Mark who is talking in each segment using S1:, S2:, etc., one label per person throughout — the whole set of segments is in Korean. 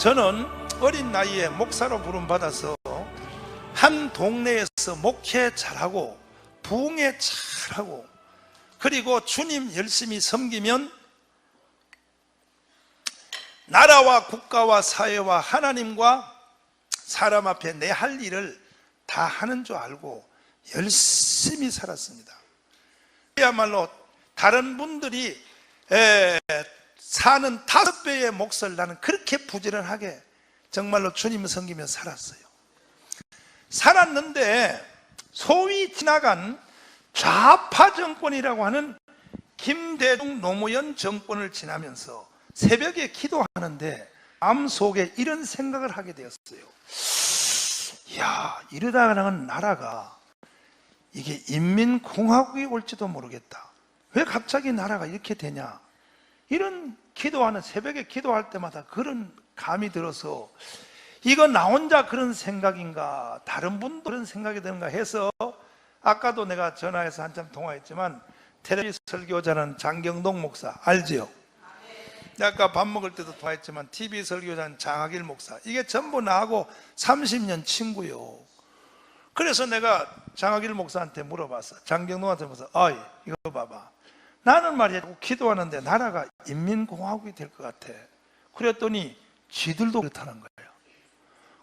S1: 저는 어린 나이에 목사로 부름받아서 한 동네에서 목회 잘하고 부흥회 잘하고 그리고 주님 열심히 섬기면 나라와 국가와 사회와 하나님과 사람 앞에 내 할 일을 다 하는 줄 알고 열심히 살았습니다. 그야말로 다른 분들이 사는 5배의 몫을 나는 그렇게 부지런하게 정말로 주님을 섬기며 살았어요. 살았는데 소위 지나간 좌파 정권이라고 하는 김대중 노무현 정권을 지나면서 새벽에 기도하는데 마음속에 이런 생각을 하게 되었어요. 이야, 이러다가는 나라가 이게 인민공화국이 올지도 모르겠다. 왜 갑자기 나라가 이렇게 되냐? 이런 기도하는, 새벽에 기도할 때마다 그런 감이 들어서 이거 나 혼자 그런 생각인가, 다른 분도 그런 생각이 드는가 해서 아까도 내가 전화해서 한참 통화했지만 텔레비전 설교자는 장경동 목사 알지요? 아까 밥 먹을 때도 통화했지만 TV 설교자는 장학일 목사, 이게 전부 나하고 30년 친구요. 그래서 내가 장학일 목사한테 물어봤어. 장경동한테 물어봤어. 어이, 이거 봐봐, 나는 말이야 기도하는데 나라가 인민공화국이 될 것 같아. 그랬더니 지들도 그렇다는 거예요.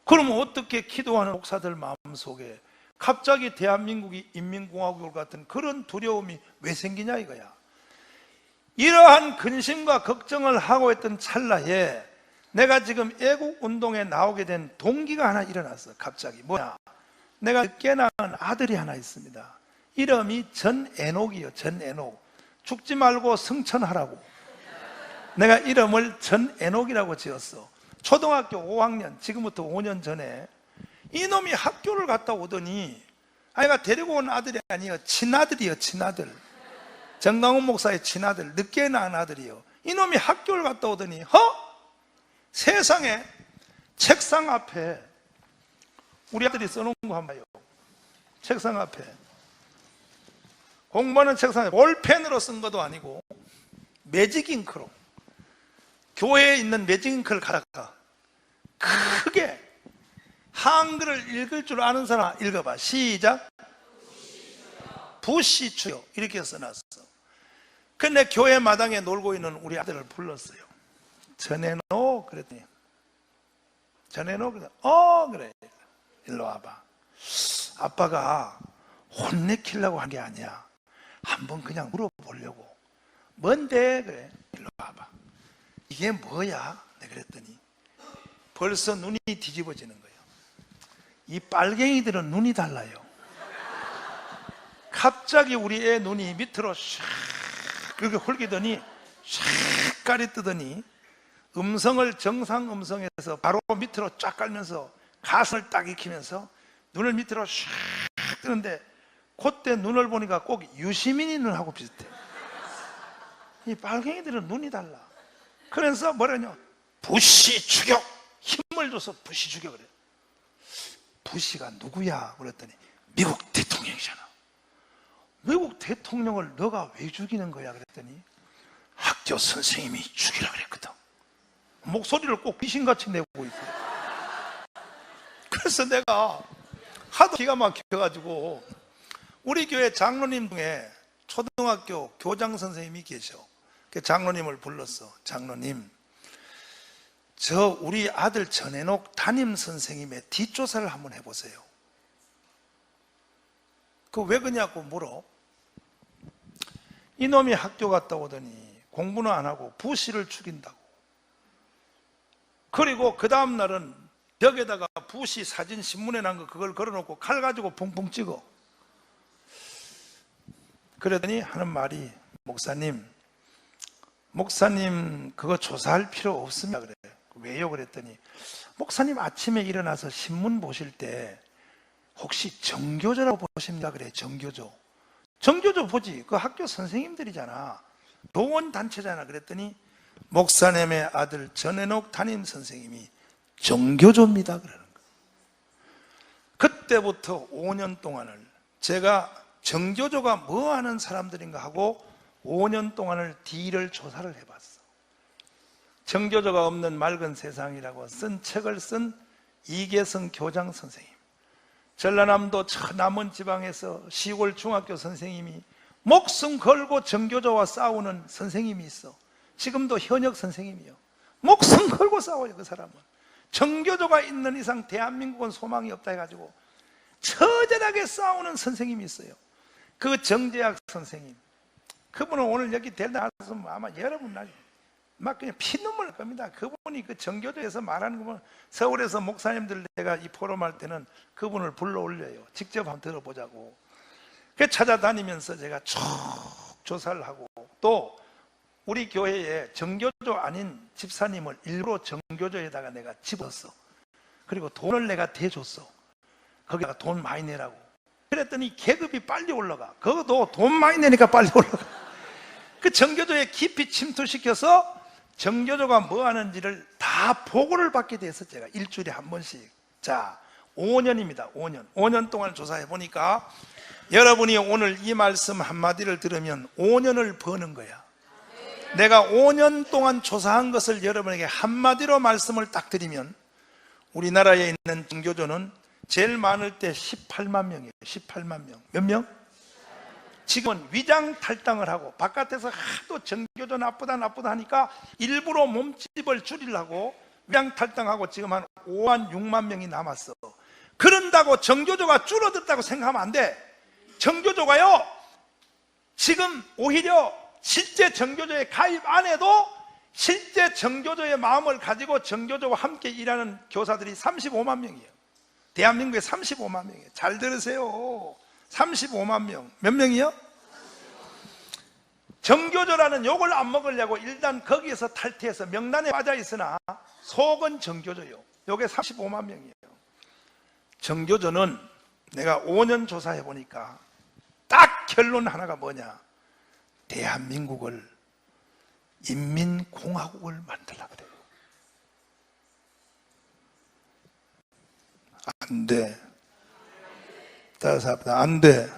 S1: 그러면 어떻게 기도하는 목사들 마음속에 갑자기 대한민국이 인민공화국 같은 그런 두려움이 왜 생기냐 이거야. 이러한 근심과 걱정을 하고 있던 찰나에 내가 지금 애국운동에 나오게 된 동기가 하나 일어났어. 갑자기 뭐냐, 내가 늦게 낳은 아들이 하나 있습니다. 이름이 전애녹이요. 전애녹. 죽지 말고 승천하라고 내가 이름을 전애녹이라고 지었어. 초등학교 5학년, 지금부터 5년 전에 이놈이 학교를 갔다 오더니, 아이가 데리고 온 아들이 아니에요. 친아들이요. 친아들. 정강훈 목사의 친아들, 늦게 낳은 아들이요. 이놈이 학교를 갔다 오더니 세상에 책상 앞에 우리 아들이 써놓은 거 한번 봐요. 책상 앞에 공부하는 책상에 볼펜으로 쓴 것도 아니고 매직잉크로, 교회에 있는 매직잉크를 가져가 크게 한글을 읽을 줄 아는 사람 읽어봐. 시작. 부시추요 이렇게 써놨어. 근데 교회 마당에 놀고 있는 우리 아들을 불렀어요. 전해놓 그랬더니, 전해놓 그래. 그래, 일로 와봐. 아빠가 혼내키려고 한 게 아니야. 한번 그냥 물어보려고. 뭔데? 그래. 일로 와봐. 이게 뭐야? 내가 그랬더니 벌써 눈이 뒤집어지는 거예요. 이 빨갱이들은 눈이 달라요. 갑자기 우리 애 눈이 밑으로 샥 그렇게 홀기더니 샥 깔이 뜨더니 음성을 정상 음성에서 바로 밑으로 쫙 깔면서 가슴을 딱 익히면서 눈을 밑으로 샥 뜨는데, 그때 눈을 보니까 꼭 유시민이 눈하고 비슷해. 이 빨갱이들은 눈이 달라. 그래서 뭐라냐, 부시 추격, 힘을 줘서 부시 추격 그래. 부시가 누구야? 그랬더니 미국 대통령이잖아. 미국 대통령을 너가 왜 죽이는 거야? 그랬더니 학교 선생님이 죽이라 그랬거든. 목소리를 꼭 귀신같이 내고 있어요. 그래서 내가 하도 기가 막혀가지고 우리 교회 장로님 중에 초등학교 교장 선생님이 계셔. 그 장로님을 불렀어. 장로님, 저 우리 아들 전해녹 담임 선생님의 뒷조사를 한번 해보세요. 그 왜 그냐고 물어. 이놈이 학교 갔다 오더니 공부는 안 하고 부시를 죽인다고. 그리고 그 다음 날은 벽에다가 부시 사진 신문에 난 거 그걸 걸어놓고 칼 가지고 punkpunk 찍어. 그러더니 하는 말이, 목사님 그거 조사할 필요 없습니다. 그래. 왜요? 그랬더니 목사님 아침에 일어나서 신문 보실 때 혹시 정교조라고 보십니까? 그래. 정교조. 정교조 보지. 그 학교 선생님들이잖아. 동원단체잖아. 그랬더니 목사님의 아들 전해녹 담임 선생님이 정교조입니다. 그러는 거야. 그때부터 5년 동안을 제가 정교조가 뭐 하는 사람들인가 하고 5년 동안을 뒤를 조사를 해봤어. 정교조가 없는 맑은 세상이라고 쓴 책을 쓴 이계성 교장 선생님, 전라남도 남원 지방에서 시골 중학교 선생님이 목숨 걸고 정교조와 싸우는 선생님이 있어. 지금도 현역 선생님이요. 목숨 걸고 싸워요. 그 사람은 정교조가 있는 이상 대한민국은 소망이 없다 해가지고 처절하게 싸우는 선생님이 있어요. 그 정재학 선생님, 그분은 오늘 여기 데려다 놨으면 아마 여러분 막 그냥 피눈물 날 겁니다. 그분이 그 정교조에서 말하는 거면 서울에서 목사님들 내가 이 포럼할 때는 그분을 불러 올려요. 직접 한번 들어보자고. 그 찾아다니면서 제가 쭉 조사를 하고, 또 우리 교회에 정교조 아닌 집사님을 일부러 정교조에다가 내가 집었어. 그리고 돈을 내가 대줬어. 거기다가 돈 많이 내라고. 그랬더니 계급이 빨리 올라가. 그것도 돈 많이 내니까 빨리 올라가. 그 정교조에 깊이 침투시켜서 정교조가 뭐 하는지를 다 보고를 받게 돼서 제가 일주일에 한 번씩, 자 5년입니다 5년 동안 조사해 보니까 여러분이 오늘 이 말씀 한마디를 들으면 5년을 버는 거야. 내가 5년 동안 조사한 것을 여러분에게 한마디로 말씀을 딱 드리면, 우리나라에 있는 정교조는 제일 많을 때 18만 명이에요. 18만 명. 몇 명? 지금은 위장 탈당을 하고 바깥에서 하도 정교조 나쁘다 하니까 일부러 몸집을 줄이려고 위장 탈당하고 지금 한 5만 6만 명이 남았어. 그런다고 정교조가 줄어들었다고 생각하면 안 돼. 정교조가요, 지금 오히려 실제 정교조에 가입 안 해도 실제 정교조의 마음을 가지고 정교조와 함께 일하는 교사들이 35만 명이에요. 대한민국에 35만 명이에요. 잘 들으세요. 35만 명. 몇 명이요? 정교조라는 욕을 안 먹으려고 일단 거기에서 탈퇴해서 명단에 빠져 있으나 속은 정교조요. 요게 35만 명이에요. 정교조는 내가 5년 조사해 보니까 딱 결론 하나가 뭐냐, 대한민국을 인민공화국을 만들려고 그래요. 안 돼. 따라서 합니다. 안 돼.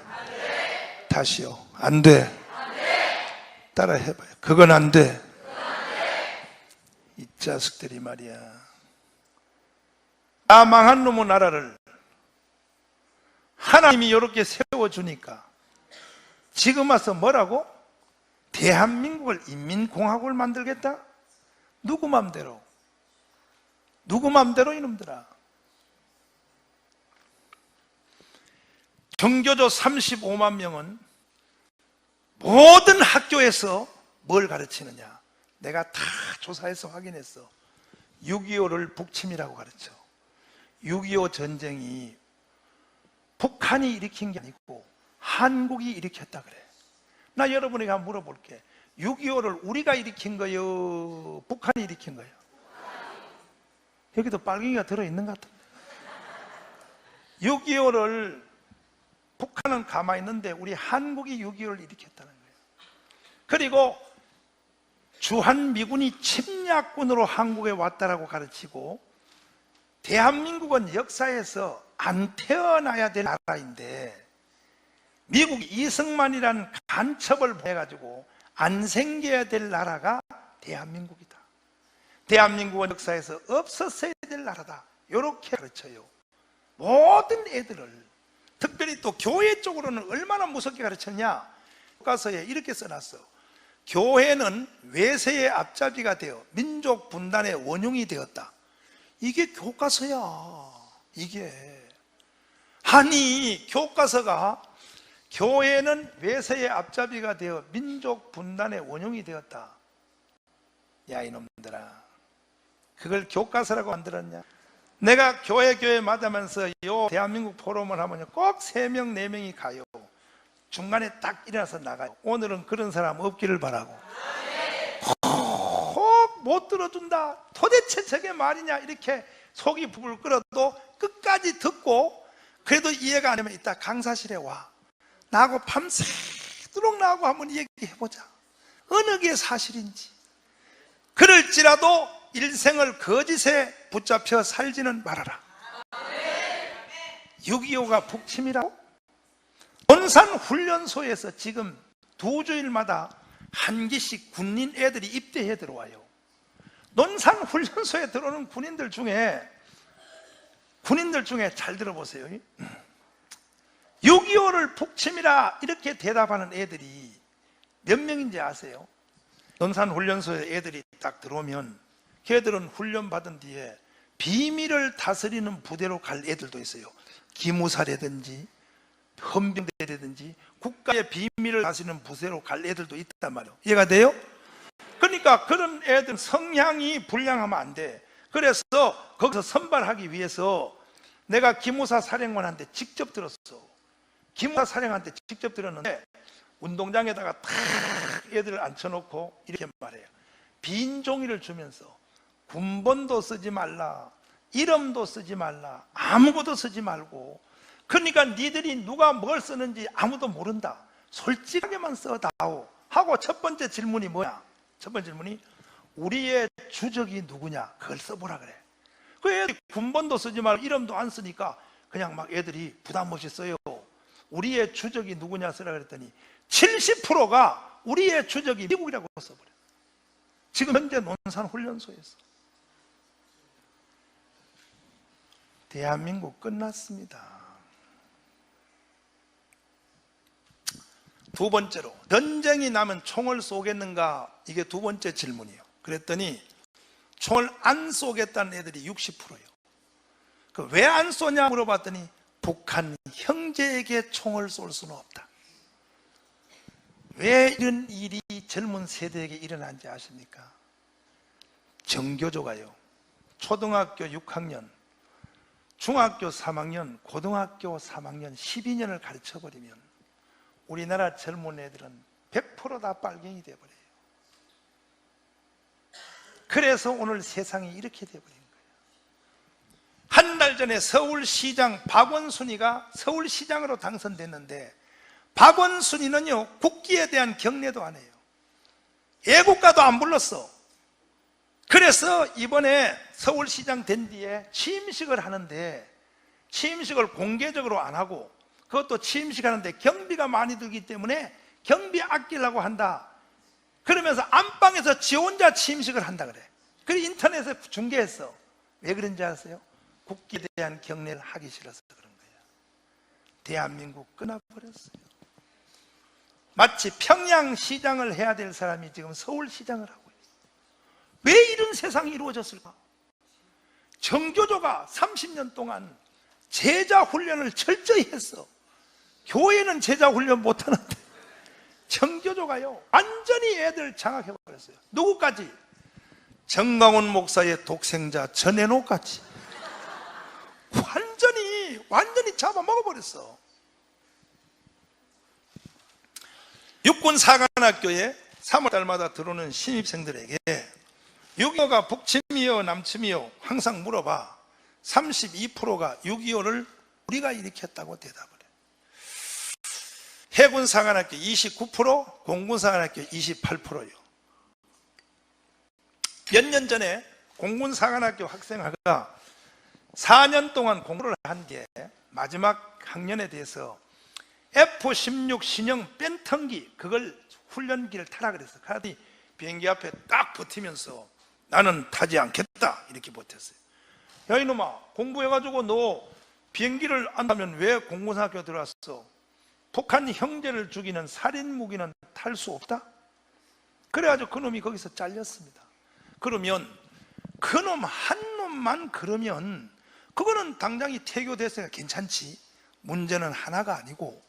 S1: 다시요. 안 돼. 따라 해봐요. 그건 안 돼. 이 자식들이 말이야. 다 망한 놈의 나라를 하나님이 이렇게 세워주니까 지금 와서 뭐라고? 대한민국을 인민공화국을 만들겠다? 누구 맘대로? 누구 맘대로 이놈들아? 정교조 35만 명은 모든 학교에서 뭘 가르치느냐? 내가 다 조사해서 확인했어. 6.25를 북침이라고 가르쳐. 6.25 전쟁이 북한이 일으킨 게 아니고 한국이 일으켰다 그래. 나 여러분에게 한번 물어볼게. 6.25를 우리가 일으킨 거요? 북한이 일으킨 거요? 여기도 빨갱이가 들어있는 것 같은데. 6.25를 북한은 가만히 있는데 우리 한국이 6.25를 일으켰다는 거예요. 그리고 주한미군이 침략군으로 한국에 왔다라고 가르치고, 대한민국은 역사에서 안 태어나야 될 나라인데 미국 이승만이라는 간첩을 해가지고 안 생겨야 될 나라가 대한민국이다. 대한민국은 역사에서 없었어야 될 나라다. 이렇게 가르쳐요. 모든 애들을. 특별히 또 교회 쪽으로는 얼마나 무섭게 가르쳤냐. 교과서에 이렇게 써놨어. 교회는 외세의 앞잡이가 되어 민족 분단의 원흉이 되었다. 이게 교과서야. 이게. 아니, 교과서가 교회는 외세의 앞잡이가 되어 민족 분단의 원흉이 되었다. 야, 이놈들아, 그걸 교과서라고 만들었냐? 내가 교회 맞으면서 요 대한민국 포럼을 하면 꼭 3명 4명이 가요. 중간에 딱 일어나서 나가요. 오늘은 그런 사람 없기를 바라고. 혹 못 들어준다, 도대체 저게 말이냐, 이렇게 속이 부글 끓어도 끝까지 듣고, 그래도 이해가 안 되면 이따 강사실에 와. 나하고 밤새도록 나하고 한번 얘기해보자. 어느 게 사실인지. 그럴지라도 일생을 거짓에 붙잡혀 살지는 말아라. 6.25가 북침이라고? 본산훈련소에서 지금 2주일마다 한 기씩 군인 애들이 입대해 들어와요. 논산 훈련소에 들어오는 군인들 중에 잘 들어보세요. 6.25를 북침이라 이렇게 대답하는 애들이 몇 명인지 아세요? 논산 훈련소에 애들이 딱 들어오면 걔들은 훈련 받은 뒤에 비밀을 다스리는 부대로 갈 애들도 있어요. 기무사라든지 헌병대라든지 국가의 비밀을 다스리는 부대로 갈 애들도 있단 말이에요. 이해가 돼요? 그러니까 그런 애들 성향이 불량하면 안 돼. 그래서 거기서 선발하기 위해서 내가 기무사 사령관한테 직접 들었어. 기무사 사령한테 직접 들었는데 운동장에다가 탁 애들을 앉혀놓고 이렇게 말해요. 빈 종이를 주면서 군번도 쓰지 말라, 이름도 쓰지 말라, 아무것도 쓰지 말고, 그러니까 니들이 누가 뭘 쓰는지 아무도 모른다, 솔직하게만 써다오 하고 첫 번째 질문이 뭐야? 첫 번째 질문이 우리의 주적이 누구냐, 그걸 써보라 그래. 그 애들이 군번도 쓰지 말고 이름도 안 쓰니까 그냥 막 애들이 부담 없이 써요. 우리의 주적이 누구냐 쓰라 그랬더니 70%가 우리의 주적이 미국이라고 써버려. 지금 현재 논산 훈련소에서. 대한민국 끝났습니다. 두 번째로, 전쟁이 나면 총을 쏘겠는가? 이게 두 번째 질문이에요. 그랬더니 총을 안 쏘겠다는 애들이 60%예요. 왜 안 쏘냐 물어봤더니 북한 형제에게 총을 쏠 수는 없다. 왜 이런 일이 젊은 세대에게 일어난지 아십니까? 정교조가요, 초등학교 6학년, 중학교 3학년, 고등학교 3학년 12년을 가르쳐버리면 우리나라 젊은 애들은 100% 다 빨갱이 돼버려요. 그래서 오늘 세상이 이렇게 돼버린 거예요. 한 달 전에 서울시장 박원순이가 서울시장으로 당선됐는데, 박원순이는요 국기에 대한 경례도 안 해요. 애국가도 안 불렀어. 그래서 이번에 서울시장 된 뒤에 취임식을 하는데 취임식을 공개적으로 안 하고, 그것도 취임식 하는데 경비가 많이 들기 때문에 경비 아끼려고 한다 그러면서 안방에서 지 혼자 취임식을 한다 그래. 그래서 인터넷에 중계했어. 왜 그런지 아세요? 국기에 대한 경례를 하기 싫어서 그런 거예요. 대한민국 끊어버렸어요. 마치 평양시장을 해야 될 사람이 지금 서울시장을 하고 있어요. 왜 이런 세상이 이루어졌을까? 정교조가 30년 동안 제자 훈련을 철저히 했어. 교회는 제자 훈련 못하는데 정교조가요 완전히 애들 장악해버렸어요. 누구까지? 정광훈 목사의 독생자 전해노까지 완전히 잡아먹어버렸어. 육군사관학교에 3월달마다 들어오는 신입생들에게 6.25가 북침이요 남침이요 항상 물어봐. 32%가 6.25를 우리가 일으켰다고 대답을 해. 해군사관학교 29%, 공군사관학교 28%요. 몇 년 전에 공군사관학교 학생회가 4년 동안 공부를 한 뒤에 마지막 학년에 대해서 F-16 신형 뺀턴기, 그걸 훈련기를 타라 그랬어. 그러더니 비행기 앞에 딱 버티면서 나는 타지 않겠다 이렇게 버텼어요. 야 이놈아, 공부해가지고 너 비행기를 안 타면 왜 공군사학교 들어왔어? 북한 형제를 죽이는 살인 무기는 탈 수 없다? 그래가지고 그놈이 거기서 잘렸습니다. 그러면 그놈 한 놈만 그러면 그거는 당장이 퇴교됐으니까 괜찮지. 문제는 하나가 아니고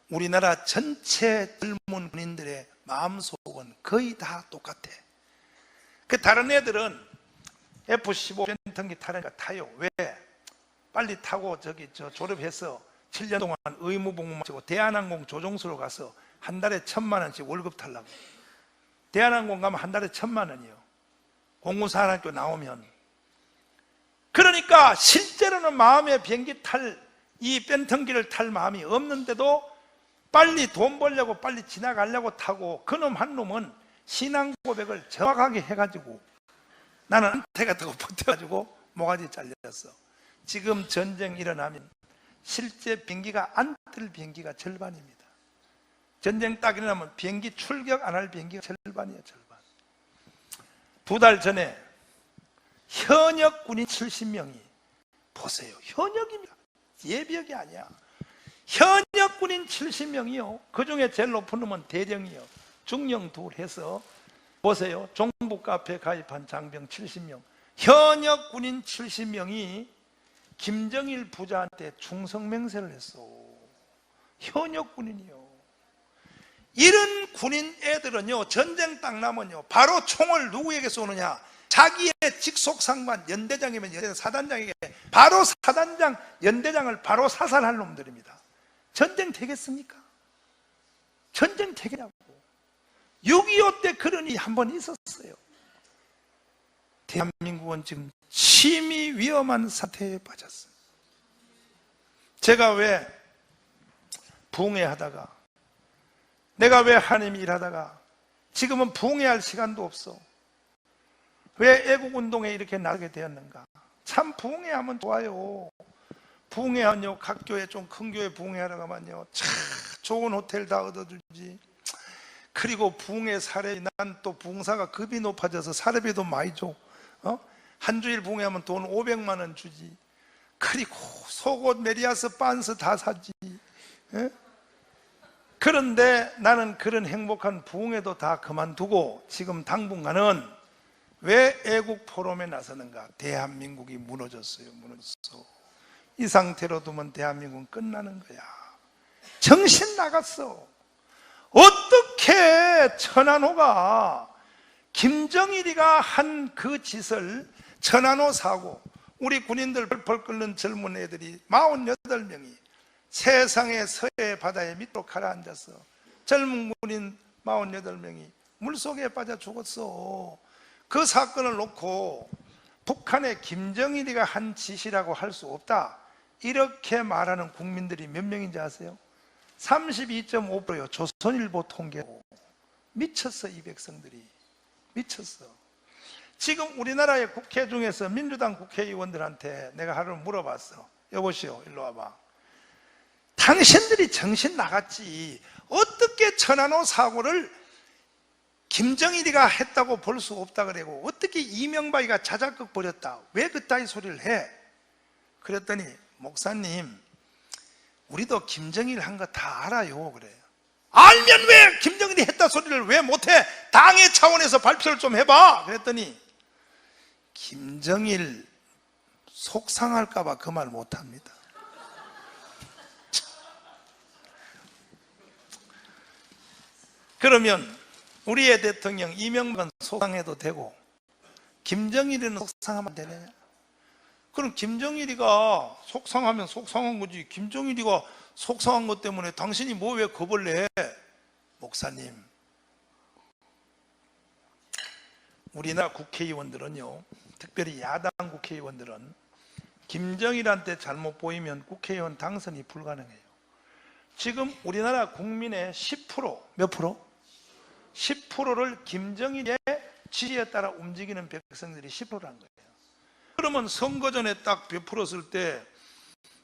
S1: 우리나라 전체 젊은 군인들의 마음속은 거의 다 똑같아. 그 다른 애들은 F-15 뺀턴기 타려니까 타요. 왜? 빨리 타고 졸업해서 7년 동안 의무복무 마치고 대한항공 조종수로 가서 한 달에 1,000만 원씩 월급 달라고. 대한항공 가면 한 달에 1,000만 원이요. 공군사관학교 나오면. 그러니까 실제로는 마음에 비행기 이 뺀턴기를 탈 마음이 없는데도 빨리 돈 벌려고 빨리 지나가려고 타고, 그놈 한 놈은 신앙 고백을 정확하게 해가지고 나는 안태가 타고 버텨가지고 모가지 잘렸어. 지금 전쟁 일어나면 실제 비행기가 안 뜰 비행기가 절반입니다. 전쟁 딱 일어나면 비행기 출격 안 할 비행기가 절반이에요. 절반. 2달 전에 현역 군인 70명이, 보세요, 현역입니다. 예비역이 아니야. 현역 군인 70명이요. 그 중에 제일 높은 놈은 대령이요. 중령 둘 해서 보세요. 종북 카페 가입한 장병 70명. 현역 군인 70명이 김정일 부자한테 충성맹세를 했어. 현역 군인이요. 이런 군인 애들은요, 전쟁 딱 나면요, 바로 총을 누구에게 쏘느냐? 자기의 직속 상관, 연대장이면 연대장, 사단장에게 바로 사단장, 연대장을 바로 사살할 놈들입니다. 전쟁 되겠습니까? 전쟁 되겠냐고. 6.25 때 그런 일이 한 번 있었어요. 대한민국은 지금 심히 위험한 사태에 빠졌어요. 제가 왜 부흥회하다가, 내가 왜 하나님 일하다가 지금은 부흥회할 시간도 없어. 왜 애국운동에 이렇게 나가게 되었는가? 참 부흥회하면 좋아요. 부흥회하면요, 각 교회 좀 큰 교회 부흥회하러 가면요, 참 좋은 호텔 다 얻어주지. 그리고 부흥회 사례, 난 또 부흥사가 급이 높아져서 사례비도 많이 줘. 한 주일 부흥회하면 돈 500만 원 주지. 그리고 속옷, 메리아스, 반스 다 사지. 그런데 나는 그런 행복한 부흥회도 다 그만두고 지금 당분간은 왜 애국 포럼에 나서는가? 대한민국이 무너졌어요. 무너졌어. 이 상태로 두면 대한민국은 끝나는 거야. 정신 나갔어. 어떻게 천안호가, 김정일이가 한 그 짓을, 천안호 사고, 우리 군인들 벌벌 끓는 젊은 애들이 48명이 세상의 서해 바다에 밑으로 가라앉아서 젊은 군인 48명이 물속에 빠져 죽었어. 그 사건을 놓고 북한의 김정일이가 한 짓이라고 할 수 없다, 이렇게 말하는 국민들이 몇 명인지 아세요? 32.5%요. 조선일보 통계로. 미쳤어, 이 백성들이. 미쳤어. 지금 우리나라의 국회 중에서 민주당 국회의원들한테 내가 하루 물어봤어. 여보시오, 일로 와봐. 당신들이 정신 나갔지. 어떻게 천안호 사고를 김정일이가 했다고 볼 수 없다 그러고, 어떻게 이명박이가 자작극 벌였다, 왜 그따위 소리를 해? 그랬더니, 목사님, 우리도 김정일 한 거 다 알아요. 그래요. 알면 왜 김정일이 했다 소리를 왜 못해? 당의 차원에서 발표를 좀 해봐. 그랬더니 김정일 속상할까봐 그 말 못합니다. 그러면 우리의 대통령 이명박은 속상해도 되고 김정일이는 속상하면 되느냐? 그럼 김정일이가 속상하면 속상한 거지. 김정일이가 속상한 것 때문에 당신이 뭐 왜 겁을 내? 목사님, 우리나라 국회의원들은요, 특별히 야당 국회의원들은 김정일한테 잘못 보이면 국회의원 당선이 불가능해요. 지금 우리나라 국민의 10%, 몇 프로? 10%를 김정일의 지지에 따라 움직이는 백성들이 10%란 거예요. 그러면 선거 전에 딱 베풀었을 때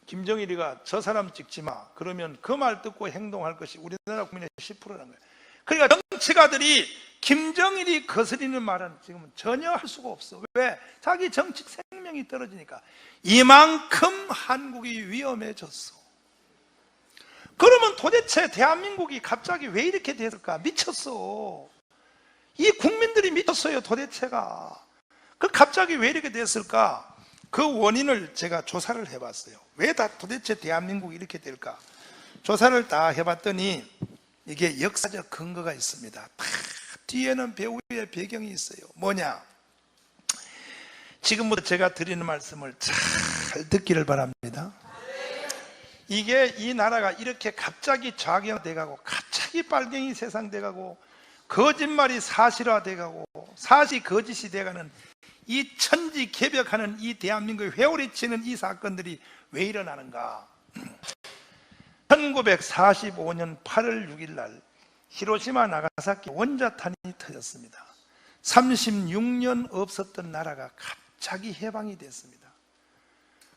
S1: 김정일이가 저 사람 찍지 마, 그러면 그 말 듣고 행동할 것이 우리나라 국민의 10%란 거예요. 그러니까 정치가들이 김정일이 거스리는 말은 지금은 전혀 할 수가 없어. 왜? 자기 정치 생명이 떨어지니까. 이만큼 한국이 위험해졌어. 그러면 도대체 대한민국이 갑자기 왜 이렇게 됐을까? 미쳤어. 이 국민들이 미쳤어요, 도대체가. 그 갑자기 왜 이렇게 됐을까? 그 원인을 제가 조사를 해봤어요. 왜 다 도대체 대한민국이 이렇게 될까? 조사를 다 해봤더니 이게 역사적 근거가 있습니다. 다 뒤에는 배우의 배경이 있어요. 뭐냐? 지금부터 제가 드리는 말씀을 잘 듣기를 바랍니다. 이게 이 나라가 이렇게 갑자기 좌경화돼가고 갑자기 빨갱이 세상 돼가고 거짓말이 사실화돼가고 사실이 거짓이 돼가는 이 천지개벽하는 이 대한민국의 회오리 치는 이 사건들이 왜 일어나는가? 1945년 8월 6일 날 히로시마 나가사키 원자탄이 터졌습니다. 36년 없었던 나라가 갑자기 해방이 됐습니다.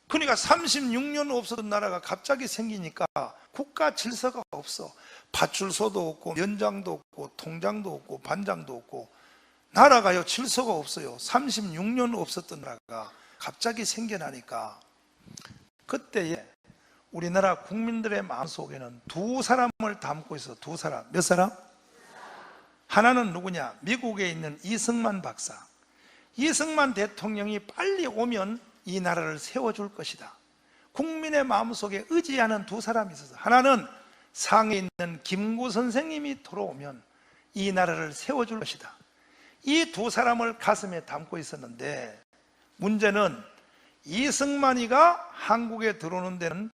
S1: 그러니까 36년 없었던 나라가 갑자기 생기니까 국가 질서가 없어. 파출소도 없고, 연장도 없고, 통장도 없고, 반장도 없고, 나라가요 질서가 없어요. 36년 없었던 나라가 갑자기 생겨나니까 그때에 우리나라 국민들의 마음속에는 두 사람을 담고 있어. 두 사람. 몇 사람? 하나는 누구냐? 미국에 있는 이승만 박사. 이승만 대통령이 빨리 오면 이 나라를 세워줄 것이다. 국민의 마음속에 의지하는 두 사람이 있어서, 하나는 상해 있는 김구 선생님이 돌아오면 이 나라를 세워줄 것이다. 이 두 사람을 가슴에 담고 있었는데, 문제는 이승만이가 한국에 들어오는 데는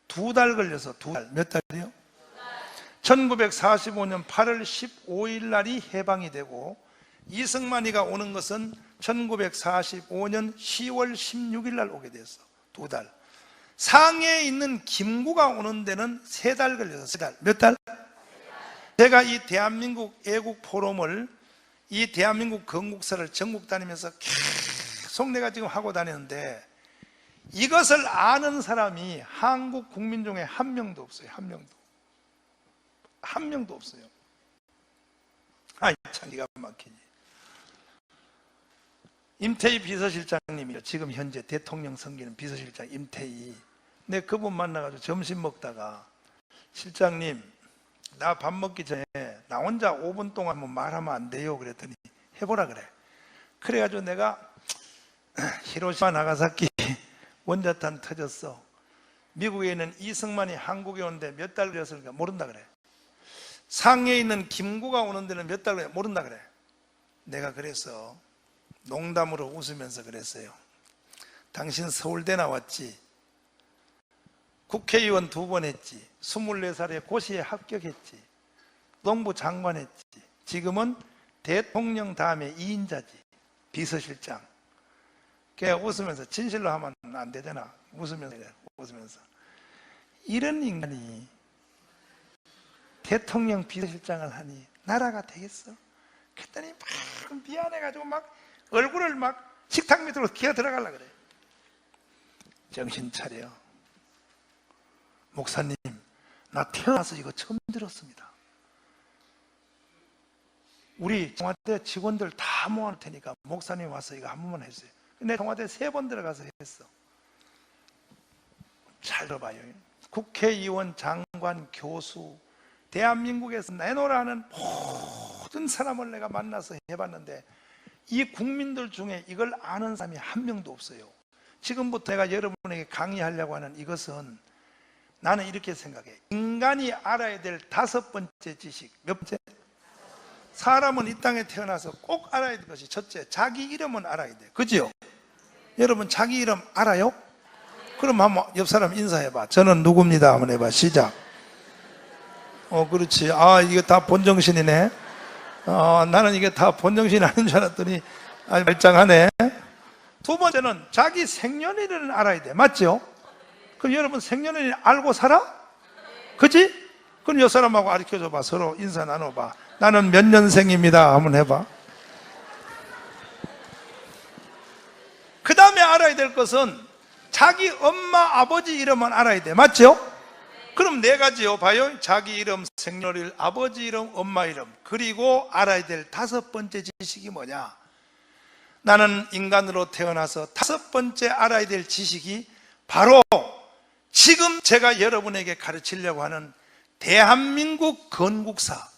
S1: 2달 걸려서, 2달. 몇 달이요? 1945년 8월 15일 날이 해방이 되고, 이승만이가 오는 것은 1945년 10월 16일 날 오게 됐어. 2달. 상해에 있는 김구가 오는 데는 3달 걸려서, 3달. 몇 달? 제가 이 대한민국 애국 포럼을, 이 대한민국 건국사를 전국 다니면서 계속 내가 지금 하고 다니는데, 이것을 아는 사람이 한국 국민 중에 한 명도 없어요. 한 명도 없어요. 아이 참 기가 막히지. 임태희 비서실장님이요, 지금 현재 대통령 섬기는 비서실장 임태희. 내 그분 만나가지고 점심 먹다가, 실장님 나 밥 먹기 전에 나 혼자 5분 동안 뭐 말하면 안 돼요 그랬더니 해보라 그래. 그래가지고 내가 히로시마 나가사키 원자탄 터졌어. 미국에 있는 이승만이 한국에 오는데 몇 달 걸렸을까 모른다 그래. 상해에 있는 김구가 오는 데는 몇 달 걸려 모른다 그래. 내가 그래서 농담으로 웃으면서 그랬어요. 당신 서울대 나왔지, 국회의원 2번 했지, 24살에 고시에 합격했지, 농부 장관 했지, 지금은 대통령 다음에 2인자지, 비서실장. 그냥 웃으면서, 진실로 하면 안 되잖아. 웃으면서 이런 인간이 대통령 비서실장을 하니 나라가 되겠어? 그랬더니 막 미안해가지고 막 얼굴을 막 식탁 밑으로 기어 들어가려고 그래. 정신 차려. 목사님, 나 태어나서 이거 처음 들었습니다. 우리 청와대 직원들 다 모아놓을 테니까 목사님 와서 이거 한 번만 해주세요. 근데 청와대 3번 들어가서 했어. 잘 들어봐요. 국회의원, 장관, 교수, 대한민국에서 내놓으라는 모든 사람을 내가 만나서 해봤는데, 이 국민들 중에 이걸 아는 사람이 한 명도 없어요. 지금부터 내가 여러분에게 강의하려고 하는 이것은, 나는 이렇게 생각해. 인간이 알아야 될 5번째 지식. 몇 번째? 사람은 이 땅에 태어나서 꼭 알아야 될 것이, 첫째, 자기 이름은 알아야 돼. 그죠? 여러분 자기 이름 알아요? 그럼 한번 옆 사람 인사해봐. 저는 누구입니다 한번 해봐. 시작. 그렇지. 아, 이게 다 본정신이네. 나는 이게 다 본정신이 아닌 줄 알았더니 말짱하네. 2번째는 자기 생년월일을 알아야 돼. 맞죠? 그럼 여러분 생년월일 알고 살아? 그치? 그럼 옆 사람하고 가르쳐줘봐. 서로 인사 나눠봐. 나는 몇 년생입니다 한번 해봐. 그 다음에 알아야 될 것은 자기 엄마 아버지 이름은 알아야 돼. 맞죠? 그럼 4가지요. 봐요. 자기 이름, 생년월일, 아버지 이름, 엄마 이름. 그리고 알아야 될 5번째 지식이 뭐냐? 나는 인간으로 태어나서 5번째 알아야 될 지식이 바로 지금 제가 여러분에게 가르치려고 하는 대한민국 건국사.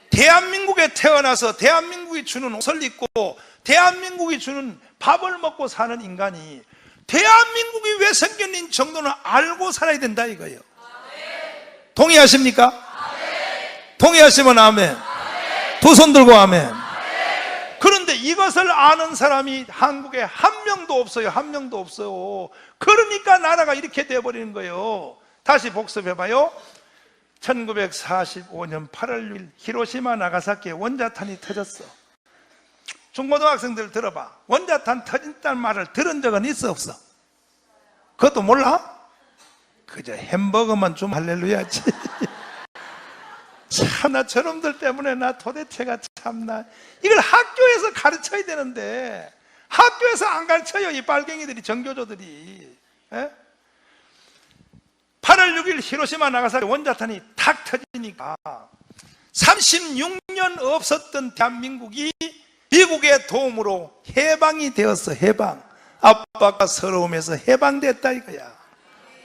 S1: 대한민국에 태어나서 대한민국이 주는 옷을 입고 대한민국이 주는 밥을 먹고 사는 인간이 대한민국이 왜 생겼는 정도는 알고 살아야 된다 이거예요. 동의하십니까? 동의하시면 아멘. 2손 들고 아멘. 그런데 이것을 아는 사람이 한국에 한 명도 없어요. 한 명도 없어요. 그러니까 나라가 이렇게 돼버리는 거예요. 다시 복습해봐요. 1945년 8월 6일 히로시마 나가사키에 원자탄이 터졌어. 중고등학생들 들어봐. 원자탄 터진다는 말을 들은 적은 있어 없어? 그것도 몰라? 그저 햄버거만 좀 할렐루야지. 참나 저놈들 때문에 나 도대체가 참나. 이걸 학교에서 가르쳐야 되는데 학교에서 안 가르쳐요. 이 빨갱이들이, 정교조들이. 에? 8월 6일 히로시마 나가사키 원자탄이 탁 터지니까 36년 없었던 대한민국이 미국의 도움으로 해방이 되었어. 해방. 압박과 서러움에서 해방됐다 이거야.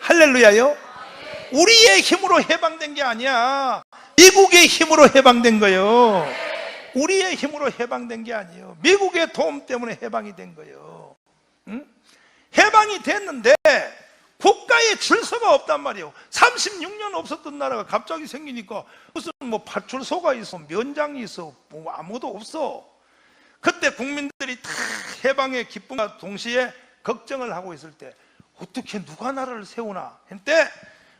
S1: 할렐루야요. 우리의 힘으로 해방된 게 아니야. 미국의 힘으로 해방된 거예요. 우리의 힘으로 해방된 게 아니에요. 미국의 도움 때문에 해방이 된 거예요. 응? 해방이 됐는데 국가에 질서가 없단 말이에요. 36년 없었던 나라가 갑자기 생기니까 무슨 뭐 파출소가 있어, 면장이 있어, 뭐 아무도 없어. 그때 국민들이 다 해방의 기쁨과 동시에 걱정을 하고 있을 때 어떻게 누가 나라를 세우나 했는데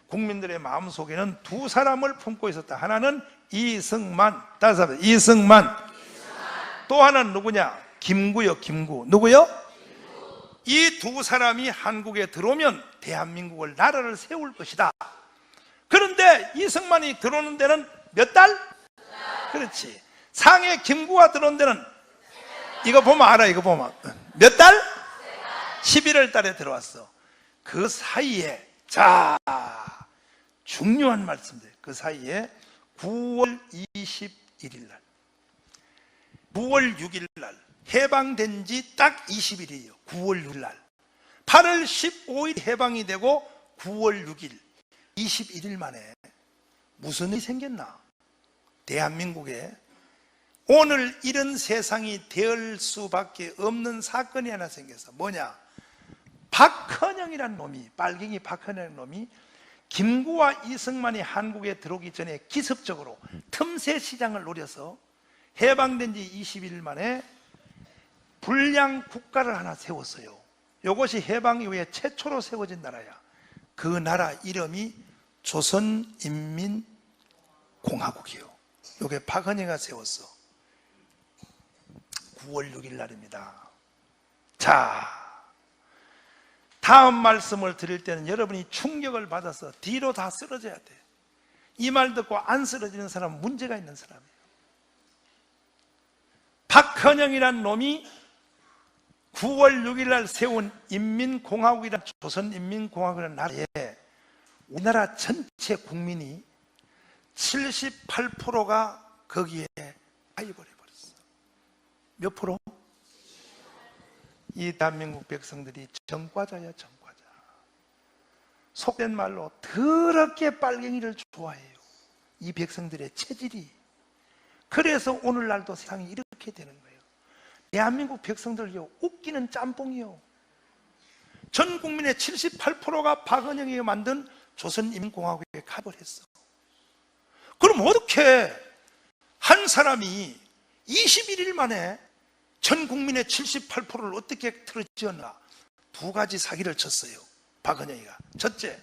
S1: 국민들의 마음속에는 두 사람을 품고 있었다. 하나는 이승만, 다른 사람 이승만. 또 하나는 누구냐? 김구요. 김구. 누구요? 이 두 사람이 한국에 들어오면 대한민국을 나라를 세울 것이다. 그런데 이승만이 들어오는 데는 몇 달? 그렇지. 상해 김구가 들어온 데는 이거 보면 알아. 이거 보면 몇 달? 11월 달에 들어왔어. 그 사이에 자 중요한 말씀들. 그 사이에 9월 21일 날 9월 6일 날 해방된 지 딱 20일이에요 9월 6일 날 8월 15일 해방이 되고 9월 6일 21일 만에 무슨 일이 생겼나? 대한민국에 오늘 이런 세상이 될 수밖에 없는 사건이 하나 생겼어. 뭐냐? 박헌영이라는 놈이, 빨갱이 박헌영이라는 놈이 김구와 이승만이 한국에 들어오기 전에 기습적으로 틈새 시장을 노려서 해방된 지 20일 만에 불량 국가를 하나 세웠어요. 이것이 해방 이후에 최초로 세워진 나라야. 그 나라 이름이 조선인민공화국이요. 이게 박헌영이가 세웠어. 9월 6일 날입니다. 자, 다음 말씀을 드릴 때는 여러분이 충격을 받아서 뒤로 다 쓰러져야 돼. 이 말 듣고 안 쓰러지는 사람은 문제가 있는 사람이에요. 박헌영이란 놈이 9월 6일 날 세운 인민공화국이란 조선인민공화국이라는 나라에 우리나라 전체 국민이 78%가 거기에 가입해버렸어. 몇 프로? 이 대한민국 백성들이 정과자야, 정과자. 속된 말로 더럽게 빨갱이를 좋아해요. 이 백성들의 체질이. 그래서 오늘날도 세상이 이렇게 되는 거예요. 대한민국 백성들요, 웃기는 짬뽕이요. 전 국민의 78%가 박헌영이 만든 조선인민공화국에 가입을 했어. 그럼 어떻게 한 사람이 21일 만에 전 국민의 78%를 어떻게 틀어지었나? 두 가지 사기를 쳤어요. 박헌영이가. 첫째,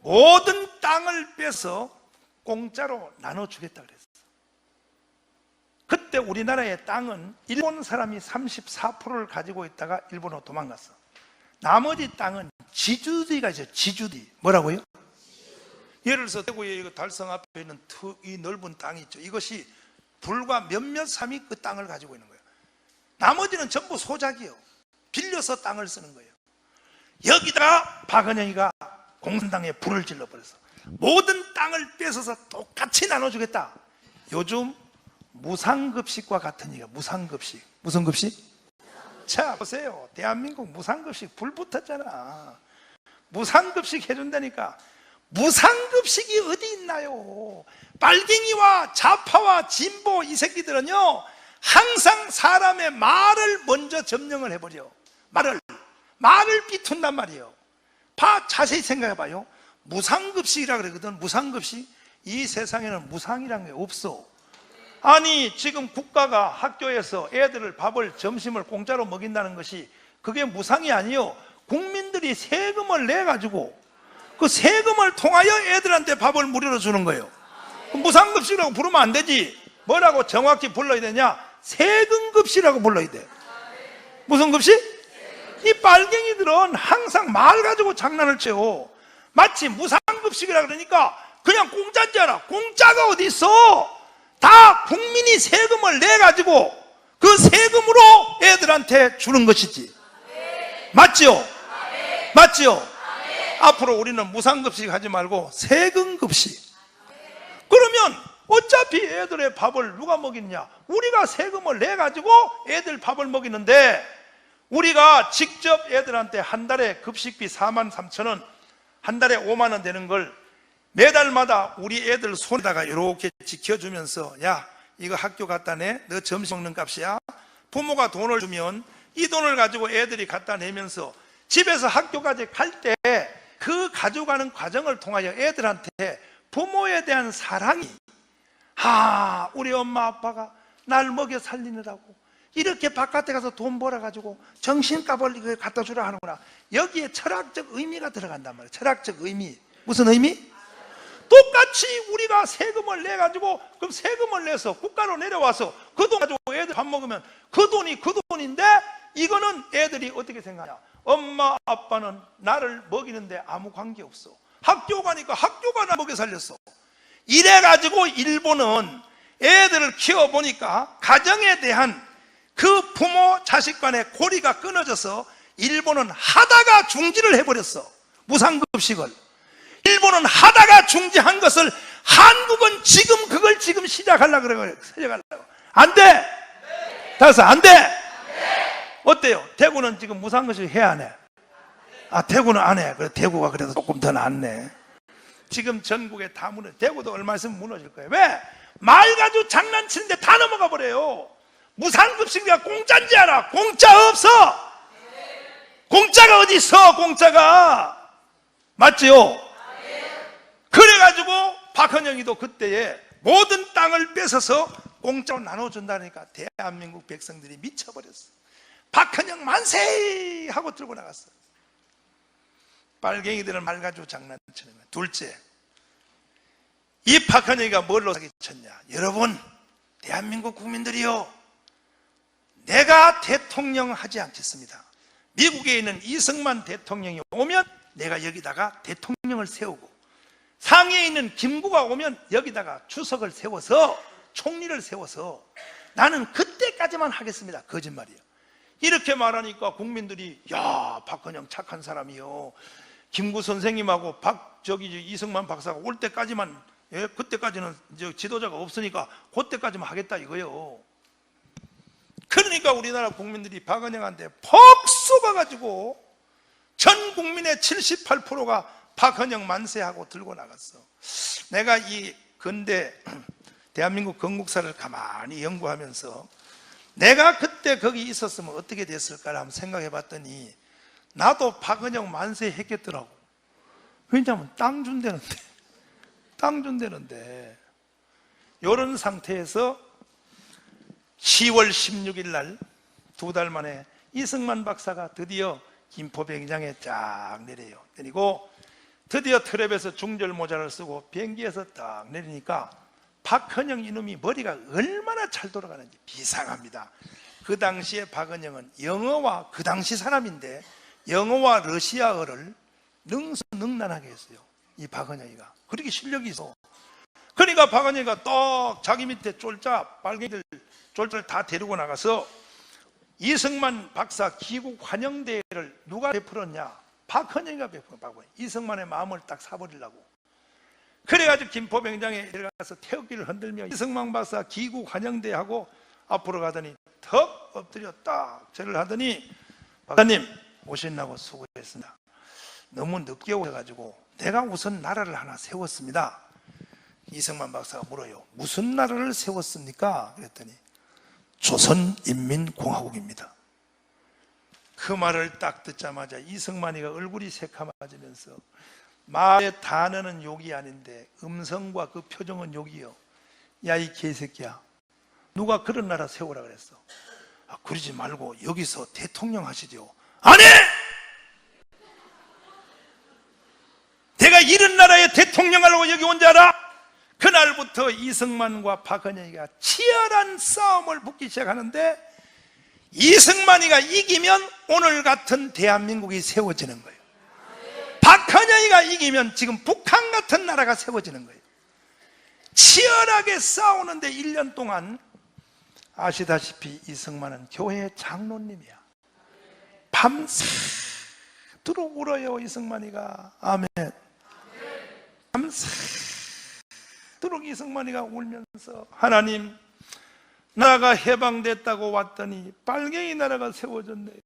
S1: 모든 땅을 빼서 공짜로 나눠주겠다 그랬어. 그때 우리나라의 땅은 일본 사람이 34%를 가지고 있다가 일본으로 도망갔어. 나머지 땅은 지주지가 있어요. 지주지. 뭐라고요? 예를 들어서 대구의 달성 앞에 있는 이 넓은 땅이 있죠. 이것이 불과 몇몇 삼이 그 땅을 가지고 있는 거예요. 나머지는 전부 소작이요. 빌려서 땅을 쓰는 거예요. 여기다가 박헌영이가 공산당에 불을 질러버렸어. 모든 땅을 뺏어서 똑같이 나눠주겠다. 요즘 무상급식과 같은 얘기야. 무상급식. 무슨 급식? 자, 보세요. 대한민국 무상급식 불 붙었잖아. 무상급식 해준다니까. 무상급식이 어디 있나요? 빨갱이와 좌파와 진보 이 새끼들은요, 항상 사람의 말을 먼저 점령을 해버려. 말을 비툰단 말이에요. 자세히 생각해봐요. 무상급식이라 그러거든. 무상급식. 이 세상에는 무상이라는 게 없어. 아니, 지금 국가가 학교에서 애들을 점심을 공짜로 먹인다는 것이 그게 무상이 아니요. 국민들이 세금을 내가지고 그 세금을 통하여 애들한테 밥을 무료로 주는 거예요. 무상급식이라고 부르면 안 되지. 뭐라고 정확히 불러야 되냐? 세금급식이라고 불러야 돼. 무슨 급식? 이 빨갱이들은 항상 말 가지고 장난을 쳐요. 마치 무상급식이라 그러니까 그냥 공짜인 줄 알아. 공짜가 어디 있어? 다 국민이 세금을 내가지고 그 세금으로 애들한테 주는 것이지. 맞지요? 맞지요? 앞으로 우리는 무상급식 하지 말고 세금급식. 그러면 어차피 애들의 밥을 누가 먹이느냐? 우리가 세금을 내가지고 애들 밥을 먹이는데, 우리가 직접 애들한테 한 달에 급식비 43,000원, 한 달에 5만 원 되는 걸 매달마다 우리 애들 손에다가 이렇게 지켜주면서, 야, 이거 학교 갖다 내, 너 점심 먹는 값이야. 부모가 돈을 주면 이 돈을 가지고 애들이 갖다 내면서 집에서 학교까지 갈 때 그 가져가는 과정을 통하여 애들한테 부모에 대한 사랑이, 우리 엄마 아빠가 날 먹여 살리느라고 이렇게 바깥에 가서 돈 벌어가지고 정신값을 이거 갖다 주라 하는구나. 여기에 철학적 의미가 들어간단 말이에요. 철학적 의미. 무슨 의미? 똑같이 우리가 세금을 내가지고, 그럼 세금을 내서 국가로 내려와서 그 돈 가지고 애들 밥 먹으면 그 돈이 그 돈인데, 이거는 애들이 어떻게 생각하냐? 엄마 아빠는 나를 먹이는데 아무 관계없어. 학교 가니까 학교가 나 먹여 살렸어. 이래가지고 일본은 애들을 키워보니까 가정에 대한 그 부모 자식 간의 고리가 끊어져서 일본은 하다가 중지를 해버렸어. 무상급식을. 일본은 하다가 중지한 것을 한국은 지금 그걸 지금 시작하려고 그래요. 안 돼! 다섯, 안 돼! 어때요? 대구는 지금 무상급식 해야 안 해? 대구는 안 해. 그래, 대구가 그래도 조금 더 낫네. 지금 전국에 다 무너져. 대구도 얼마 있으면 무너질 거예요. 왜? 말 가지고 장난치는데 다 넘어가 버려요. 무상급식이가 공짜인지 알아? 공짜 없어! 공짜가 어디 있어, 공짜가! 맞지요? 그래가지고 박헌영이도 그때에 모든 땅을 뺏어서 공짜로 나눠준다니까 대한민국 백성들이 미쳐버렸어. 박헌영 만세! 하고 들고 나갔어. 빨갱이들은 말 가지고 장난치는 거야. 둘째, 이 박헌영이가 뭘로 사기쳤냐? 여러분, 대한민국 국민들이요, 내가 대통령 하지 않겠습니다. 미국에 있는 이승만 대통령이 오면 내가 여기다가 대통령을 세우고, 상해에 있는 김구가 오면 여기다가 주석을 세워서, 총리를 세워서 나는 그때까지만 하겠습니다. 거짓말이에요. 이렇게 말하니까 국민들이, 야, 박헌영 착한 사람이요, 김구 선생님하고 이승만 박사가 올 때까지만, 그때까지는 지도자가 없으니까 그때까지만 하겠다 이거예요. 그러니까 우리나라 국민들이 박헌영한테 퍽 쏘가가지고 전 국민의 78%가 박헌영 만세하고 들고 나갔어. 내가 이 근대 대한민국 건국사를 가만히 연구하면서 내가 그때 거기 있었으면 어떻게 됐을까를 한번 생각해 봤더니 나도 박헌영 만세 했겠더라고. 왜냐하면 땅 준다는데 이런 상태에서 10월 16일 날 2달 만에 이승만 박사가 드디어 김포병장에 쫙 내려요. 내리고 드디어 트랩에서 중절 모자를 쓰고 비행기에서 딱 내리니까 박헌영 이놈이 머리가 얼마나 잘 돌아가는지 비상합니다. 그 당시에 박헌영은 영어와, 그 당시 사람인데 영어와 러시아어를 능수능란하게 했어요. 이 박헌영이가 그렇게 실력이 있어. 그러니까 박헌영이가 딱 자기 밑에 쫄자 빨갱이들 쫄쫄 다 데리고 나가서 이승만 박사 귀국 환영대회를 누가 베풀었냐? 박헌영이가 베풀었다고. 이승만의 마음을 딱 사버리려고. 그래가지고 김포병장에 들어가서 태극기를 흔들며 이승만 박사 귀국 환영대회하고 앞으로 가더니 턱 엎드려 딱 절을 하더니, 박사님 오신다고 수고했습니다. 너무 늦게 오셔가지고 내가 우선 나라를 하나 세웠습니다. 이승만 박사가 물어요. 무슨 나라를 세웠습니까? 그랬더니 조선인민공화국입니다. 그 말을 딱 듣자마자 이승만이가 얼굴이 새카매지면서, 말의 단어는 욕이 아닌데 음성과 그 표정은 욕이요. 야, 이 개새끼야, 누가 그런 나라 세우라 그랬어? 그러지 말고 여기서 대통령 하시죠. 안 해! 내가 이런 나라의 대통령 하려고 여기 온 줄 알아? 그날부터 이승만과 박헌영이가 치열한 싸움을 붙기 시작하는데, 이승만이가 이기면 오늘 같은 대한민국이 세워지는 거예요. 박헌영이가 이기면 지금 북한 같은 나라가 세워지는 거예요. 치열하게 싸우는데 1년 동안 아시다시피 이승만은 교회 장로님이야. 밤새도록 울어요, 이승만이가. 아멘. 밤새도록 죽도록 이승만이가 울면서 하나님, 나라가 해방됐다고 왔더니 빨갱이 나라가 세워졌네요.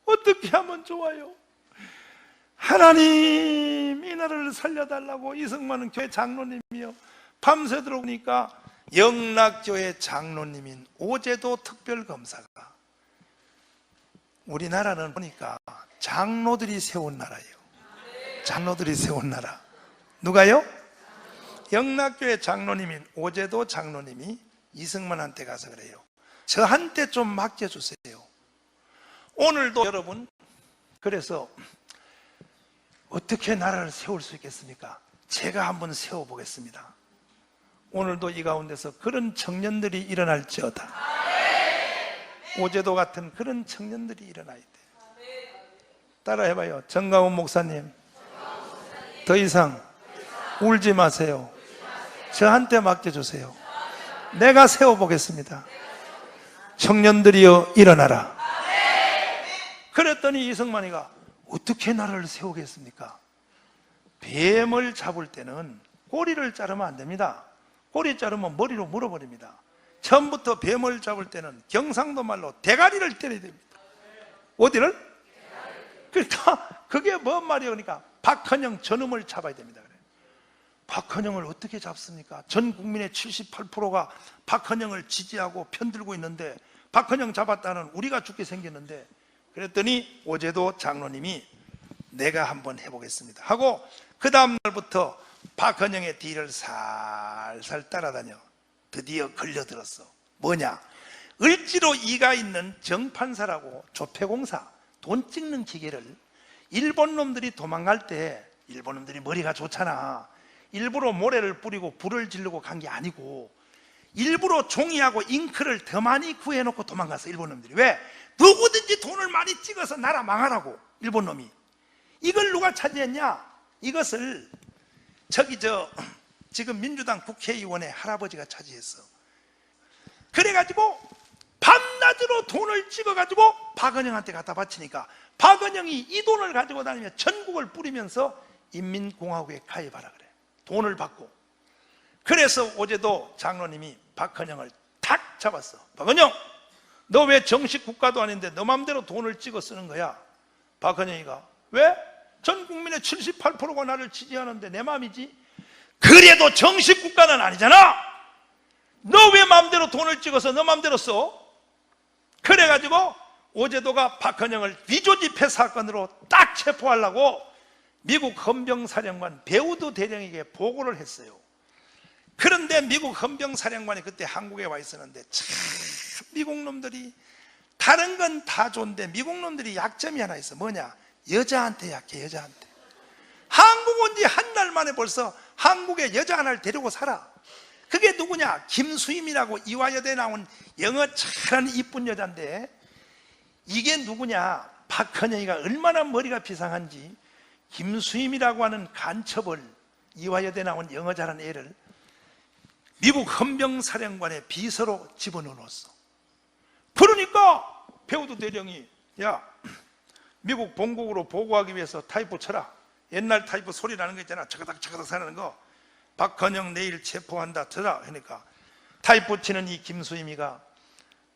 S1: 어떻게 하면 좋아요? 하나님, 이 나라를 살려달라고 이승만은 교회 장로님이요, 밤새도록 오니까 영락교회 장로님인 오제도 특별검사가, 우리나라는 보니까 장로들이 세운 나라예요. 장로들이 세운 나라. 누가요? 영락교회 장로님인 오제도 장로님이 이승만한테 가서 그래요. 저한테 좀 맡겨주세요. 오늘도 여러분, 그래서 어떻게 나라를 세울 수 있겠습니까? 제가 한번 세워보겠습니다. 오늘도 이 가운데서 그런 청년들이 일어날지어다. 오제도 같은 그런 청년들이 일어나야 돼. 따라해봐요. 정강훈 목사님, 더 이상 울지 마세요. 저한테 맡겨주세요. 내가 세워보겠습니다. 청년들이여 일어나라. 그랬더니 이승만이가 어떻게 나라를 세우겠습니까? 뱀을 잡을 때는 꼬리를 자르면 안 됩니다. 꼬리 자르면 머리로 물어버립니다. 처음부터 뱀을 잡을 때는 경상도 말로 대가리를 때려야 됩니다. 어디를? 그러니까 그게 뭔 말이에요? 그러니까 박헌영 저놈을 잡아야 됩니다. 박헌영을 어떻게 잡습니까? 전 국민의 78%가 박헌영을 지지하고 편들고 있는데 박헌영 잡았다는 우리가 죽게 생겼는데, 그랬더니 오제도 장로님이 내가 한번 해보겠습니다 하고 그 다음날부터 박헌영의 뒤를 살살 따라다녀 드디어 걸려들었어. 뭐냐? 을지로 이가 있는 정판사라고 조폐공사 돈 찍는 기계를 일본 놈들이 도망갈 때, 일본 놈들이 머리가 좋잖아, 일부러 모래를 뿌리고 불을 지르고 간 게 아니고 일부러 종이하고 잉크를 더 많이 구해놓고 도망갔어. 일본 놈들이. 왜? 누구든지 돈을 많이 찍어서 나라 망하라고. 일본 놈이. 이걸 누가 차지했냐? 이것을 지금 민주당 국회의원의 할아버지가 차지했어. 그래가지고 밤낮으로 돈을 찍어가지고 박헌영한테 갖다 바치니까 박헌영이 이 돈을 가지고 다니며 전국을 뿌리면서 인민공화국에 가입하라 그래. 돈을 받고. 그래서 오제도 장로님이 박헌영을 탁 잡았어. 박헌영, 너 왜 정식 국가도 아닌데 너 맘대로 돈을 찍어 쓰는 거야? 박헌영이가 왜? 전 국민의 78%가 나를 지지하는데 내 맘이지. 그래도 정식 국가는 아니잖아. 너 왜 맘대로 돈을 찍어서 너 맘대로 써? 그래가지고 오제도가 박헌영을 위조지폐 사건으로 딱 체포하려고 미국 헌병사령관 배우드 대령에게 보고를 했어요. 그런데 미국 헌병사령관이 그때 한국에 와 있었는데, 참 미국 놈들이 다른 건 다 좋은데 미국 놈들이 약점이 하나 있어. 뭐냐? 여자한테 약해. 여자한테. 한국 온 지 한 달 만에 벌써 한국에 여자 하나를 데리고 살아. 그게 누구냐? 김수임이라고 이화여대 나온 영어 잘하는 이쁜 여잔데, 이게 누구냐? 박헌영이가 얼마나 머리가 비상한지 김수임이라고 하는 간첩을, 이화여대 나온 영어 잘하는 애를 미국 헌병사령관의 비서로 집어넣었어. 그러니까 배우드 대령이, 야, 미국 본국으로 보고하기 위해서 타이프 쳐라. 옛날 타이프 소리 나는 거 있잖아. 차가닥차가닥 사는 거. 박헌영 내일 체포한다 쳐라. 그러니까 타이프 치는 이 김수임이가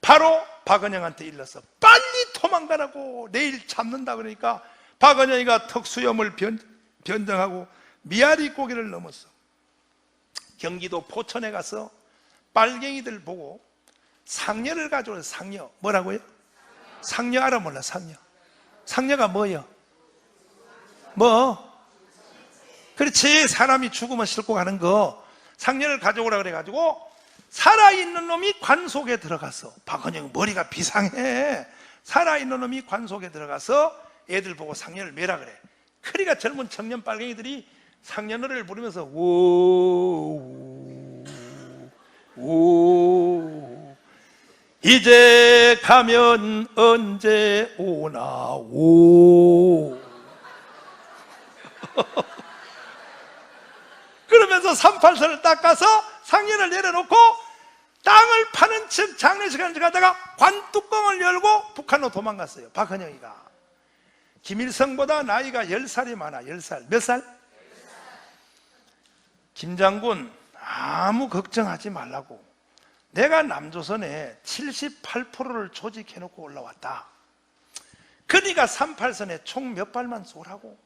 S1: 바로 박헌영한테 일러서 빨리 도망가라고, 내일 잡는다. 그러니까 박헌영이가 특수염을 변정하고 미아리 고개를 넘었어. 경기도 포천에 가서 빨갱이들 보고 상녀를 가져온. 상녀 뭐라고요? 상녀 알아 몰라? 상녀. 상녀가 뭐예요? 뭐? 그렇지, 사람이 죽으면 싣고 가는 거. 상녀를 가져오라 그래가지고 살아있는 놈이 관 속에 들어가서, 박헌영 머리가 비상해. 살아있는 놈이 관 속에 들어가서 애들 보고 상녀를 매라 그래. 그러니까 젊은 청년 빨갱이들이 상녀 노래를 부르면서 오 이제 가면 언제 오나 오 그러면서 38선을 닦아서 상년을 내려놓고 땅을 파는 척 장례식 하는 척 하다가 관뚜껑을 열고 북한으로 도망갔어요. 박헌영이가. 김일성보다 나이가 10살이 많아. 10살. 몇 살? 김장군 아무 걱정하지 말라고. 내가 남조선에 78%를 조직해놓고 올라왔다. 그러니까 38선에 총 몇 발만 쏘라고.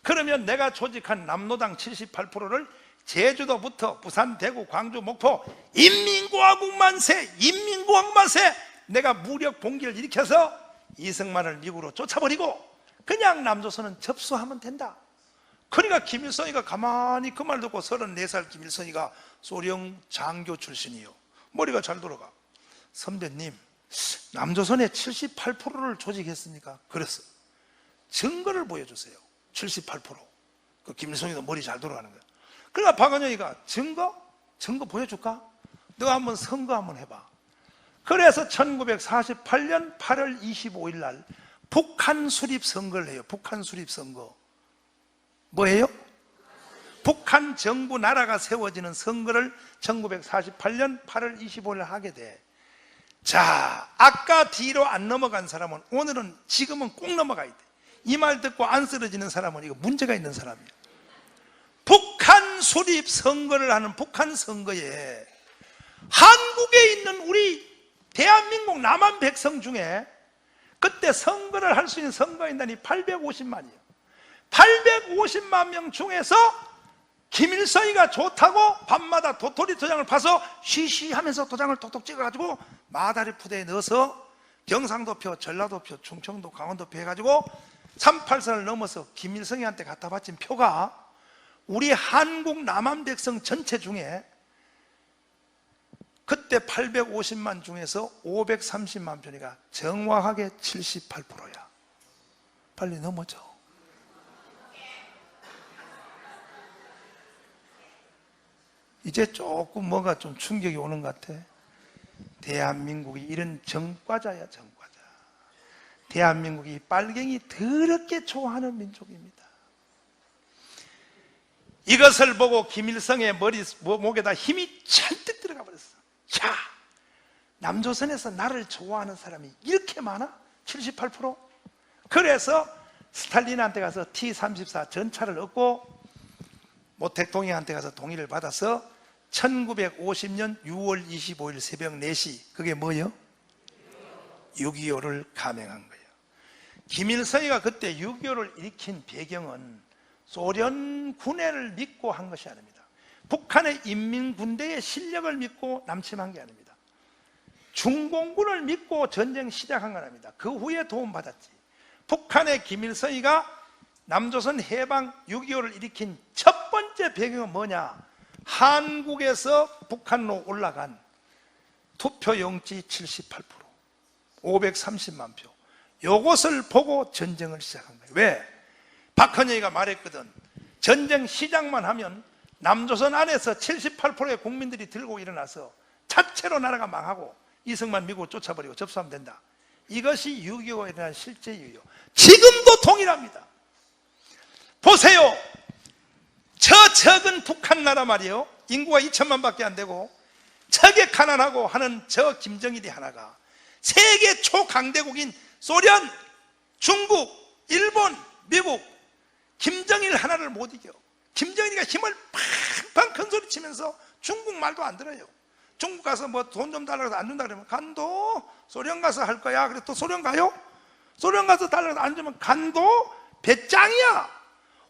S1: 그러면 내가 조직한 남노당 78%를 제주도부터 부산, 대구, 광주, 목포 인민공화국 만세, 인민공화국 만세, 내가 무력 봉기를 일으켜서 이승만을 미국으로 쫓아버리고 그냥 남조선은 접수하면 된다. 그러니까 김일성이가 가만히 그 말 듣고 34살 김일성이가 소령 장교 출신이요, 머리가 잘 돌아가. 선배님, 남조선의 78%를 조직했으니까 그랬어. 증거를 보여주세요. 78%. 그 김일성이도 머리 잘 돌아가는 거야. 그러니까 박은영이가 증거 보여줄까? 너 한번 선거 한번 해봐. 그래서 1948년 8월 25일 날 북한 수립 선거를 해요. 북한 수립 선거. 뭐예요? 북한 정부 나라가 세워지는 선거를 1948년 8월 25일 하게 돼. 자, 아까 뒤로 안 넘어간 사람은 오늘은 지금은 꼭 넘어가야 돼. 이 말 듣고 안 쓰러지는 사람은 이거 문제가 있는 사람이야. 북한 수립 선거를 하는 북한 선거에 한국에 있는 우리 대한민국 남한 백성 중에 그때 선거를 할 수 있는 선거인단이 850만이에요. 850만 명 중에서 김일성이가 좋다고 밤마다 도토리 도장을 파서 쉬쉬하면서 도장을 톡톡 찍어가지고 마다리 푸대에 넣어서 경상도표, 전라도표, 충청도, 강원도표 해가지고 38선을 넘어서 김일성이한테 갖다 바친 표가 우리 한국 남한 백성 전체 중에 그때 850만 중에서 530만 표니까 정확하게 78%야. 빨리 넘어져. 이제 조금 뭔가 좀 충격이 오는 것 같아. 대한민국이 이런 정과자야, 정과자. 대한민국이 빨갱이 더럽게 좋아하는 민족입니다. 이것을 보고 김일성의 목에다 힘이 잔뜩 들어가 버렸어. 자, 남조선에서 나를 좋아하는 사람이 이렇게 많아? 78%? 그래서 스탈린한테 가서 T-34 전차를 얻고 모 대통령한테 가서 동의를 받아서 1950년 6월 25일 새벽 4시, 그게 뭐예요? 6.25를 감행한 거예요. 김일성이가 그때 6.25를 일으킨 배경은 소련 군해를 믿고 한 것이 아닙니다. 북한의 인민군대의 실력을 믿고 남침한 게 아닙니다. 중공군을 믿고 전쟁 시작한 건 아닙니다. 그 후에 도움받았지. 북한의 김일성이가 남조선 해방 6.25를 일으킨 첫 번째 배경은 뭐냐? 한국에서 북한으로 올라간 투표용지 78%, 530만 표, 요것을 보고 전쟁을 시작한 거예요. 왜? 박헌영이가 말했거든. 전쟁 시작만 하면 남조선 안에서 78%의 국민들이 들고 일어나서 자체로 나라가 망하고 이승만 미국을 쫓아버리고 접수하면 된다. 이것이 6.25에 대한 실제 이유요. 지금도 동일합니다. 보세요. 저 적은 북한 나라 말이요, 인구가 2천만 밖에 안 되고 적에 가난하고 하는 저 김정일이 하나가 세계 초강대국인 소련, 중국, 일본, 미국, 김정일 하나를 못 이겨. 김정일이가 힘을 팡팡 큰 소리 치면서 중국 말도 안 들어요. 중국 가서 뭐 돈 좀 달라고 해서 안 준다 그러면 간도. 소련 가서 할 거야. 그래 또 소련 가요? 소련 가서 달라고 해서 안 주면 간도. 배짱이야.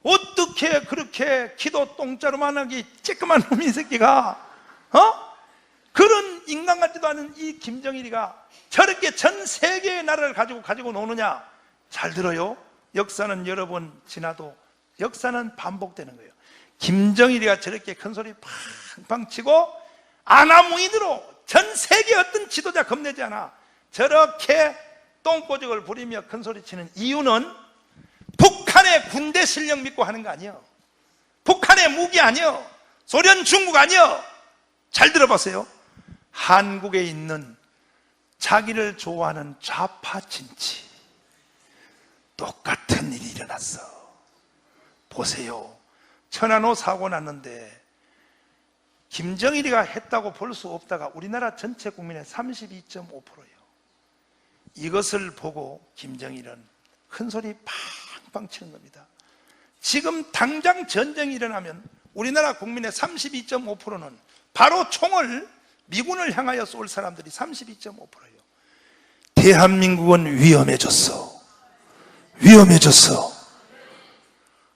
S1: 어떻게 그렇게 기도 똥자루만하게 쬐끄만 놈이 새끼가 그런 인간 같지도 않은 이 김정일이가 저렇게 전 세계의 나라를 가지고 노느냐? 잘 들어요. 역사는 여러 번 지나도 역사는 반복되는 거예요. 김정일이가 저렇게 큰 소리 팡팡 치고 아나무인으로 전 세계 어떤 지도자 겁내지 않아 저렇게 똥꼬적을 부리며 큰 소리 치는 이유는 북한의 군대 실력 믿고 하는 거 아니에요. 북한의 무기 아니에요. 소련, 중국 아니에요. 잘 들어보세요. 한국에 있는 자기를 좋아하는 좌파 진치, 똑같은 일이 일어났어. 보세요. 천안호 사고 났는데 김정일이가 했다고 볼 수 없다가 우리나라 전체 국민의 32.5%예요. 이것을 보고 김정일은 큰 소리 팡팡 치는 겁니다. 지금 당장 전쟁이 일어나면 우리나라 국민의 32.5%는 바로 총을 미군을 향하여 쏠 사람들이 32.5%예요. 대한민국은 위험해졌어. 위험해졌어.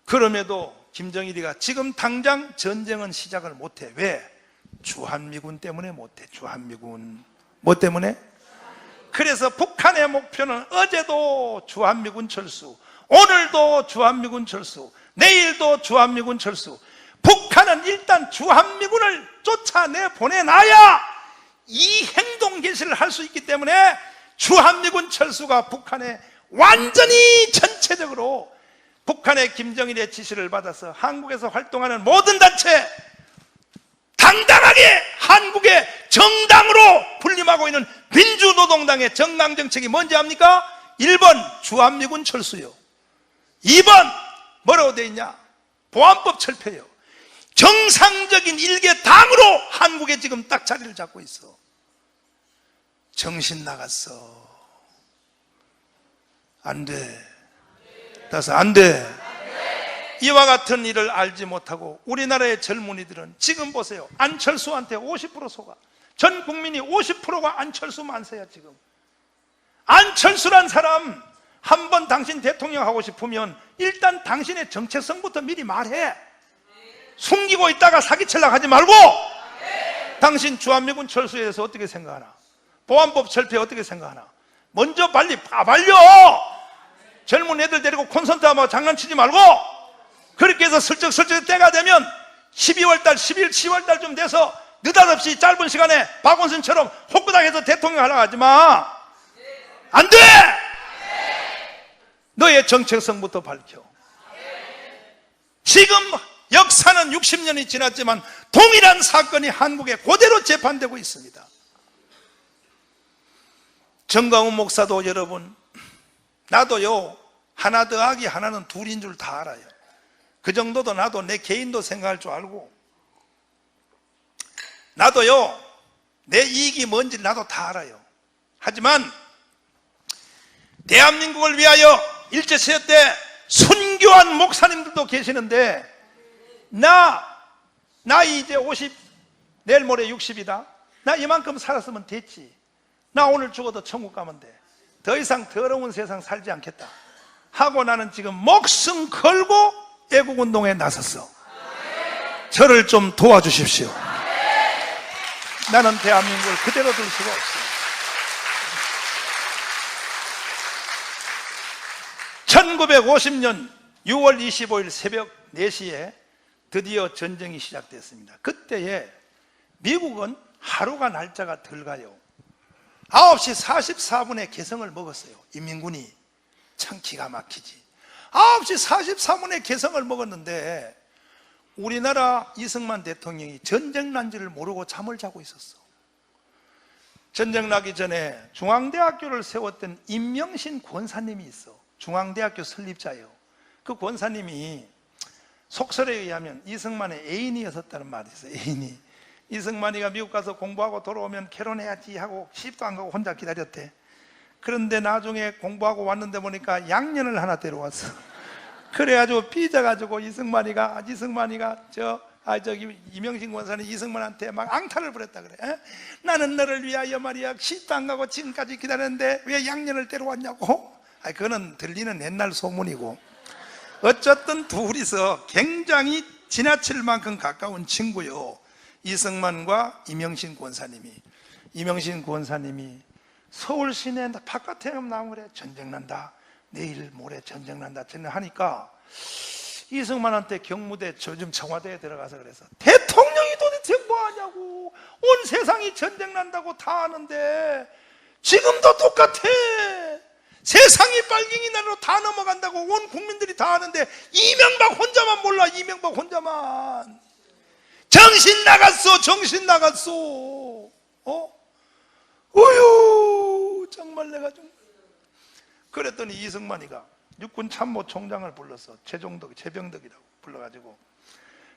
S1: 그럼에도 김정일이가 지금 당장 전쟁은 시작을 못해. 왜? 주한미군 때문에 못해. 주한미군. 뭐 때문에? 그래서 북한의 목표는 어제도 주한미군 철수, 오늘도 주한미군 철수, 내일도 주한미군 철수. 북한은 일단 주한미군을 쫓아내 보내놔야 이 행동 개시를 할 수 있기 때문에 주한미군 철수가 북한에 완전히 전체적으로 북한의 김정일의 지시를 받아서 한국에서 활동하는 모든 단체 당당하게 한국의 정당으로 군림하고 있는 민주노동당의 정강정책이 뭔지 압니까? 1번 주한미군 철수요, 2번 뭐라고 돼 있냐? 보안법 철폐요. 정상적인 일개 당으로 한국에 지금 딱 자리를 잡고 있어. 정신 나갔어. 안 돼. 따라서 안 돼. 이와 같은 일을 알지 못하고 우리나라의 젊은이들은 지금 보세요. 안철수한테 50% 속아. 전 국민이 50%가 안철수 만세야. 지금 안철수란 사람 한번 당신 대통령 하고 싶으면 일단 당신의 정체성부터 미리 말해. 숨기고 있다가 사기치려고 하지 말고. 당신 주한미군 철수에 대해서 어떻게 생각하나? 보안법 철폐 어떻게 생각하나? 먼저 빨리 빨려. 젊은 애들 데리고 콘서트하고 장난치지 말고. 그렇게 해서 슬쩍 때가 되면 12월달 10월달쯤 돼서 느닷없이 짧은 시간에 박원순처럼 호구닥해서 대통령 하려고 하지 마. 안 돼. 너의 정체성부터 밝혀. 지금 역사는 60년이 지났지만 동일한 사건이 한국에 그대로 재판되고 있습니다. 정광훈 목사도 여러분, 나도요 하나 더하기 하나는 둘인 줄 다 알아요. 그 정도도 나도 내 개인도 생각할 줄 알고, 나도요 내 이익이 뭔지 나도 다 알아요. 하지만 대한민국을 위하여 일제시대 때 순교한 목사님들도 계시는데, 나이 이제 50, 내일 모레 60이다. 나 이만큼 살았으면 됐지. 나 오늘 죽어도 천국 가면 돼. 더 이상 더러운 세상 살지 않겠다 하고 나는 지금 목숨 걸고 애국운동에 나섰어. 저를 좀 도와주십시오. 나는 대한민국을 그대로 둘 수가 없어. 1950년 6월 25일 새벽 4시에 드디어 전쟁이 시작됐습니다. 그때에 미국은 하루가 날짜가 덜 가요. 9시 44분에 개성을 먹었어요. 인민군이. 참 기가 막히지. 9시 44분에 개성을 먹었는데 우리나라 이승만 대통령이 전쟁 난지를 모르고 잠을 자고 있었어. 전쟁 나기 전에 중앙대학교를 세웠던 임명신 권사님이 있어. 중앙대학교 설립자예요. 그 권사님이 속설에 의하면 이승만의 애인이었다는 말이 있어요. 애인이. 이승만이가 미국 가서 공부하고 돌아오면 결혼해야지 하고 시집도 안 가고 혼자 기다렸대. 그런데 나중에 공부하고 왔는데 보니까 양년을 하나 데려왔어. 그래가지고 삐져가지고 이승만이가 저기 이명신 권사님 이승만한테 막 앙탈을 부렸다 그래. 에? 나는 너를 위하여 말이야 시집도 안 가고 지금까지 기다렸는데 왜 양년을 데려왔냐고. 그거는 들리는 옛날 소문이고, 어쨌든 둘이서 굉장히 지나칠 만큼 가까운 친구요. 이승만과 이명신 권사님이 서울 시내 바깥에 나오면 그래. 전쟁 난다. 내일 모레 전쟁 난다. 하니까 이승만한테 경무대 요즘 청와대에 들어가서 그래서 대통령이 도대체 뭐 하냐고. 온 세상이 전쟁 난다고 다 아는데 지금도 똑같아. 세상이 빨갱이 나라로 다 넘어간다고 온 국민들이 다 아는데 이명박 혼자만 몰라. 이명박 혼자만. 정신 나갔어. 어휴, 정말 내가 좀. 그랬더니 이승만이가 육군 참모총장을 불러서 최병덕이라고 불러가지고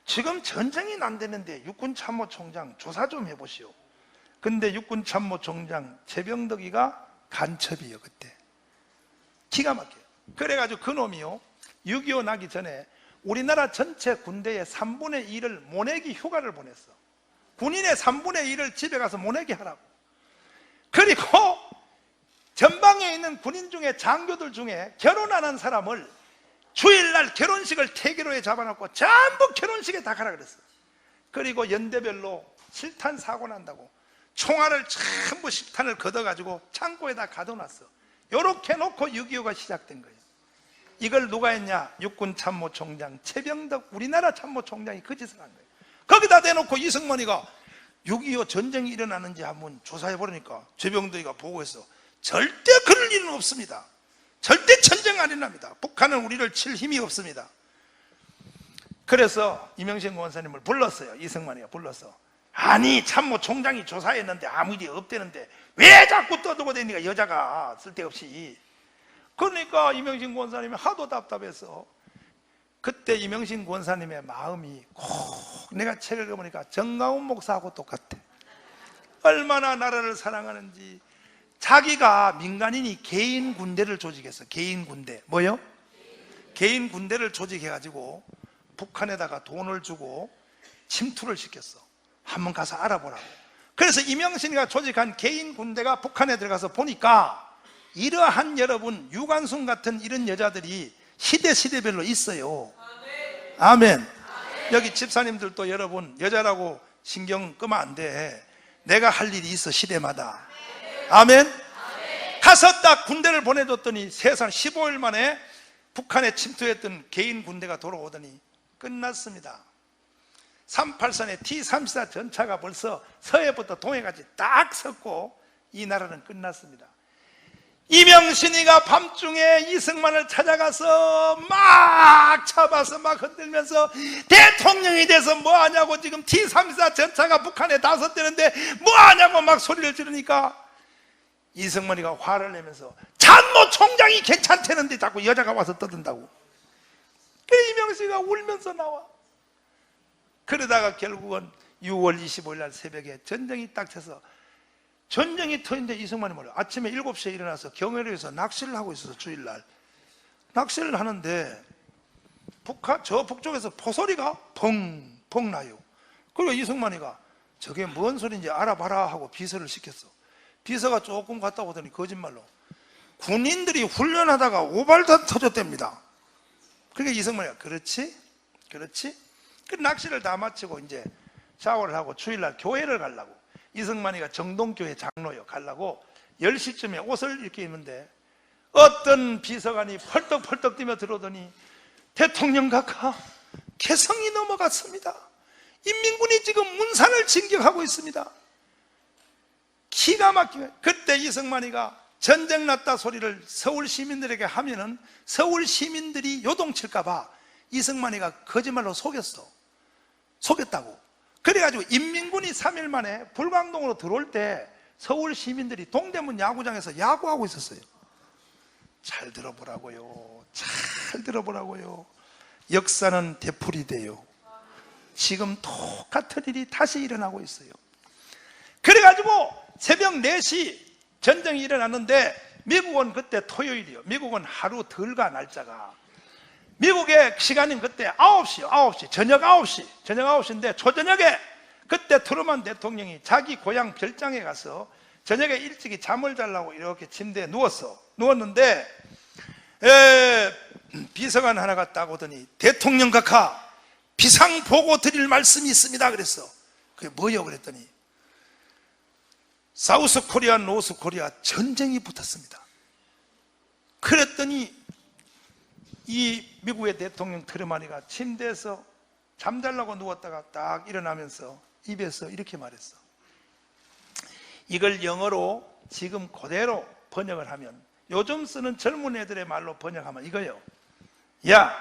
S1: 지금 전쟁이 난다는데 육군 참모총장 조사 좀 해보시오. 근데 육군 참모총장 최병덕이가 간첩이요. 그때 기가 막혀요. 그래가지고 그놈이요 6.25 나기 전에 우리나라 전체 군대의 3분의 1을 모내기 휴가를 보냈어. 군인의 3분의 1을 집에 가서 모내기 하라고. 그리고 전방에 있는 군인 중에 장교들 중에 결혼하는 사람을 주일날 결혼식을 태기로에 잡아놓고 전부 결혼식에 다 가라 그랬어. 그리고 연대별로 실탄 사고 난다고 총알을 전부 실탄을 걷어가지고 창고에다 가둬놨어. 요렇게 놓고 6.25가 시작된 거예요. 이걸 누가 했냐? 육군참모총장 최병덕 우리나라 참모총장이 그 짓을 한 거예요. 거기다 대놓고 이승만이가 6.25 전쟁이 일어나는지 한번 조사해보니까 최병덕이가 보고했어. 절대 그럴 일은 없습니다. 절대 전쟁 안 일어납니다. 북한은 우리를 칠 힘이 없습니다. 그래서 이명신 권사님을 불렀어요. 이승만이가 불러서. 아니 참모총장이 조사했는데 아무 일이 없대는데 왜 자꾸 떠들고 다니니까 여자가 쓸데없이. 그러니까 이명신 권사님이 하도 답답해서 그때 이명신 권사님의 마음이 꼭 내가 책을 읽어보니까 정가운 목사하고 똑같아. 얼마나 나라를 사랑하는지. 자기가 민간인이 개인 군대를 조직했어. 개인 군대. 뭐요? 개인 군대를 조직해가지고 북한에다가 돈을 주고 침투를 시켰어. 한번 가서 알아보라고. 그래서 이명신이가 조직한 개인 군대가 북한에 들어가서 보니까 이러한 여러분 유관순 같은 이런 여자들이 시대별로 있어요. 아멘. 여기 집사님들도 여러분 여자라고 신경 끄면 안 돼. 내가 할 일이 있어 시대마다. 아멘. 가서 딱 군대를 보내줬더니 세상 15일 만에 북한에 침투했던 개인 군대가 돌아오더니 끝났습니다. 383의 T-34 전차가 벌써 서해부터 동해까지 딱 섰고 이 나라는 끝났습니다. 이명신이가 밤중에 이승만을 찾아가서 막 잡아서 막 흔들면서 대통령이 돼서 뭐하냐고 지금 T-34 전차가 북한에 다 섰대는데 뭐하냐고 막 소리를 지르니까 이승만이가 화를 내면서 참모총장이 괜찮다는데 자꾸 여자가 와서 떠든다고. 그 이명신이가 울면서 나와. 그러다가 결국은 6월 25일 날 새벽에 전쟁이 딱 쳐서 전쟁이 터인데 이승만이 뭐래? 아침에 7시에 일어나서 경회로에서 낚시를 하고 있어서 주일날 낚시를 하는데 저 북쪽에서 포소리가 펑펑 나요. 그리고 이승만이가 저게 뭔 소리인지 알아봐라 하고 비서를 시켰어. 비서가 조금 갔다 오더니 거짓말로 군인들이 훈련하다가 오발탄 터졌답니다. 그러니까 이승만이가 그렇지? 그 낚시를 다 마치고 이제 샤워를 하고 주일날 교회를 가려고 이승만이가 정동교회 장로요 가려고 10시쯤에 옷을 이렇게 입는데 어떤 비서관이 펄떡펄떡 뛰며 들어오더니 대통령 각하 개성이 넘어갔습니다. 인민군이 지금 문산을 진격하고 있습니다. 기가 막히게. 그때 이승만이가 전쟁 났다 소리를 서울 시민들에게 하면은 서울 시민들이 요동칠까봐 이승만이가 거짓말로 속였다고. 그래가지고 인민군이 3일 만에 불광동으로 들어올 때 서울 시민들이 동대문 야구장에서 야구하고 있었어요. 잘 들어보라고요. 잘 들어보라고요. 역사는 되풀이돼요. 지금 똑같은 일이 다시 일어나고 있어요. 그래가지고 새벽 4시 전쟁이 일어났는데 미국은 그때 토요일이요. 미국은 하루 덜 가 날짜가. 미국의 시간은 그때 9시, 저녁 9시인데 초저녁에 그때 트루먼 대통령이 자기 고향 별장에 가서 저녁에 일찍이 잠을 자려고 이렇게 침대에 누웠는데 비서관 하나가 딱 오더니 대통령 각하 비상 보고 드릴 말씀이 있습니다 그랬어. 그게 뭐요? 그랬더니 사우스 코리아, 노스 코리아 전쟁이 붙었습니다. 그랬더니 이 미국의 대통령 트루먼이가 침대에서 잠자려고 누웠다가 딱 일어나면서 입에서 이렇게 말했어. 이걸 영어로 지금 그대로 번역을 하면 요즘 쓰는 젊은 애들의 말로 번역하면 이거요. 야,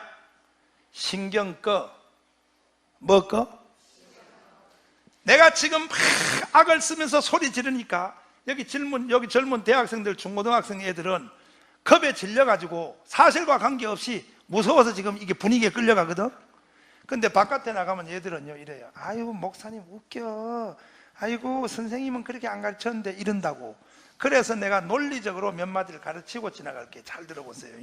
S1: 신경 꺼. 뭐 꺼? 내가 지금 막 악을 쓰면서 소리 지르니까 여기 젊은 대학생들, 중고등학생 애들은 겁에 질려가지고 사실과 관계없이 무서워서 지금 이게 분위기에 끌려가거든. 근데 바깥에 나가면 얘들은요 이래요. 아유 목사님 웃겨. 아이고 선생님은 그렇게 안 가르쳤는데 이런다고. 그래서 내가 논리적으로 몇 마디를 가르치고 지나갈게. 잘 들어보세요.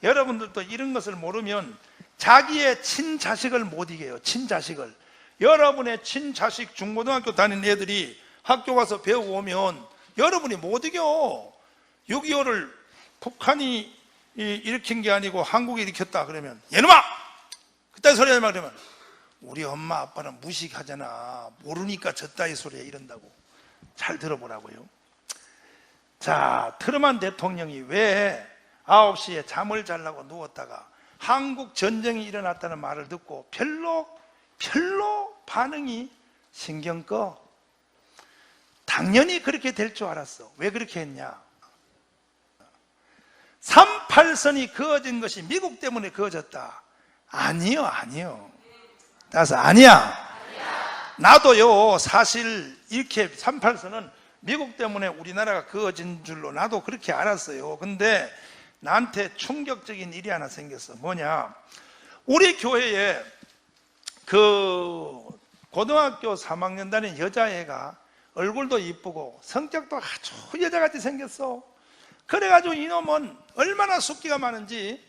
S1: 여러분들도 이런 것을 모르면 자기의 친자식을 못 이겨요. 친자식을. 여러분의 친자식 중고등학교 다니는 애들이 학교 가서 배우고 오면 여러분이 못 이겨. 6.25를 북한이 일으킨 게 아니고 한국이 일으켰다 그러면 얘놈아! 그딴 소리 하지 마 그러면 우리 엄마 아빠는 무식하잖아. 모르니까 저따위 소리에 이런다고. 잘 들어보라고요. 자, 트루먼 대통령이 왜 9시에 잠을 자려고 누웠다가 한국 전쟁이 일어났다는 말을 듣고 별로 반응이 신경 꺼. 당연히 그렇게 될 줄 알았어. 왜 그렇게 했냐? 38선이 그어진 것이 미국 때문에 그어졌다. 아니요. 따라서 아니야. 나도요, 사실 이렇게 38선은 미국 때문에 우리나라가 그어진 줄로 나도 그렇게 알았어요. 근데 나한테 충격적인 일이 하나 생겼어. 뭐냐? 우리 교회에 그 고등학교 3학년 다니는 여자애가 얼굴도 이쁘고 성격도 아주 여자같이 생겼어. 그래가지고 이놈은 얼마나 숫기가 많은지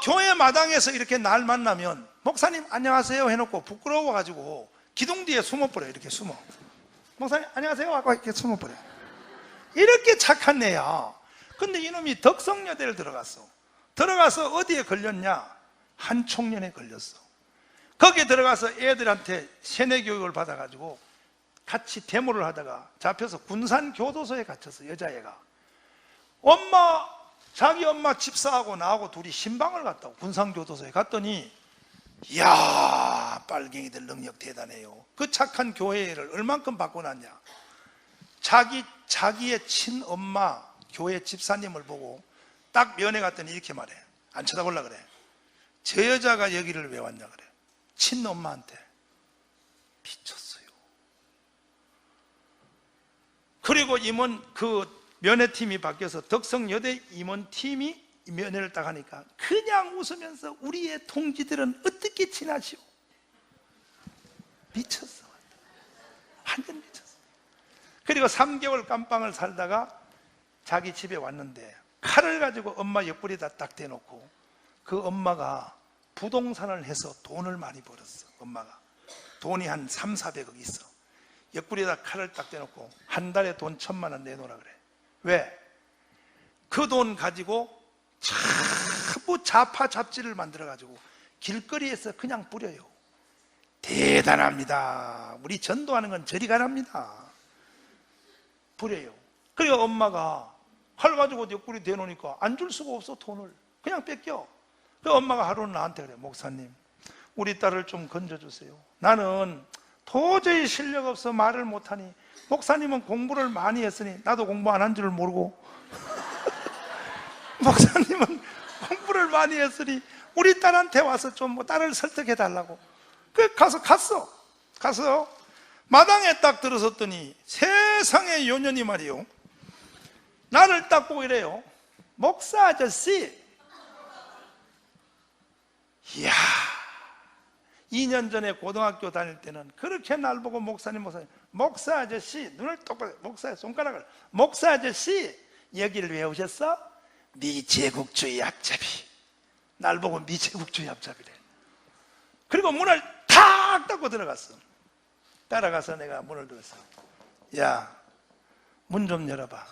S1: 교회 마당에서 이렇게 날 만나면 목사님 안녕하세요 해놓고 부끄러워가지고 기둥 뒤에 숨어버려. 이렇게 숨어. 목사님 안녕하세요 하고 이렇게 숨어버려. 이렇게 착한 애야. 근데 이놈이 덕성여대를 들어가서 어디에 걸렸냐? 한총련에 걸렸어. 거기에 들어가서 애들한테 세뇌 교육을 받아가지고 같이 데모를 하다가 잡혀서 군산교도소에 갇혔어. 여자애가. 자기 엄마 집사하고 나하고 둘이 신방을 갔다고. 군산교도소에 갔더니 이야, 빨갱이들 능력 대단해요. 그 착한 교회를 얼만큼 바꿔놨냐? 자기의 친엄마 교회 집사님을 보고 딱 면회 갔더니 이렇게 말해. 안 쳐다보려 그래. 저 여자가 여기를 왜 왔냐 그래. 친엄마한테. 미쳤어요. 그리고 임원 그 면회팀이 바뀌어서 덕성여대 임원팀이 면회를 딱 하니까 그냥 웃으면서 우리의 동지들은 어떻게 지나시오? 미쳤어. 완전 미쳤어. 그리고 3개월 깜빵을 살다가 자기 집에 왔는데 칼을 가지고 엄마 옆구리에다 딱 대놓고 그 엄마가 부동산을 해서 돈을 많이 벌었어. 엄마가 돈이 한 300~400억 있어. 옆구리에다 칼을 딱 대놓고 한 달에 돈 1,000만 원 내놓으라 그래. 왜? 그 돈 가지고 전부 좌파 잡지를 만들어가지고 길거리에서 그냥 뿌려요. 대단합니다. 우리 전도하는 건 저리 가랍니다. 뿌려요. 그리고 엄마가 칼 가지고 옆구리 대놓으니까 안 줄 수가 없어. 돈을 그냥 뺏겨. 그 엄마가 하루는 나한테 그래. 목사님 우리 딸을 좀 건져주세요. 나는 도저히 실력 없어 말을 못하니 목사님은 공부를 많이 했으니 나도 공부 안 한 줄 모르고 목사님은 공부를 많이 했으니 우리 딸한테 와서 좀 뭐 딸을 설득해 달라고. 그 갔어. 마당에 딱 들어섰더니 세상의 요년이 말이요. 나를 딱 보고 이래요. 목사 아저씨. 이야, 2년 전에 고등학교 다닐 때는 그렇게 날 보고 목사님 목사 아저씨 눈을 똑바로 목사의 손가락을 목사 아저씨 여기를 왜 오셨어? 미제국주의 앞잡이. 날 보고 미제국주의 앞잡이래. 그리고 문을 탁 닫고 들어갔어. 따라가서 내가 문을 들었어. 야, 문 좀 열어봐.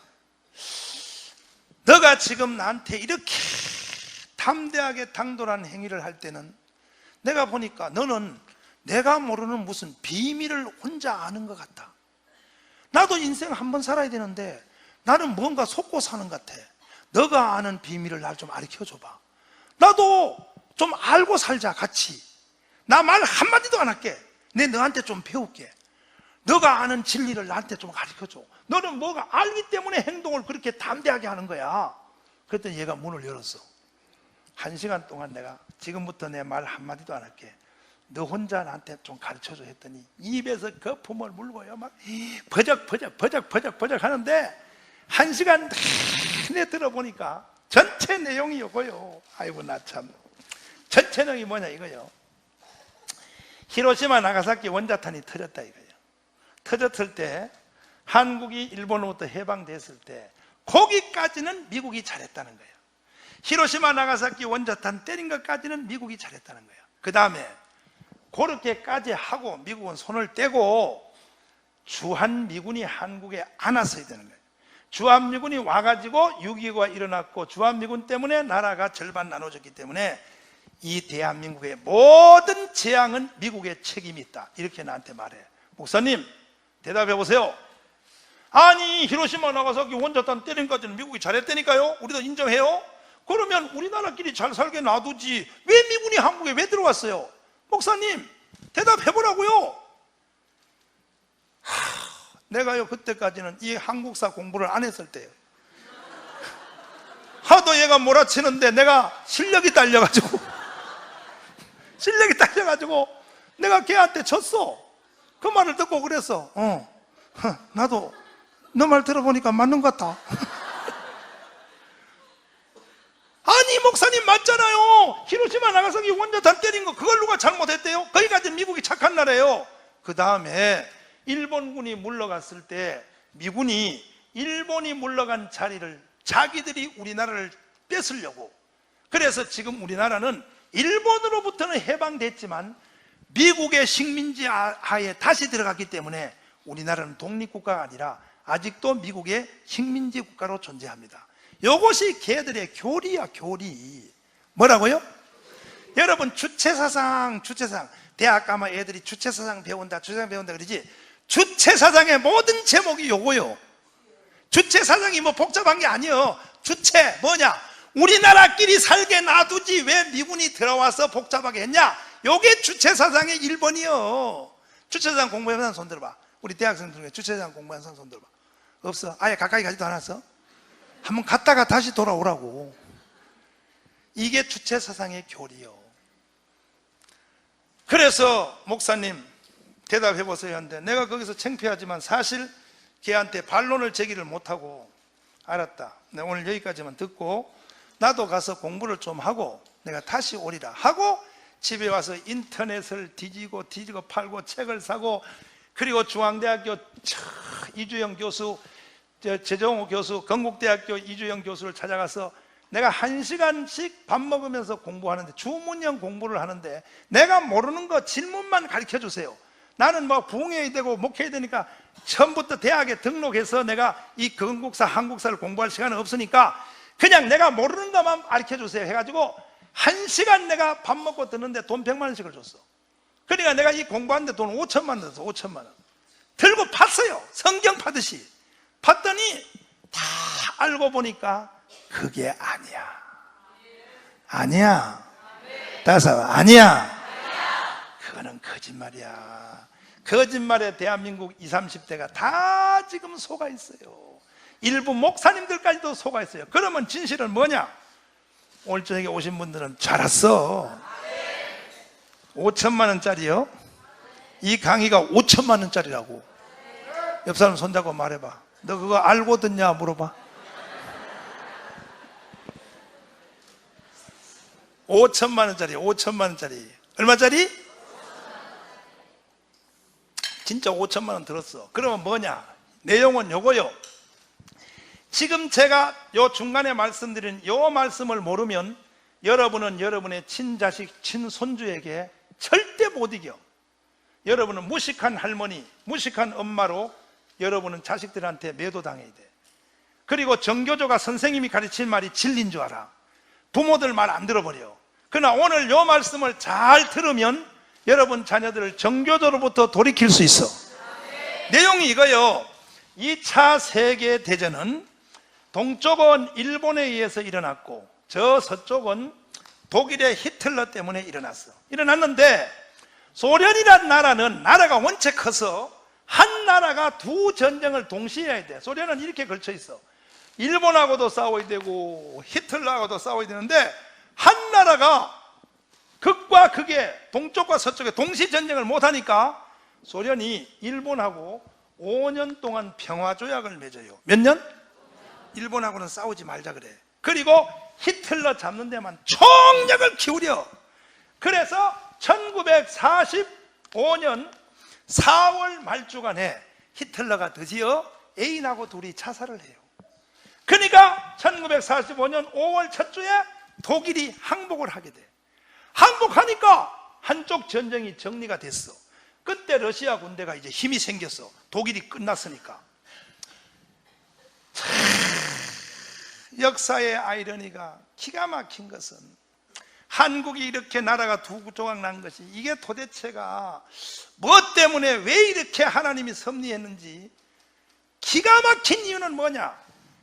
S1: 너가 지금 나한테 이렇게 담대하게 당돌한 행위를 할 때는 내가 보니까 너는 내가 모르는 무슨 비밀을 혼자 아는 것 같다. 나도 인생 한 번 살아야 되는데 나는 뭔가 속고 사는 것 같아. 너가 아는 비밀을 날 좀 가르쳐줘봐. 나도 좀 알고 살자 같이. 나 말 한마디도 안 할게. 내 너한테 좀 배울게. 너가 아는 진리를 나한테 좀 가르쳐줘. 너는 뭐가 알기 때문에 행동을 그렇게 담대하게 하는 거야. 그랬더니 얘가 문을 열었어. 1시간 동안 내가 지금부터 내 말 한마디도 안 할게. 너 혼자 나한테 좀 가르쳐줘 했더니 입에서 거품을 물고요. 막 버적 하는데 1시간 내내 들어보니까 전체 내용이 이거요. 아이고 나 참. 전체 내용이 뭐냐 이거요. 히로시마 나가사키 원자탄이 터졌다 이거예요. 터졌을 때 한국이 일본으로부터 해방됐을 때 거기까지는 미국이 잘했다는 거예요. 히로시마 나가사키 원자탄 때린 것까지는 미국이 잘했다는 거예요. 그 다음에 그렇게까지 하고 미국은 손을 떼고 주한미군이 한국에 안 왔어야 되는 거예요. 주한미군이 와가지고 6.25가 일어났고 주한미군 때문에 나라가 절반 나눠졌기 때문에 이 대한민국의 모든 재앙은 미국의 책임이 있다, 이렇게 나한테 말해. 목사님 대답해 보세요. 아니 히로시마 나가사키 원자탄 때린 것까지는 미국이 잘했다니까요. 우리도 인정해요. 그러면 우리나라끼리 잘 살게 놔두지 왜 미군이 한국에 왜 들어왔어요? 목사님 대답해 보라고요. 내가요 그때까지는 이 한국사 공부를 안 했을 때요, 하도 얘가 몰아치는데 내가 실력이 딸려가지고 내가 걔한테 졌어. 그 말을 듣고 그랬어. 나도 너 말 들어보니까 맞는 것 같다. 아니 목사님 맞잖아요. 히로시마 나가사키 원자탄 때린 거 그걸 누가 잘못했대요? 거기까지 미국이 착한 나라예요. 그 다음에 일본군이 물러갔을 때 미군이 일본이 물러간 자리를 자기들이 우리나라를 뺏으려고, 그래서 지금 우리나라는 일본으로부터는 해방됐지만 미국의 식민지 하에 다시 들어갔기 때문에 우리나라는 독립국가가 아니라 아직도 미국의 식민지 국가로 존재합니다. 이것이 걔들의 교리야, 교리. 뭐라고요? 여러분 주체사상 대학 가면 애들이 주체사상 배운다 그러지. 주체사상의 모든 제목이 요거요. 주체사상이 뭐 복잡한 게 아니에요. 주체 뭐냐? 우리나라끼리 살게 놔두지 왜 미군이 들어와서 복잡하게 했냐? 요게 주체사상의 1번이요 주체사상 공부해본 사람 손 들어봐. 우리 대학생들 중에 주체사상 공부한 사람 손 들어봐. 없어? 아예 가까이 가지도 않았어? 한번 갔다가 다시 돌아오라고. 이게 주체사상의 교리요. 그래서 목사님 대답해 보세요 하는데 내가 거기서 창피하지만 사실 걔한테 반론을 제기를 못하고, 알았다, 내가 오늘 여기까지만 듣고 나도 가서 공부를 좀 하고 내가 다시 오리라 하고 집에 와서 인터넷을 뒤지고 팔고 책을 사고, 그리고 중앙대학교 이주영 교수, 제정호 교수, 건국대학교 이주영 교수를 찾아가서 내가 1시간씩 밥 먹으면서 공부하는데, 주문형 공부를 하는데 내가 모르는 거 질문만 가르쳐 주세요. 나는 뭐 부흥회의 되고 목회해야 되니까 처음부터 대학에 등록해서 내가 이 건국사 한국사를 공부할 시간은 없으니까 그냥 내가 모르는 것만 가르쳐 주세요 해가지고 1시간 내가 밥 먹고 듣는데 돈 100만 원씩을 줬어. 그러니까 내가 이 공부하는데 돈 5천만 원 줬어. 5천만 원 들고 팠어요. 성경 파듯이 팠더니 다 알고 보니까 그게 아니야. 다섯, 아니야. 그거는 거짓말이야. 거짓말에 대한민국 20, 30대가 다 지금 속아 있어요. 일부 목사님들까지도 속아 있어요. 그러면 진실은 뭐냐? 오늘 저녁에 오신 분들은 잘 왔어. 5천만 원짜리요? 이 강의가 5천만 원짜리라고. 옆 사람 손잡고 말해봐. 너 그거 알고 듣냐 물어봐. 5천만 원짜리. 얼마짜리? 진짜 5천만 원 들었어. 그러면 뭐냐? 내용은 요거요. 지금 제가 요 중간에 말씀드린 요 말씀을 모르면 여러분은 여러분의 친자식, 친손주에게 절대 못 이겨. 여러분은 무식한 할머니, 무식한 엄마로 여러분은 자식들한테 매도당해야 돼. 그리고 정교조가 선생님이 가르친 말이 진리인 줄 알아. 부모들 말 안 들어버려. 그러나 오늘 요 말씀을 잘 들으면 여러분 자녀들을 정교조로부터 돌이킬 수 있어. 내용이 이거요. 2차 세계대전은 동쪽은 일본에 의해서 일어났고 저 서쪽은 독일의 히틀러 때문에 일어났는데 소련이라는 나라는 나라가 원체 커서 한 나라가 두 전쟁을 동시에 해야 돼. 소련은 이렇게 걸쳐 있어. 일본하고도 싸워야 되고 히틀러하고도 싸워야 되는데 한 나라가 극과 극에 동쪽과 서쪽에 동시 전쟁을 못하니까 소련이 일본하고 5년 동안 평화조약을 맺어요. 몇 년? 일본하고는 싸우지 말자 그래. 그리고 히틀러 잡는 데만 총력을 기울여. 그래서 1945년 4월 말주간에 히틀러가 드디어 애인하고 둘이 자살을 해요. 그러니까 1945년 5월 첫 주에 독일이 항복을 하게 돼. 항복하니까 한쪽 전쟁이 정리가 됐어. 그때 러시아 군대가 이제 힘이 생겼어. 독일이 끝났으니까. 참, 역사의 아이러니가 기가 막힌 것은 한국이 이렇게 나라가 두 조각 난 것이 이게 도대체가 뭐 때문에 왜 이렇게 하나님이 섭리했는지 기가 막힌 이유는 뭐냐?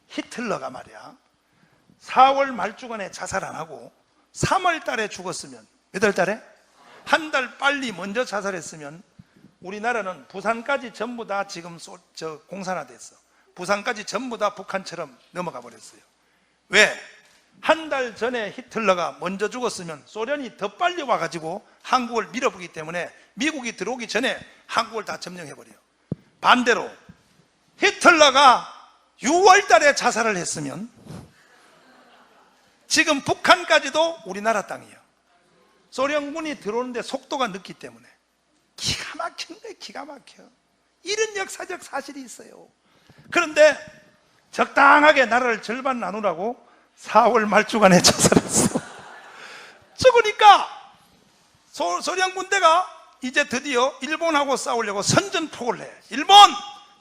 S1: 히틀러가 말이야 4월 말주간에 자살 안 하고 3월 달에 죽었으면 몇 월 달에? 한 달 빨리 먼저 자살했으면 우리나라는 부산까지 전부 다 지금 공산화됐어. 부산까지 전부 다 북한처럼 넘어가 버렸어요. 왜? 한 달 전에 히틀러가 먼저 죽었으면 소련이 더 빨리 와가지고 한국을 밀어보기 때문에 미국이 들어오기 전에 한국을 다 점령해버려요. 반대로 히틀러가 6월 달에 자살을 했으면 지금 북한까지도 우리나라 땅이에요. 소련군이 들어오는데 속도가 늦기 때문에 기가 막힌데 기가 막혀. 이런 역사적 사실이 있어요. 그런데 적당하게 나라를 절반 나누라고 4월 말주간에 자살했어. 죽으니까 소련 군대가 이제 드디어 일본하고 싸우려고 선전포고를 해. 일본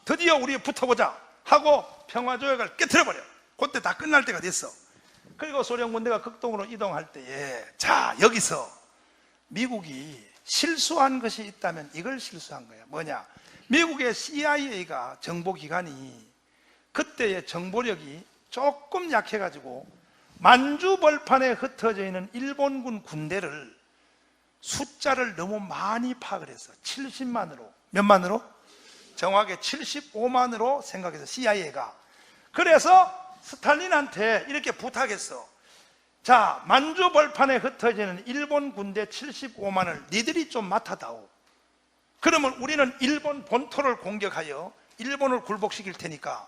S1: 드디어 우리 붙어보자 하고 평화조약을 깨트려버려. 그때 다 끝날 때가 됐어. 그리고 소련 군대가 극동으로 이동할 때에 자 여기서 미국이 실수한 것이 있다면 이걸 실수한 거야. 뭐냐? 미국의 CIA가 정보기관이 그때의 정보력이 조금 약해가지고 만주벌판에 흩어져 있는 일본군 군대를 숫자를 너무 많이 파악을 했어. 70만으로. 몇 만으로? 정확하게 75만으로 생각해서 CIA가. 그래서 스탈린한테 이렇게 부탁했어. 자, 만주벌판에 흩어져 있는 일본 군대 75만을 니들이 좀 맡아다오. 그러면 우리는 일본 본토를 공격하여 일본을 굴복시킬 테니까.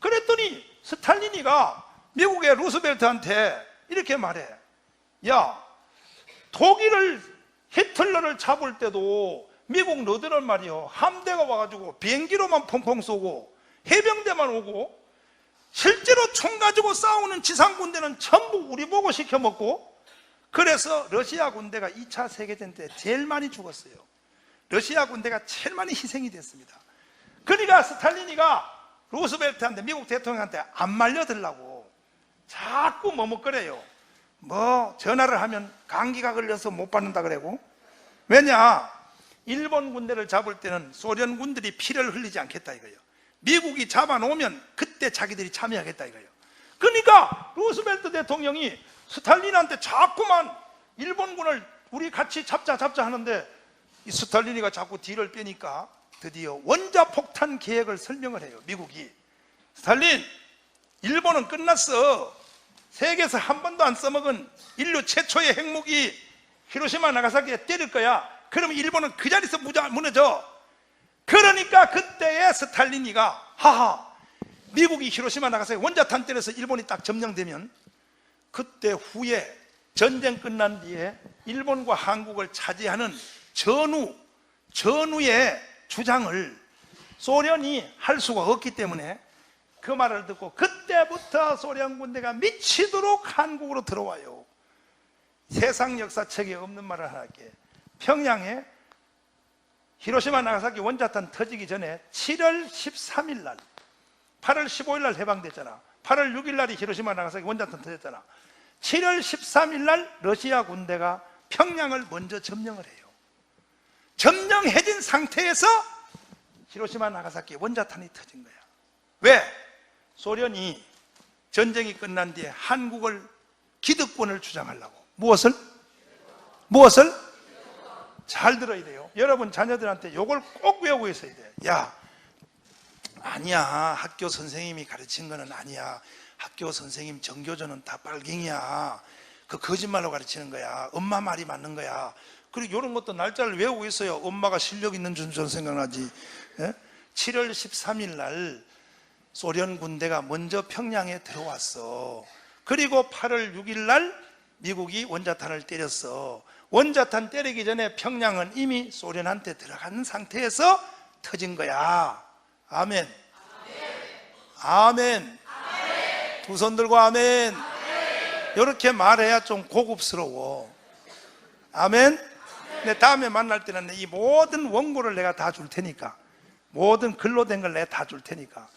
S1: 그랬더니 스탈린이가 미국의 루스벨트한테 이렇게 말해. 야, 독일을 히틀러를 잡을 때도 미국 너들은 말이요 함대가 와가지고 비행기로만 펑펑 쏘고 해병대만 오고 실제로 총 가지고 싸우는 지상군대는 전부 우리 보고 시켜먹고 그래서 러시아 군대가 2차 세계대전 때 제일 많이 죽었어요. 러시아 군대가 제일 많이 희생이 됐습니다. 그러니까 스탈린이가 루스벨트한테 미국 대통령한테 안 말려들라고 자꾸 머뭇거려요. 뭐 전화를 하면 감기가 걸려서 못 받는다 그러고. 왜냐? 일본 군대를 잡을 때는 소련 군들이 피를 흘리지 않겠다 이거예요. 미국이 잡아놓으면 그때 자기들이 참여하겠다 이거예요. 그러니까 루스벨트 대통령이 스탈린한테 자꾸만 일본군을 우리 같이 잡자 하는데 이 스탈린이가 자꾸 뒤를 빼니까 드디어 원자폭탄 계획을 설명을 해요. 미국이. 스탈린, 일본은 끝났어. 세계에서 한 번도 안 써먹은 인류 최초의 핵무기 히로시마 나가사키에 때릴 거야. 그러면 일본은 그 자리에서 무너져. 그러니까 그때의 스탈린이가 하하, 미국이 히로시마 나가사키 원자탄 때려서 일본이 딱 점령되면 그때 후에 전쟁 끝난 뒤에 일본과 한국을 차지하는 전후의 주장을 소련이 할 수가 없기 때문에 그 말을 듣고 그때부터 소련 군대가 미치도록 한국으로 들어와요. 세상 역사책에 없는 말을 하나 할게. 평양에 히로시마 나가사키 원자탄 터지기 전에 7월 13일 날 8월 15일 날 해방됐잖아. 8월 6일 날이 히로시마 나가사키 원자탄 터졌잖아. 7월 13일 날 러시아 군대가 평양을 먼저 점령을 해요. 점령해진 상태에서 히로시마 나가사키 원자탄이 터진 거야. 왜? 소련이 전쟁이 끝난 뒤에 한국을 기득권을 주장하려고. 무엇을? 잘 들어야 돼요. 여러분 자녀들한테 이걸 꼭 외우고 있어야 돼. 야, 아니야, 학교 선생님이 가르친 거는 아니야. 학교 선생님 정교조는 다 빨갱이야. 그 거짓말로 가르치는 거야. 엄마 말이 맞는 거야. 그리고 이런 것도 날짜를 외우고 있어요. 엄마가 실력 있는 줄 생각나지. 예? 7월 13일 날 소련 군대가 먼저 평양에 들어왔어. 그리고 8월 6일 날 미국이 원자탄을 때렸어. 원자탄 때리기 전에 평양은 이미 소련한테 들어간 상태에서 터진 거야. 아멘. 아멘. 두 손 들고 아멘. 이렇게 말해야 좀 고급스러워. 아멘. 내 다음에 만날 때는 이 모든 원고를 내가 다 줄 테니까, 모든 글로 된 걸 내가 다 줄 테니까,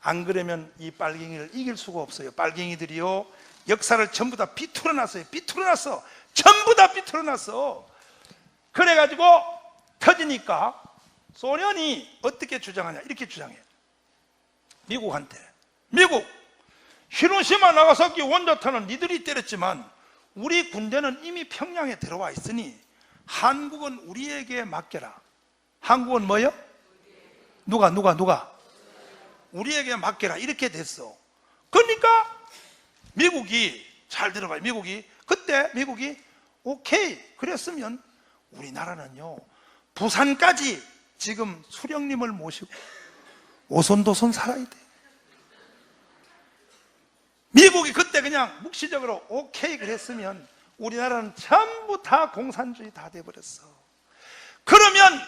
S1: 안 그러면 이 빨갱이를 이길 수가 없어요. 빨갱이들이요, 역사를 전부 다 비틀어놨어요. 비틀어놨어. 전부 다 비틀어놨어. 그래가지고 터지니까 소련이 어떻게 주장하냐, 이렇게 주장해. 미국한테, 미국, 히로시마 나가사키 원자탄은 니들이 때렸지만 우리 군대는 이미 평양에 들어와 있으니 한국은 우리에게 맡겨라. 한국은 뭐요? 누가? 우리에게 맡겨라. 이렇게 됐어. 그러니까 미국이, 잘 들어봐요. 그때 미국이 오케이 그랬으면 우리나라는요, 부산까지 지금 수령님을 모시고 오손도손 살아야 돼. 미국이 그때 그냥 묵시적으로 오케이 그랬으면 우리나라는 전부 다 공산주의 다 돼버렸어. 그러면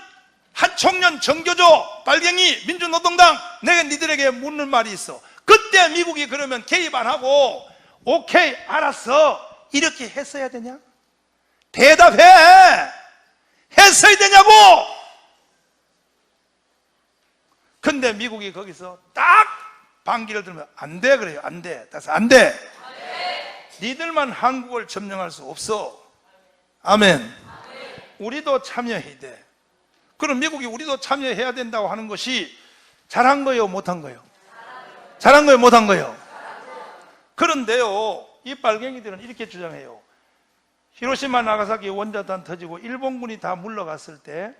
S1: 한 청년 정교조 빨갱이 민주노동당, 내가 니들에게 묻는 말이 있어. 그때 미국이 그러면 개입 안 하고 오케이 알았어 이렇게 했어야 되냐? 대답해. 했어야 되냐고. 근데 미국이 거기서 딱 반기를 들면 안 돼 그래요. 안 돼. 따라서 안 돼. 니들만 한국을 점령할 수 없어. 아멘. 우리도 참여해야 돼. 그럼 미국이 우리도 참여해야 된다고 하는 것이 잘한 거예요, 못한 거예요? 잘한 거예요, 못한 거예요? 그런데요, 이 빨갱이들은 이렇게 주장해요. 히로시마 나가사키 원자탄 터지고 일본군이 다 물러갔을 때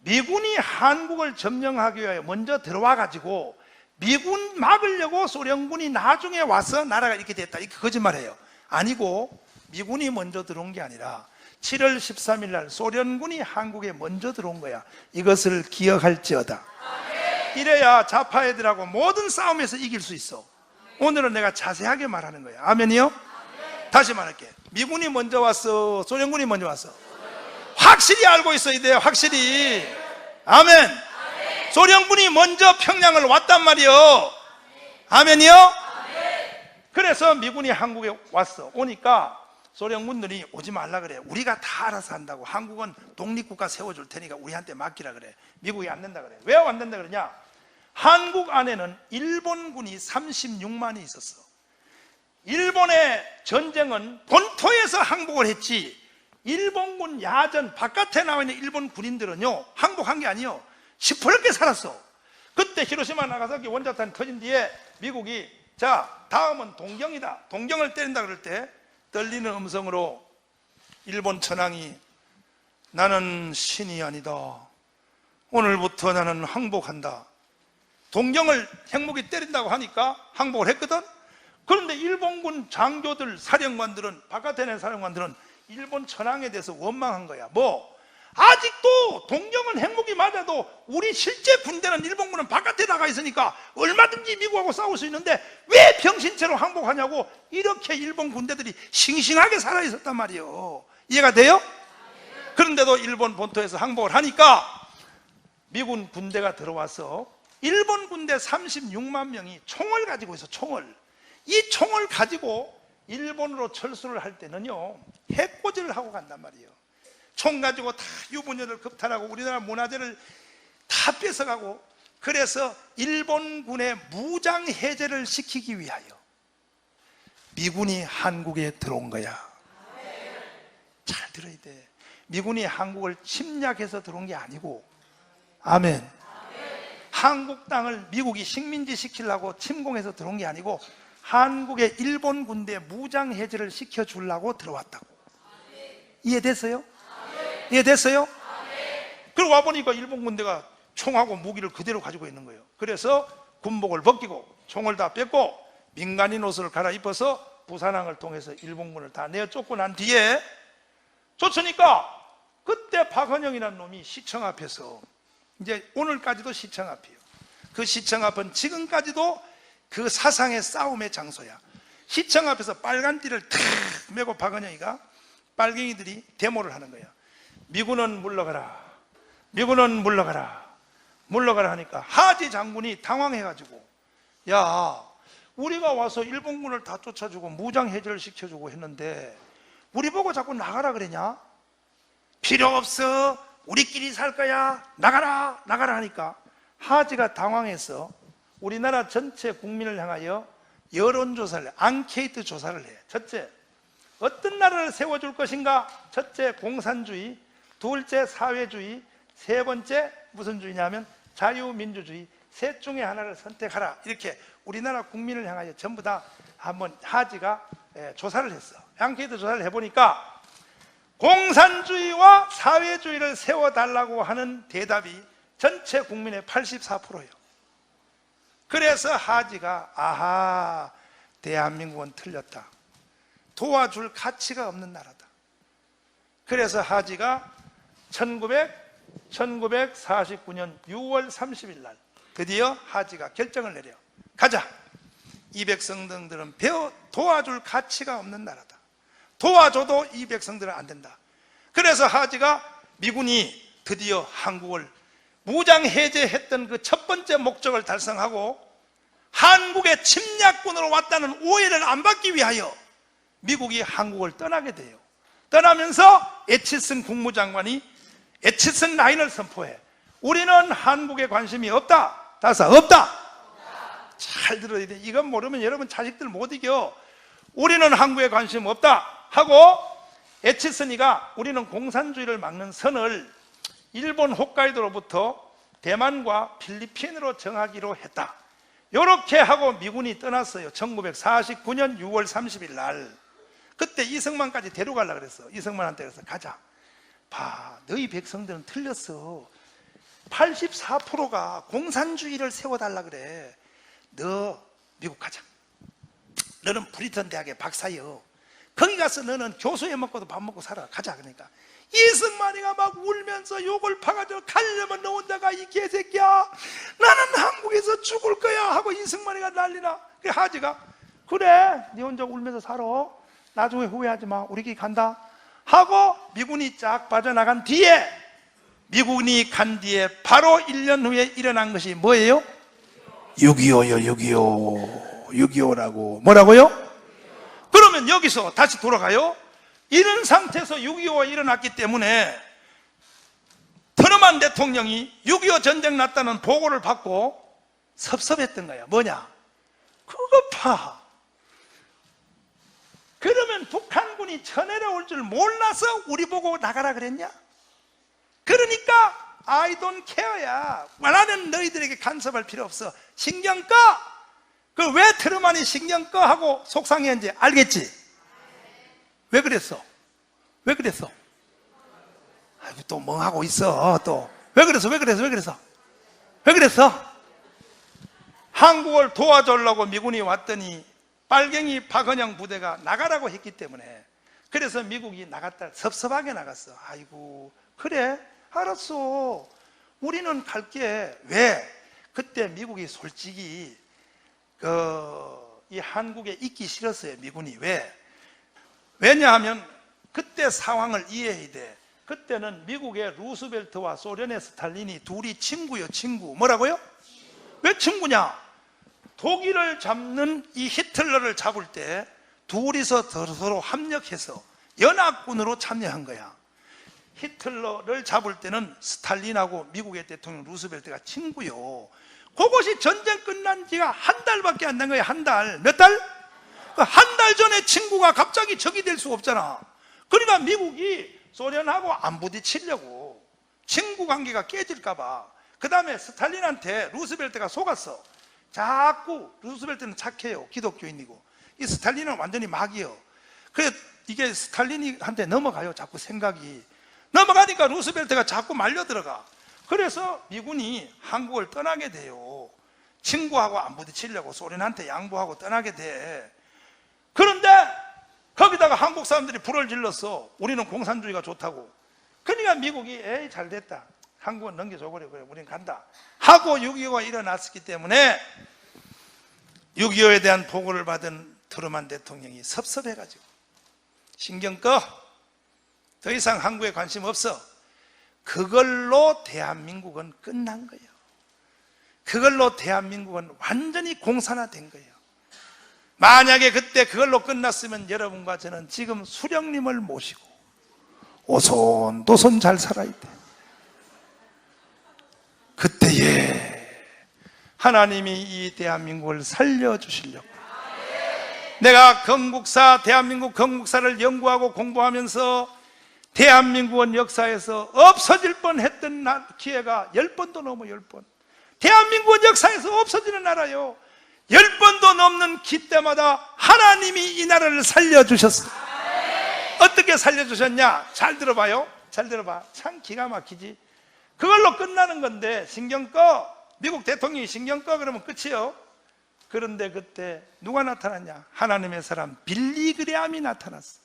S1: 미군이 한국을 점령하기 위해 먼저 들어와 가지고 미군 막으려고 소련군이 나중에 와서 나라가 이렇게 됐다, 이렇게 거짓말해요. 아니고 미군이 먼저 들어온 게 아니라 7월 13일 날 소련군이 한국에 먼저 들어온 거야. 이것을 기억할지어다. 이래야 좌파 애들하고 모든 싸움에서 이길 수 있어. 오늘은 내가 자세하게 말하는 거야. 아멘이요? 다시 말할게. 미군이 먼저 왔어, 소련군이 먼저 왔어? 확실히 알고 있어야 돼요. 확실히. 아멘. 소련군이 먼저 평양을 왔단 말이요. 아멘이요? 그래서 미군이 한국에 왔어. 오니까 소련군들이 오지 말라 그래. 우리가 다 알아서 한다고. 한국은 독립국가 세워줄 테니까 우리한테 맡기라 그래. 미국이 안 된다 그래. 왜 안 된다 그러냐? 한국 안에는 일본군이 36만이 있었어. 일본의 전쟁은 본토에서 항복을 했지, 일본군 야전 바깥에 나와 있는 일본 군인들은요 항복한 게 아니요, 시퍼렇게 살았어. 그때 히로시마 나가사키 원자탄 터진 뒤에 미국이 자 다음은 동경이다, 동경을 때린다 그럴 때 떨리는 음성으로 일본 천황이 나는 신이 아니다, 오늘부터 나는 항복한다. 동경을 핵무기 때린다고 하니까 항복을 했거든. 그런데 일본군 장교들, 사령관들은, 바깥에 있는 사령관들은 일본 천황에 대해서 원망한 거야. 뭐? 아직도 동경은 핵무기 맞아도 우리 실제 군대는, 일본군은 바깥에 나가 있으니까 얼마든지 미국하고 싸울 수 있는데 왜 병신체로 항복하냐고. 이렇게 일본 군대들이 싱싱하게 살아있었단 말이에요. 이해가 돼요? 그런데도 일본 본토에서 항복을 하니까 미군 군대가 들어와서 일본 군대 36만 명이 총을 가지고 있어. 총을. 이 총을 가지고 일본으로 철수를 할 때는요 해코지를 하고 간단 말이에요. 총 가지고 다 유부녀를 겁탈하고 우리나라 문화재를 다 뺏어가고, 그래서 일본군의 무장 해제를 시키기 위하여 미군이 한국에 들어온 거야. 잘 들어야 돼. 미군이 한국을 침략해서 들어온 게 아니고, 아멘. 한국 땅을 미국이 식민지 시키려고 침공해서 들어온 게 아니고 한국의 일본 군대 무장 해제를 시켜주려고 들어왔다고. 이해됐어요? 이해됐어요? 그리고 와보니까 일본 군대가 총하고 무기를 그대로 가지고 있는 거예요. 그래서 군복을 벗기고 총을 다 뺐고 민간인 옷을 갈아입어서 부산항을 통해서 일본군을 다 내어 쫓고 난 뒤에, 쫓으니까 그때 박헌영이라는 놈이 시청 앞에서, 이제 오늘까지도 시청 앞이에요. 그 시청 앞은 지금까지도 그 사상의 싸움의 장소야. 시청 앞에서 빨간 띠를 탁 메고 박헌영이가, 빨갱이들이 데모를 하는 거야. 미군은 물러가라, 미군은 물러가라, 물러가라 하니까 하지 장군이 당황해가지고, 야 우리가 와서 일본군을 다 쫓아주고 무장 해제를 시켜주고 했는데 우리 보고 자꾸 나가라 그러냐? 필요 없어, 우리끼리 살 거야, 나가라 나가라 하니까 하지가 당황해서 우리나라 전체 국민을 향하여 여론조사를, 앙케이트 조사를 해. 첫째, 어떤 나라를 세워줄 것인가? 첫째, 공산주의. 둘째, 사회주의. 세 번째, 무슨 주의냐면 자유민주주의. 셋 중에 하나를 선택하라. 이렇게 우리나라 국민을 향하여 전부 다 한번 하지가 조사를 했어. 앙케이트 조사를 해보니까 공산주의와 사회주의를 세워달라고 하는 대답이 전체 국민의 84%예요. 그래서 하지가 아하, 대한민국은 틀렸다. 도와줄 가치가 없는 나라다. 그래서 하지가 1949년 6월 30일 날 드디어 하지가 결정을 내려. 가자. 이 백성들은 도와줄 가치가 없는 나라다. 도와줘도 이 백성들은 안 된다. 그래서 하지가 미군이 드디어 한국을 무장 해제했던 그 첫 번째 목적을 달성하고 한국의 침략군으로 왔다는 오해를 안 받기 위하여 미국이 한국을 떠나게 돼요. 떠나면서 에치슨 국무장관이 에치슨 라인을 선포해. 우리는 한국에 관심이 없다. 다사 없다. 잘 들어야 돼. 이건 모르면 여러분 자식들 못 이겨. 우리는 한국에 관심 없다 하고 에치슨이가 우리는 공산주의를 막는 선을 일본 홋카이도로부터 대만과 필리핀으로 정하기로 했다. 이렇게 하고 미군이 떠났어요. 1949년 6월 30일 날. 그때 이승만까지 데려가려고 그랬어. 이승만한테 그래서 가자. 봐, 너희 백성들은 틀렸어. 84%가 공산주의를 세워달라 그래. 너 미국 가자. 너는 브리턴 대학의 박사여. 거기 가서 너는 교수회 먹고도 밥 먹고 살아. 가자. 그러니까 이승만이가 막 울면서 욕을 파가지고 가려면 너 혼자가 이 개새끼야. 나는 한국에서 죽을 거야 하고 이승만이가 난리나. 그 하지가 그래, 네 혼자 울면서 살아. 나중에 후회하지 마. 우리끼리 간다 하고 미군이 쫙 빠져나간 뒤에, 미군이 간 뒤에 바로 1년 후에 일어난 것이 뭐예요? 6.25요. 6.25라고. 뭐라고요? 그러면 여기서 다시 돌아가요. 이런 상태에서 6.25가 일어났기 때문에 트루먼 대통령이 6.25 전쟁 났다는 보고를 받고 섭섭했던 거야. 뭐냐? 그거 봐. 그러면 북한군이 쳐내려올 줄 몰라서 우리 보고 나가라 그랬냐? 그러니까 I don't care야. 나는 너희들에게 간섭할 필요 없어. 신경 꺼. 그 왜 트루먼이 신경 꺼 하고 속상해한지 알겠지? 왜 그랬어? 왜 그랬어? 아이고, 또 멍하고 있어. 또 왜 그랬어? 왜 그랬어? 왜 그랬어? 왜 그랬어? 한국을 도와주려고 미군이 왔더니 빨갱이 박은영 부대가 나가라고 했기 때문에, 그래서 미국이 나갔다. 섭섭하게 나갔어. 아이고, 그래 알았어. 우리는 갈게. 왜? 그때 미국이 솔직히 이 한국에 있기 싫었어요. 미군이. 왜? 왜냐하면 그때 상황을 이해해야 돼. 그때는 미국의 루스벨트와 소련의 스탈린이 둘이 친구요. 친구. 뭐라고요? 왜 친구냐? 독일을 잡는 이 히틀러를 잡을 때 둘이서 서로 합력해서 연합군으로 참여한 거야. 히틀러를 잡을 때는 스탈린하고 미국의 대통령 루스벨트가 친구요. 그것이 전쟁 끝난 지가 한 달밖에 안 된 거야. 한 달. 몇 달? 한 달 전에 친구가 갑자기 적이 될 수가 없잖아. 그러니까 미국이 소련하고 안 부딪히려고, 친구 관계가 깨질까봐. 그 다음에 스탈린한테 루스벨트가 속았어. 자꾸, 루스벨트는 착해요. 기독교인이고. 이 스탈린은 완전히 막이요. 그래, 이게 스탈린한테 넘어가요. 자꾸 생각이. 넘어가니까 루스벨트가 자꾸 말려 들어가. 그래서 미군이 한국을 떠나게 돼요. 친구하고 안 부딪히려고 소련한테 양보하고 떠나게 돼. 그런데 거기다가 한국 사람들이 불을 질렀어. 우리는 공산주의가 좋다고. 그러니까 미국이 에이 잘됐다. 한국은 넘겨줘버려. 그래, 우린 간다 하고 6.25가 일어났기 때문에 6.25에 대한 보고를 받은 트루먼 대통령이 섭섭해가지고 신경 꺼. 더 이상 한국에 관심 없어. 그걸로 대한민국은 끝난 거예요. 그걸로 대한민국은 완전히 공산화된 거예요. 만약에 그때 그걸로 끝났으면 여러분과 저는 지금 수령님을 모시고 오손도손 잘 살아야 돼. 그때에 하나님이 이 대한민국을 살려주시려고, 내가 대한민국 건국사를 연구하고 공부하면서 대한민국은 역사에서 없어질 뻔했던 기회가 10번도 넘어 10번. 대한민국은 역사에서 없어지는 나라요. 10번도 넘는 기 때마다 하나님이 이 나라를 살려주셨어요. 어떻게 살려주셨냐? 잘 들어봐요. 잘 들어봐. 참 기가 막히지. 그걸로 끝나는 건데 신경 꺼. 미국 대통령이 신경 꺼 그러면 끝이요. 그런데 그때 누가 나타났냐? 하나님의 사람 빌리그레함이 나타났어.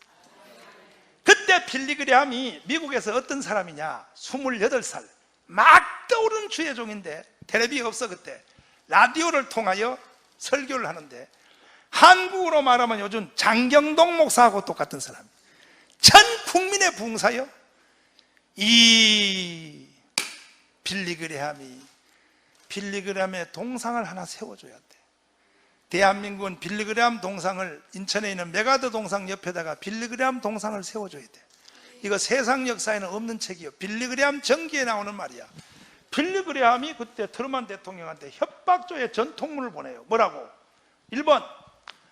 S1: 그때 빌리그레함이 미국에서 어떤 사람이냐? 28살 막 떠오르는 주의 종인데 텔레비가 없어. 그때 라디오를 통하여 설교를 하는데, 한국으로 말하면 요즘 장경동 목사하고 똑같은 사람, 전 국민의 부흥사요. 이 빌리그레함의 동상을 하나 세워줘야 돼. 대한민국은 빌리그레함 동상을, 인천에 있는 메가더 동상 옆에다가 빌리그레함 동상을 세워줘야 돼. 이거 세상 역사에는 없는 책이요. 빌리그레함 전기에 나오는 말이야. 빌리그레함이 그때 트루먼 대통령한테 협박조의 전통문을 보내요. 뭐라고? 1번,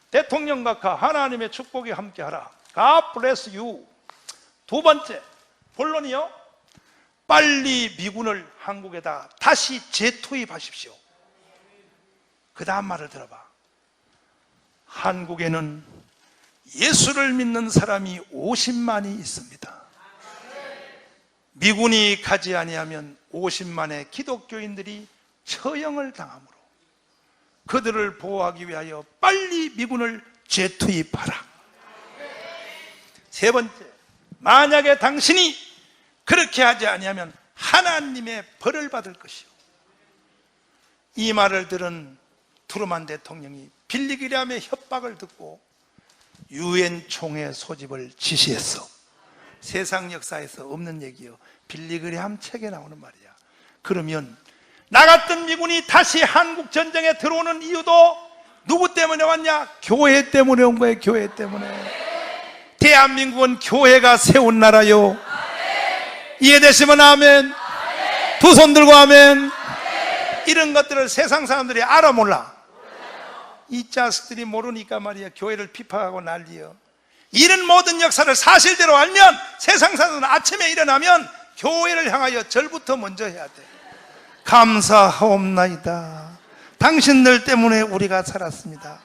S1: 대통령 각하 하나님의 축복이 함께하라. God bless you. 두 번째, 본론이요. 빨리 미군을 한국에다 다시 재투입하십시오. 그 다음 말을 들어봐. 한국에는 예수를 믿는 사람이 50만이 있습니다. 미군이 가지 아니하면 50만의 기독교인들이 처형을 당하므로 그들을 보호하기 위하여 빨리 미군을 재투입하라. 세 번째, 만약에 당신이 그렇게 하지 아니하면 하나님의 벌을 받을 것이요. 이 말을 들은 트루먼 대통령이 빌리그레함의 협박을 듣고 유엔 총회 소집을 지시했어. 세상 역사에서 없는 얘기요. 빌리그레함 책에 나오는 말이야. 그러면 나갔던 미군이 다시 한국 전쟁에 들어오는 이유도 누구 때문에 왔냐? 교회 때문에 온 거예요. 교회 때문에. 대한민국은 교회가 세운 나라요. 이해되시면 아멘. 두 손 들고 아멘. 이런 것들을 세상 사람들이 알아 몰라? 이 자식들이 모르니까 말이야 교회를 비판하고 난리요. 이런 모든 역사를 사실대로 알면 세상 사람들은 아침에 일어나면 교회를 향하여 절부터 먼저 해야 돼. 감사하옵나이다. 당신들 때문에 우리가 살았습니다.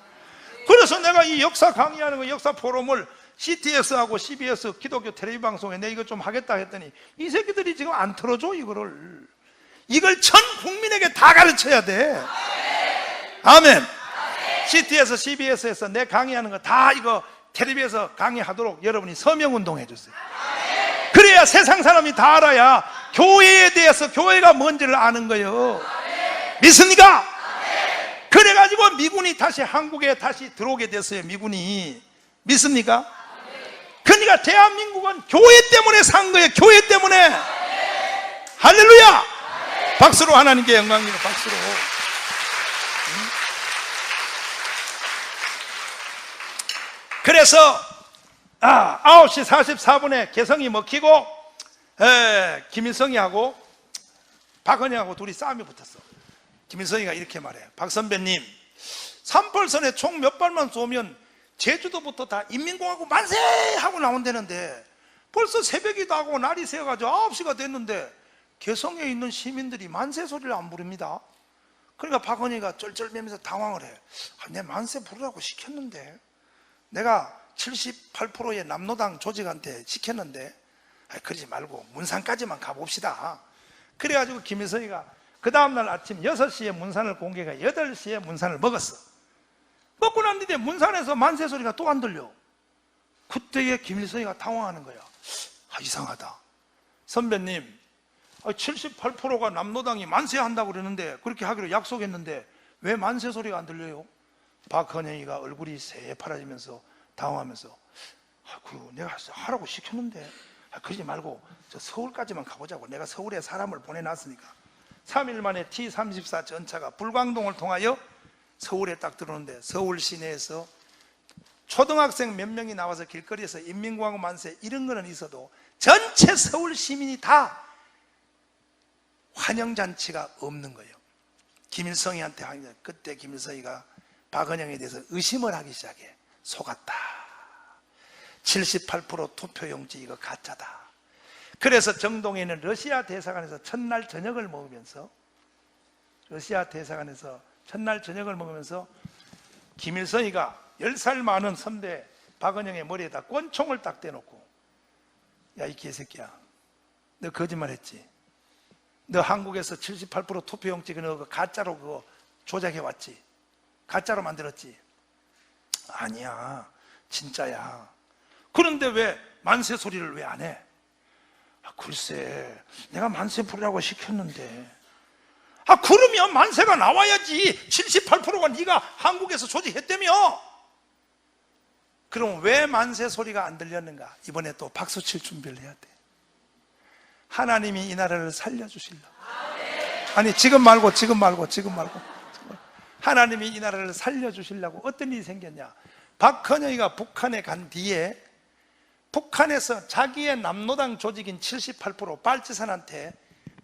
S1: 그래서 내가 이 역사 강의하는 거, 역사 포럼을 CTS하고 CBS 기독교 텔레비전 방송에 내가 이거 좀 하겠다 했더니 이 새끼들이 지금 안 틀어줘. 이걸 전 국민에게 다 가르쳐야 돼. 아멘. CTS, CBS에서 내 강의하는 거 다 이거 텔레비에서 강의하도록 여러분이 서명운동 해주세요. 그래야 세상 사람이 다 알아야 교회에 대해서 교회가 뭔지를 아는 거예요. 믿습니까? 그래가지고 미군이 다시 한국에 다시 들어오게 됐어요. 미군이. 믿습니까? 그러니까 대한민국은 교회 때문에 산 거예요. 교회 때문에. 할렐루야. 박수로 하나님께 영광입니다. 박수로. 그래서 9시 44분에 개성이 먹히고 김일성이하고 박헌희하고 둘이 싸움이 붙었어. 김일성이가 이렇게 말해요. 박 선배님, 38선에 총 몇 발만 쏘면 제주도부터 다 인민공화국 만세! 하고 나온다는데 벌써 새벽이도 하고 날이 새어가지고 9시가 됐는데 개성에 있는 시민들이 만세 소리를 안 부릅니다. 그러니까 박헌희가 쩔쩔매면서 당황을 해. 내 만세 부르라고 시켰는데, 내가 78%의 남노당 조직한테 시켰는데, 그러지 말고 문산까지만 가봅시다. 그래가지고 김일성이가 그 다음날 아침 6시에 문산을 공개가 8시에 문산을 먹었어. 먹고 난 뒤에 문산에서 만세 소리가 또 안 들려. 그때에 김일성이가 당황하는 거야. 이상하다. 선배님, 78%가 남노당이 만세한다고 그러는데, 그렇게 하기로 약속했는데 왜 만세 소리가 안 들려요? 박헌영이가 얼굴이 새파라지면서 당황하면서, 내가 하라고 시켰는데, 그러지 말고 저 서울까지만 가보자고. 내가 서울에 사람을 보내놨으니까. 3일 만에 T-34 전차가 불광동을 통하여 서울에 딱 들어오는데 서울 시내에서 초등학생 몇 명이 나와서 길거리에서 인민공화국 만세 이런 거는 있어도 전체 서울 시민이 다 환영잔치가 없는 거예요. 김일성이한테 하는, 그때 김일성이가 박은영에 대해서 의심을 하기 시작해. 속았다. 78% 투표용지 이거 가짜다. 그래서 정동에 있는 러시아 대사관에서 첫날 저녁을 먹으면서 김일성이가 10살 많은 선배 박은영의 머리에다 권총을 딱 대놓고, 야, 이 개새끼야, 너 거짓말 했지? 너 한국에서 78% 투표용지 그거 가짜로 그거 조작해 왔지? 가짜로 만들었지? 아니야, 진짜야. 그런데 왜 만세 소리를 왜 안 해? 글쎄, 내가 만세 부르라고 시켰는데. 그러면 만세가 나와야지. 78%가 네가 한국에서 조직했다며. 그럼 왜 만세 소리가 안 들렸는가? 이번에 또 박수 칠 준비를 해야 돼. 하나님이 이 나라를 살려주실라. 아니, 지금 말고. 하나님이 이 나라를 살려주시려고 어떤 일이 생겼냐? 박헌영이가 북한에 간 뒤에 북한에서 자기의 남노당 조직인 78% 빨치산한테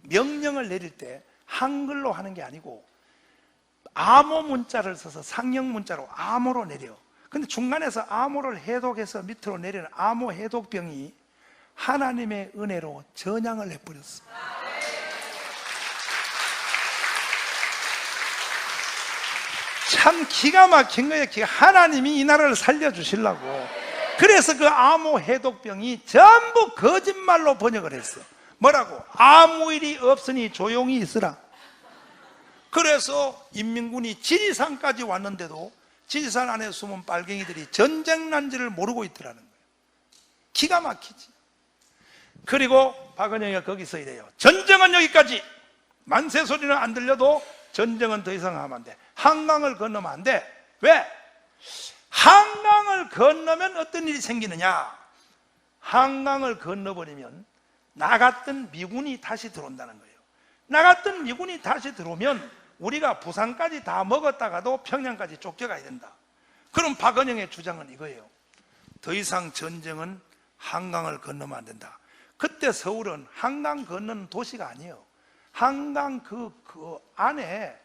S1: 명령을 내릴 때 한글로 하는 게 아니고 암호 문자를 써서 상형 문자로 암호로 내려. 근데 중간에서 암호를 해독해서 밑으로 내리는 암호 해독병이 하나님의 은혜로 전향을 해버렸어. 참 기가 막힌 거예요. 하나님이 이 나라를 살려주시려고. 그래서 그 암호 해독병이 전부 거짓말로 번역을 했어. 뭐라고? 아무 일이 없으니 조용히 있으라. 그래서 인민군이 지리산까지 왔는데도 지리산 안에 숨은 빨갱이들이 전쟁 난지를 모르고 있더라는 거예요. 기가 막히지. 그리고 박은영이가 거기서 이래요. 전쟁은 여기까지. 만세 소리는 안 들려도 전쟁은 더 이상 하면 안 돼. 한강을 건너면 안 돼. 왜? 한강을 건너면 어떤 일이 생기느냐? 한강을 건너버리면 나갔던 미군이 다시 들어온다는 거예요. 나갔던 미군이 다시 들어오면 우리가 부산까지 다 먹었다가도 평양까지 쫓겨가야 된다. 그럼 박은영의 주장은 이거예요. 더 이상 전쟁은 한강을 건너면 안 된다. 그때 서울은 한강 건너는 도시가 아니에요. 한강 그 안에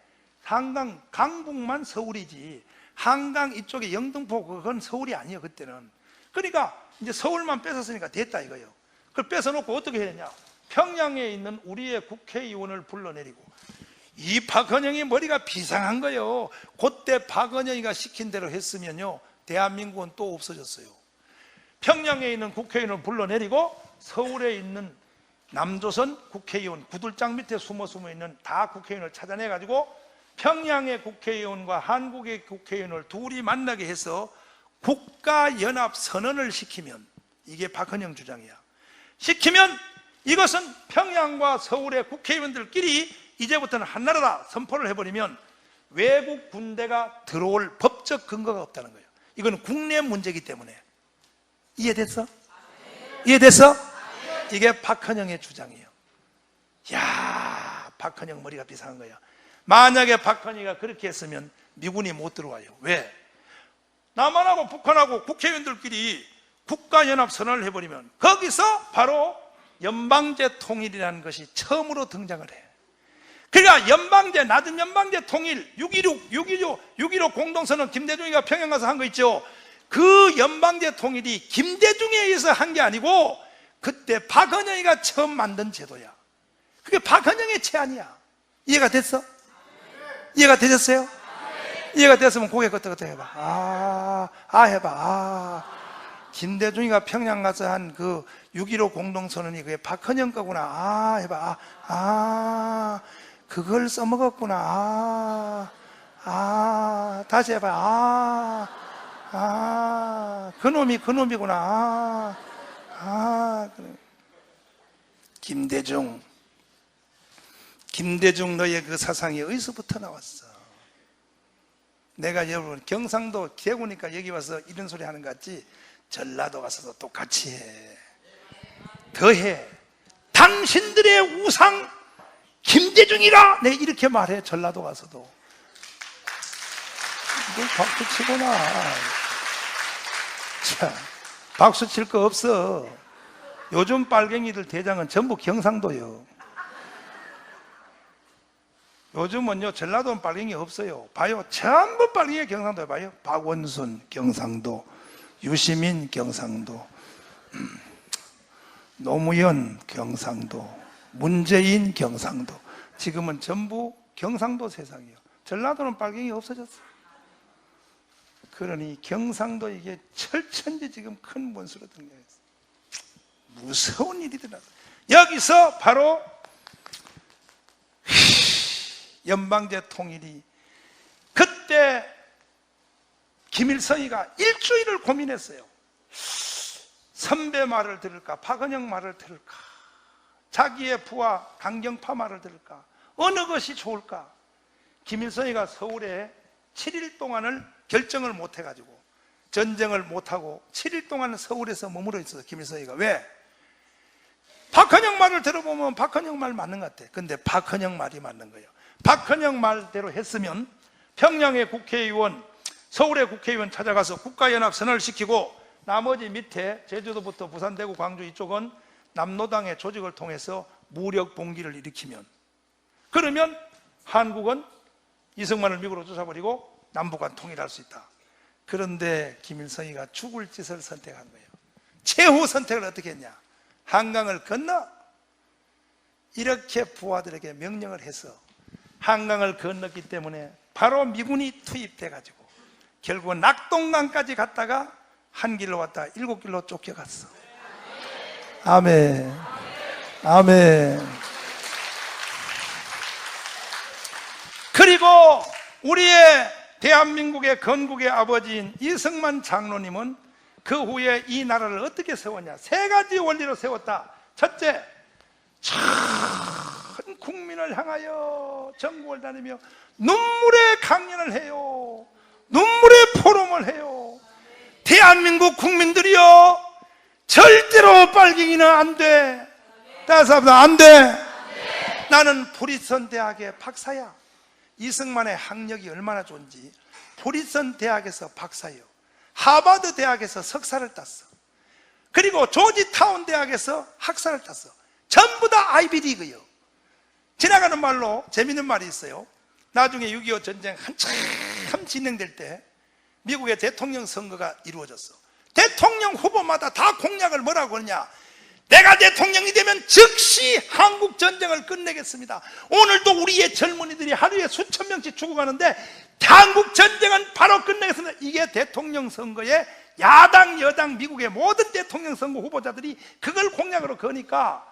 S1: 한강 강북만 서울이지 한강 이쪽에 영등포 그건 서울이 아니에요. 그때는. 그러니까 이제 서울만 뺏었으니까 됐다 이거예요. 그걸 뺏어놓고 어떻게 해야 되냐? 평양에 있는 우리의 국회의원을 불러내리고, 이 박헌영이 머리가 비상한 거예요. 그때 박헌영이가 시킨 대로 했으면요 대한민국은 또 없어졌어요. 평양에 있는 국회의원을 불러내리고 서울에 있는 남조선 국회의원 구들장 밑에 숨어 있는 다 국회의원을 찾아내가지고 평양의 국회의원과 한국의 국회의원을 둘이 만나게 해서 국가연합선언을 시키면, 이게 박헌영 주장이야. 시키면 이것은 평양과 서울의 국회의원들끼리 이제부터는 한나라다 선포를 해버리면 외국 군대가 들어올 법적 근거가 없다는 거예요. 이건 국내 문제이기 때문에. 이해됐어? 이해됐어? 이게 박헌영의 주장이에요. 야, 박헌영 머리가 비상한 거야. 만약에 박헌영이가 그렇게 했으면 미군이 못 들어와요. 왜? 남한하고 북한하고 국회의원들끼리 국가연합선언을 해버리면 거기서 바로 연방제 통일이라는 것이 처음으로 등장을 해. 그러니까 연방제, 낮은 연방제 통일, 6.15 공동선언 김대중이가 평양 가서 한 거 있죠. 그 연방제 통일이 김대중에 의해서 한 게 아니고 그때 박헌영이가 처음 만든 제도야. 그게 박헌영의 제안이야. 이해가 됐어? 이해가 되셨어요? 이해가 됐으면 고개 끄덕끄덕 해봐. 해봐. 김대중이가 평양 가서 한 그 6.15 공동선언이 그게 박헌영 거구나. 해봐. 그걸 써먹었구나. 다시 해봐. 그놈이구나. 그래. 김대중 너의 그 사상이 어디서부터 나왔어? 내가 여러분 경상도 대구니까 여기 와서 이런 소리 하는 것 같지? 전라도 가서도 똑같이 해. 더해. 당신들의 우상 김대중이라! 내가 이렇게 말해. 전라도 가서도. 이걸 박수 치구나. 자, 박수 칠 거 없어. 요즘 빨갱이들 대장은 전부 경상도요. 요즘은요, 전라도는 빨갱이 없어요. 봐요. 전부 빨갱이 경상도에 봐요. 박원순 경상도, 유시민 경상도, 노무현 경상도, 문재인 경상도. 지금은 전부 경상도 세상이에요. 전라도는 빨갱이 없어졌어. 그러니 경상도 이게 철천지 지금 큰 문수로 등장했어. 무서운 일이 일어났어. 여기서 바로 연방제 통일이, 그때 김일성이가 일주일을 고민했어요. 선배 말을 들을까, 박은영 말을 들을까, 자기의 부하 강경파 말을 들을까, 어느 것이 좋을까. 김일성이가 서울에 7일 동안을 결정을 못 해가지고, 전쟁을 못하고 7일 동안 서울에서 머물러 있어서 김일성이가. 왜? 박헌영 말을 들어보면 박헌영 말 맞는 것 같아. 근데 박헌영 말이 맞는 거예요. 박헌영 말대로 했으면 평양의 국회의원, 서울의 국회의원 찾아가서 국가연합선언을 시키고, 나머지 밑에 제주도부터 부산, 대구, 광주 이쪽은 남노당의 조직을 통해서 무력 봉기를 일으키면, 그러면 한국은 이승만을 미국으로 쫓아버리고 남북한 통일할 수 있다. 그런데 김일성이가 죽을 짓을 선택한 거예요. 최후 선택을 어떻게 했냐? 한강을 건너. 이렇게 부하들에게 명령을 해서 한강을 건넜기 때문에 바로 미군이 투입돼 가지고 결국은 낙동강까지 갔다가 한 길로 왔다 7길로 쫓겨갔어. 아멘. 아멘. 그리고 우리의 대한민국의 건국의 아버지인 이승만 장로님은 그 후에 이 나라를 어떻게 세웠냐? 3가지 원리로 세웠다. 첫째, 전 국민을 향하여 전국을 다니며 눈물의 강연을 해요. 눈물의 포럼을 해요. 대한민국 국민들이여, 절대로 빨갱이는 안 돼. 따라서 안 돼. 나는 브리스턴 대학의 박사야. 이승만의 학력이 얼마나 좋은지, 브리스턴 대학에서 박사예요. 하버드 대학에서 석사를 땄어. 그리고 조지타운 대학에서 학사를 땄어. 전부 다 아이비리그예요. 지나가는 말로 재밌는 말이 있어요. 나중에 6.25 전쟁 한참 진행될 때 미국의 대통령 선거가 이루어졌어. 대통령 후보마다 다 공약을 뭐라고 그러냐? 내가 대통령이 되면 즉시 한국 전쟁을 끝내겠습니다. 오늘도 우리의 젊은이들이 하루에 수천 명씩 죽어가는데 한국 전쟁은 바로 끝내겠습니다. 이게 대통령 선거에 야당 여당 미국의 모든 대통령 선거 후보자들이 그걸 공약으로 거니까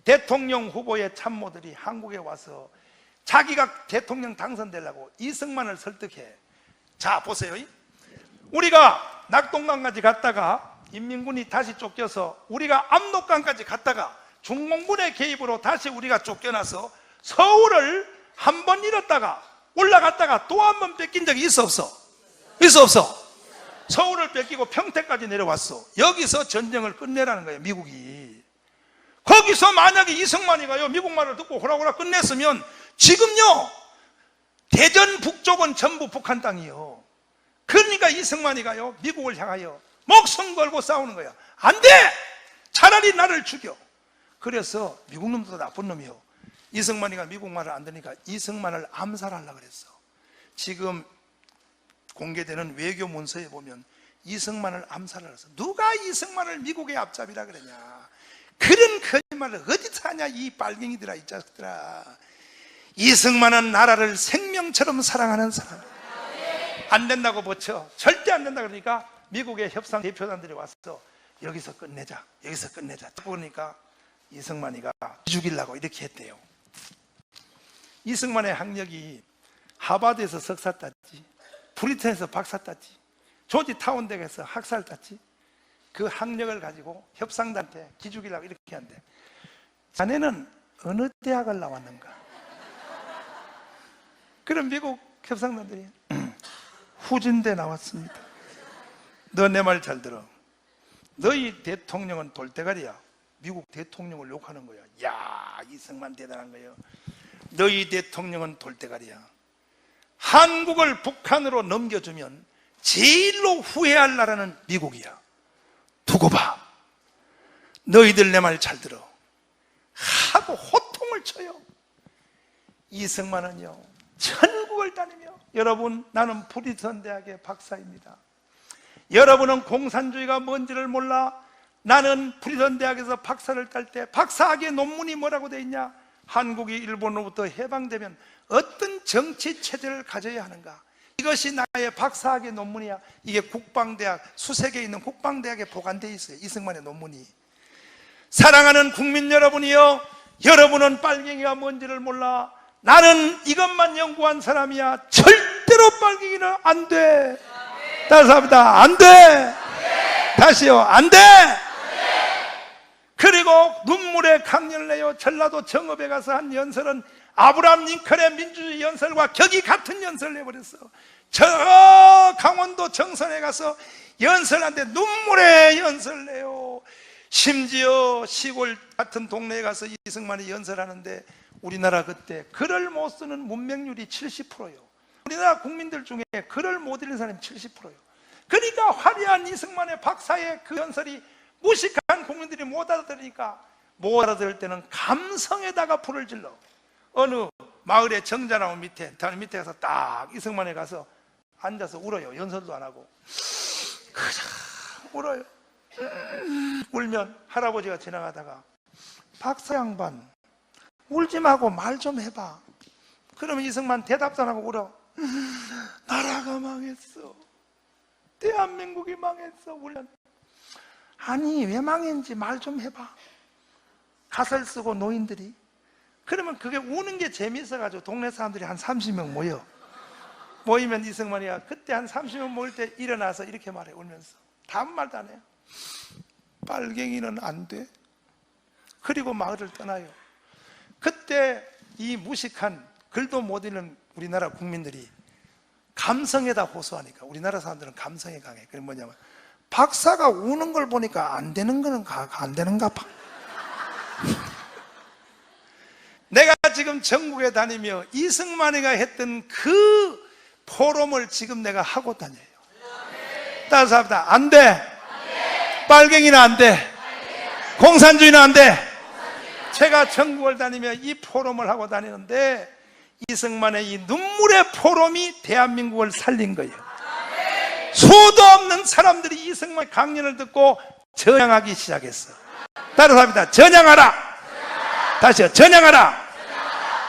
S1: 대통령 후보의 참모들이 한국에 와서 자기가 대통령 당선되려고 이승만을 설득해. 자, 보세요. 우리가 낙동강까지 갔다가 인민군이 다시 쫓겨서 우리가 압록강까지 갔다가 중공군의 개입으로 다시 우리가 쫓겨나서 서울을 한 번 잃었다가 올라갔다가 또 한 번 뺏긴 적이 있어 없어? 있어 없어? 서울을 뺏기고 평택까지 내려왔어. 여기서 전쟁을 끝내라는 거예요, 미국이. 거기서 만약에 이승만이가요 미국 말을 듣고 호락호락 끝냈으면 지금요 대전 북쪽은 전부 북한 땅이요. 그러니까 이승만이가요 미국을 향하여 목숨 걸고 싸우는 거야. 안 돼! 차라리 나를 죽여. 그래서 미국 놈도 나쁜 놈이요. 이승만이가 미국 말을 안 듣니까 이승만을 암살하려고 그랬어. 지금 공개되는 외교 문서에 보면 이승만을 암살하려 했어. 누가 이승만을 미국의 앞잡이라 그러냐? 그런 거짓말을 어디서 하냐, 이 빨갱이들아, 이 자식들아. 이승만은 나라를 생명처럼 사랑하는 사람. 안 된다고 버텨. 절대 안 된다 그러니까 미국의 협상 대표단들이 와서 여기서 끝내자, 여기서 끝내자. 그러니까 이승만이가 죽이려고 이렇게 했대요. 이승만의 학력이 하버드에서 석사 땄지, 브리튼에서 박사 땄지, 조지타운 대학에서 학사를 땄지. 그 학력을 가지고 협상단한테 기죽이려고 이렇게 한대. 자네는 어느 대학을 나왔는가? 그럼 미국 협상단들이 후진대 나왔습니다. 너 내 말 잘 들어. 너희 대통령은 돌대가리야. 미국 대통령을 욕하는 거야. 야, 이승만 대단한 거예요. 너희 대통령은 돌대가리야. 한국을 북한으로 넘겨주면 제일로 후회할 나라는 미국이야. 두고 봐. 너희들 내 말 잘 들어. 하고 호통을 쳐요. 이승만은요, 전국을 다니며, 여러분, 나는 프리스턴 대학의 박사입니다. 여러분은 공산주의가 뭔지를 몰라. 나는 프리스턴 대학에서 박사를 딸 때 박사학위 논문이 뭐라고 돼 있냐? 한국이 일본으로부터 해방되면 어떤 정치 체제를 가져야 하는가? 이것이 나의 박사학위 논문이야. 이게 국방대학, 수색에 있는 국방대학에 보관되어 있어요. 이승만의 논문이. 사랑하는 국민 여러분이요, 여러분은 빨갱이가 뭔지를 몰라. 나는 이것만 연구한 사람이야. 절대로 빨갱이는 안 돼. 다시 합니다. 안 돼. 다시요. 안 돼. 그리고 눈물의 강연을 내요. 전라도 정읍에 가서 한 연설은 아브라함 링컨의 민주주의 연설과 격이 같은 연설을 해버렸어. 저 강원도 정선에 가서 연설하는데 눈물의 연설을 해요. 심지어 시골 같은 동네에 가서 이승만이 연설하는데 우리나라 그때 글을 못 쓰는 문맹률이 70%예요. 우리나라 국민들 중에 글을 못 읽는 사람이 70%예요. 그러니까 화려한 이승만의 박사의 그 연설이 무식한 국민들이 못 알아들으니까, 못 알아들을 때는 감성에다가 불을 질러. 어느 마을의 정자나무 밑에 가서 딱 이승만에 가서 앉아서 울어요. 연설도 안 하고 그냥 울어요. 울면 할아버지가 지나가다가 박사 양반 울지 말고 말 좀 해봐. 그러면 이승만 대답도 안 하고 울어. 나라가 망했어. 대한민국이 망했어. 울면 아니 왜 망했는지 말 좀 해봐. 가설 쓰고 노인들이. 그러면 그게 우는 게 재미있어가지고 동네 사람들이 한 30명 모이면 이승만이야 그때 한 30명 모일 때 일어나서 이렇게 말해. 울면서 아무 말도 안 해요. 빨갱이는 안 돼. 그리고 마을을 떠나요. 그때 이 무식한 글도 못 읽는 우리나라 국민들이 감성에다 호소하니까, 우리나라 사람들은 감성에 강해. 그게 뭐냐면 박사가 우는 걸 보니까 안 되는 거는 안 되는가 봐. 내가 지금 전국에 다니며 이승만이가 했던 그 포럼을 지금 내가 하고 다녀요. 따라서 합니다. 안 돼. 빨갱이는 안 돼. 공산주의는 안 돼. 제가 전국을 다니며 이 포럼을 하고 다니는데 이승만의 이 눈물의 포럼이 대한민국을 살린 거예요. 수도 없는 사람들이 이승만 강연을 듣고 전향하기 시작했어. 따라서 합니다. 전향하라. 다시요. 전향하라.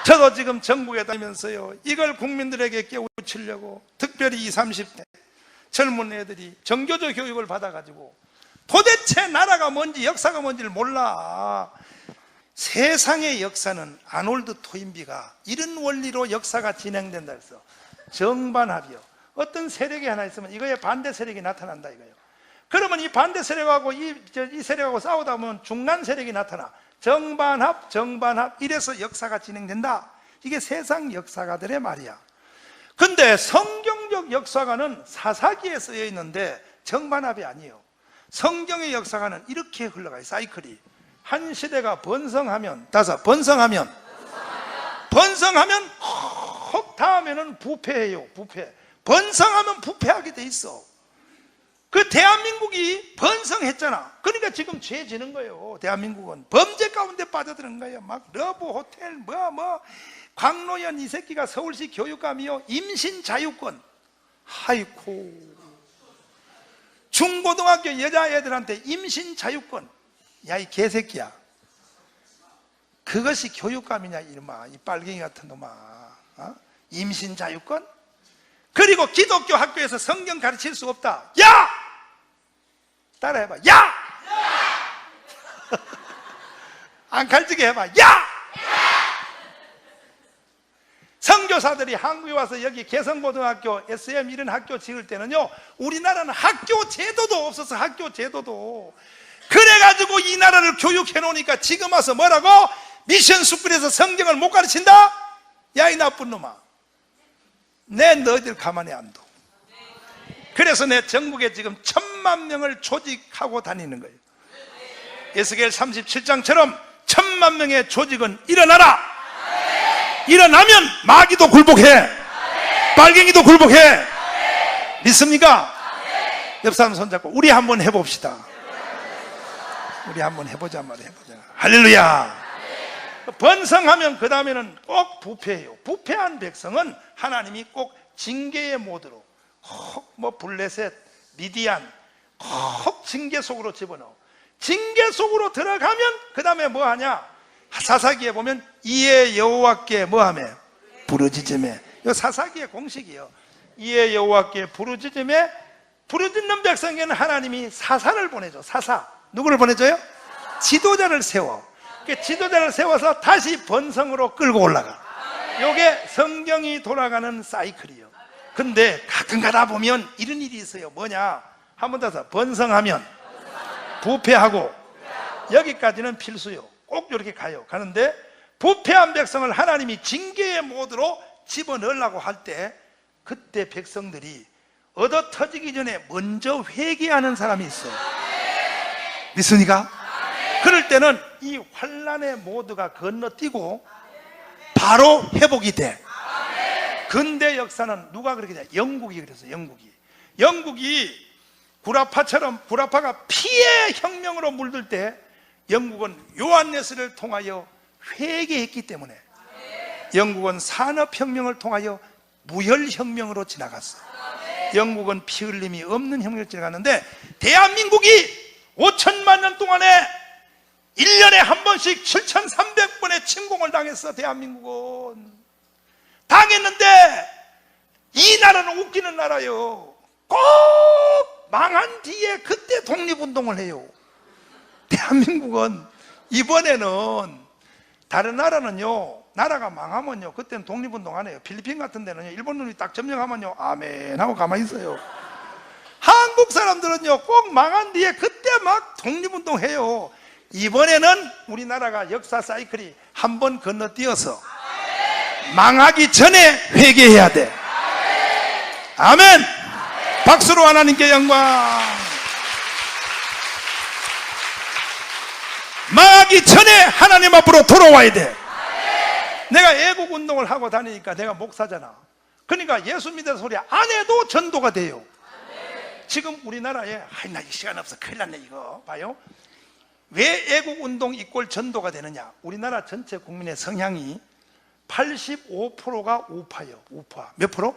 S1: 저도 지금 전국에 다니면서요, 이걸 국민들에게 깨우치려고 특별히 20, 30대 젊은 애들이 정교조 교육을 받아가지고 도대체 나라가 뭔지 역사가 뭔지를 몰라. 세상의 역사는 아놀드 토인비가 이런 원리로 역사가 진행된다 해서 정반합이요. 어떤 세력이 하나 있으면 이거에 반대 세력이 나타난다 이거예요. 그러면 이 반대 세력하고 이 세력하고 싸우다 보면 중간 세력이 나타나. 정반합 이래서 역사가 진행된다. 이게 세상 역사가들의 말이야. 근데 성경적 역사가는 사사기에 쓰여 있는데 정반합이 아니에요. 성경의 역사가는 이렇게 흘러가요. 사이클이. 한 시대가 번성하면 헉 다음에는 부패해요. 부패. 번성하면 부패하게 돼 있어. 그 대한민국이 번성했잖아. 그러니까 지금 죄 지는 거예요. 대한민국은 범죄 가운데 빠져드는 거예요. 막 러브 호텔 광노현 이 새끼가 서울시 교육감이요, 임신 자유권. 하이코. 중고등학교 여자애들한테 임신 자유권. 야 이 개새끼야. 그것이 교육감이냐 이놈아. 이 빨갱이 같은 놈아. 어? 임신 자유권? 그리고 기독교 학교에서 성경 가르칠 수 없다. 야! 따라해봐. 야! 안 가르치게 해봐. 야! 선교사들이 한국에 와서 여기 개성고등학교, SM 이런 학교 지을 때는요, 우리나라는 학교 제도도 없어서 학교 제도도. 그래가지고 이 나라를 교육해 놓으니까 지금 와서 뭐라고? 미션 스쿨에서 성경을 못 가르친다? 야 이 나쁜 놈아. 내 너희들 가만히 안 둬. 그래서 내 전국에 지금 1000만 명을 조직하고 다니는 거예요. 에스겔 37장처럼 1000만 명의 조직은 일어나라. 일어나면 마귀도 굴복해. 빨갱이도 굴복해. 믿습니까? 옆 사람 손잡고 우리 한번 해봅시다. 우리 한번 해보자 말이야. 해보자. 할렐루야. 번성하면 그 다음에는 꼭 부패해요. 부패한 백성은 하나님이 꼭 징계의 모드로 뭐 블레셋, 미디안 꼭 징계 속으로 집어넣어. 징계 속으로 들어가면 그 다음에 뭐 하냐? 사사기에 보면 이에 여호와께 뭐 하며? 부르짖으며. 이 사사기의 공식이요. 이에 여호와께 부르짖으며, 부르짖는 백성에게는 하나님이 사사를 보내줘. 사사. 누구를 보내줘요? 지도자를 세워. 그 지도자를 세워서 다시 번성으로 끌고 올라가. 이게 성경이 돌아가는 사이클이요. 근데 가끔 가다 보면 이런 일이 있어요. 뭐냐? 한 번 더 번성하면 부패하고, 여기까지는 필수요. 꼭 이렇게 가요. 가는데 부패한 백성을 하나님이 징계의 모드로 집어넣으려고 할 때, 그때 백성들이 얻어 터지기 전에 먼저 회개하는 사람이 있어요. 믿습니까? 그럴 때는 이 환란의 모드가 건너뛰고 바로 회복이 돼. 근대 역사는 누가 그렇게 돼? 영국이 그랬어요. 영국이 구라파가 피의 혁명으로 물들 때 영국은 요한네스를 통하여 회개했기 때문에 영국은 산업혁명을 통하여 무혈혁명으로 지나갔어요. 영국은 피 흘림이 없는 혁명을 지나갔는데, 대한민국이 5천만 년 동안에 1년에 한 번씩 7,300번의 침공을 당했어. 대한민국은 당했는데, 이 나라는 웃기는 나라요. 꼭 망한 뒤에 그때 독립운동을 해요. 대한민국은 이번에는, 다른 나라는요, 나라가 망하면요 그때는 독립운동 안 해요. 필리핀 같은 데는요, 일본 놈이 딱 점령하면요 아멘 하고 가만히 있어요. 한국 사람들은요 꼭 망한 뒤에 그때 막 독립운동 해요. 이번에는 우리나라가 역사 사이클이 한 번 건너뛰어서 망하기 전에 회개해야 돼. 아멘. 박수로 하나님께 영광. 망하기 전에 하나님 앞으로 돌아와야 돼. 내가 애국운동을 하고 다니니까, 내가 목사잖아. 그러니까 예수 믿는 소리 안 해도 전도가 돼요. 지금 우리나라에 나 이 시간 없어 큰일 났네 이거 봐요. 왜 애국운동 이꼴 전도가 되느냐? 우리나라 전체 국민의 성향이 85%가 우파예요. 우파. 몇 프로?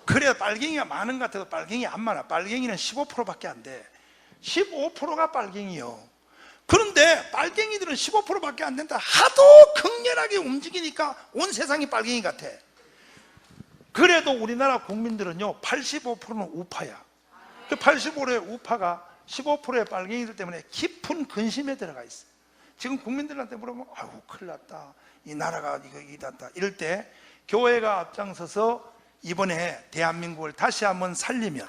S1: 그래 빨갱이가 많은 것 같아도 빨갱이 안 많아. 빨갱이는 15%밖에 안 돼. 15%가 빨갱이요. 그런데 빨갱이들은 15%밖에 안 된다. 하도 극렬하게 움직이니까 온 세상이 빨갱이 같아. 그래도 우리나라 국민들은요 85%는 우파야. 그 85%의 우파가 15%의 빨갱이들 때문에 깊은 근심에 들어가 있어요. 지금 국민들한테 물어보면 아이고 큰일 났다, 이 나라가 이렇다. 이럴 때 교회가 앞장서서 이번에 대한민국을 다시 한번 살리면,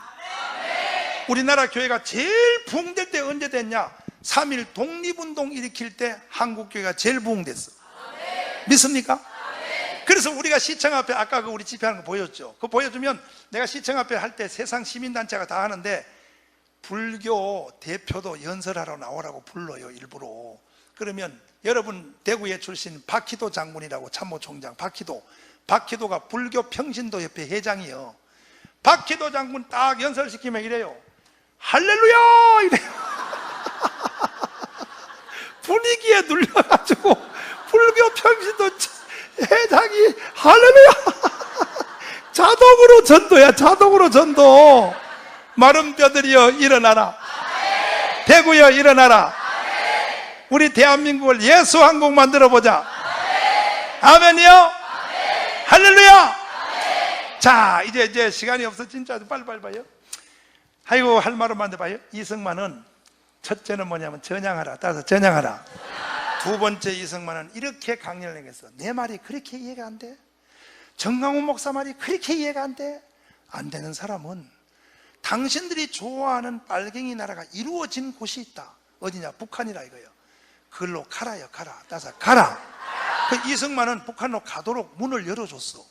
S1: 우리나라 교회가 제일 부흥될 때 언제 됐냐? 3.1 독립운동 일으킬 때 한국교회가 제일 부흥됐어. 믿습니까? 그래서 우리가 시청 앞에, 아까 우리 집회하는 거 보였죠? 그거 보여주면, 내가 시청 앞에 할 때 세상 시민단체가 다 하는데 불교 대표도 연설하러 나오라고 불러요, 일부러. 그러면 여러분 대구에 출신 박희도 장군이라고, 참모총장 박희도가 불교 평신도협회 회장이요. 박희도 장군 딱 연설시키면 이래요. 할렐루야! 이래요. 분위기에 눌려가지고 불교 평신도 회장이 할렐루야! 자동으로 전도야, 자동으로 전도. 마른 뼈들이여 일어나라. 대구여 일어나라. 우리 대한민국을 예수 한국 만들어보자. 아멘이요? 할렐루야! 자, 이제 시간이 없어. 진짜 빨리 봐요. 아이고, 할 말은 많은데 봐요. 이승만은 첫째는 뭐냐면 전향하라. 따라서 전향하라. 두 번째, 이승만은 이렇게 강연을 했어. 내 말이 그렇게 이해가 안 돼? 정강훈 목사 말이 그렇게 이해가 안 돼? 안 되는 사람은 당신들이 좋아하는 빨갱이 나라가 이루어진 곳이 있다. 어디냐? 북한이라 이거예요. 그걸로 가라요. 가라. 따라서 가라. 그 이승만은 북한으로 가도록 문을 열어줬어.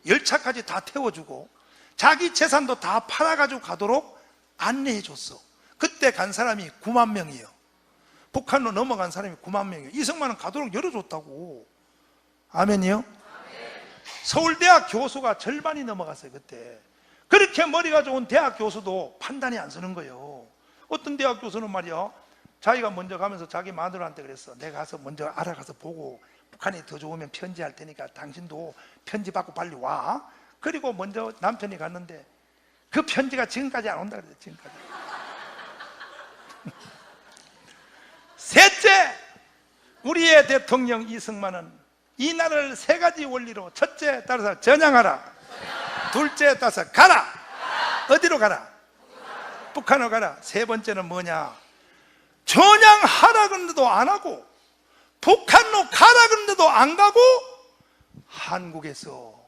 S1: 열차까지 다 태워주고 자기 재산도 다 팔아가지고 가도록 안내해줬어. 그때 간 사람이 9만 명이에요. 북한으로 넘어간 사람이 9만 명이에요. 이승만은 가도록 열어줬다고. 아멘이요? 서울대학 교수가 절반이 넘어갔어요. 그때. 그렇게 머리가 좋은 대학 교수도 판단이 안 서는 거예요. 어떤 대학 교수는 말이야, 자기가 먼저 가면서 자기 마누라한테 그랬어. 내가 가서 먼저 알아가서 보고 북한이 더 좋으면 편지할 테니까 당신도 편지 받고 빨리 와. 그리고 먼저 남편이 갔는데 그 편지가 지금까지 안 온다 그랬어요. 지금까지. 셋째, 우리의 대통령 이승만은 이 나라를 세 가지 원리로, 첫째 따라서 전향하라, 둘째 따라서 가라. 어디로 가라? 북한으로 가라. 세 번째는 뭐냐? 전향하라 그러는데도 안 하고, 북한으로 가라 그러는데도 안 가고, 한국에서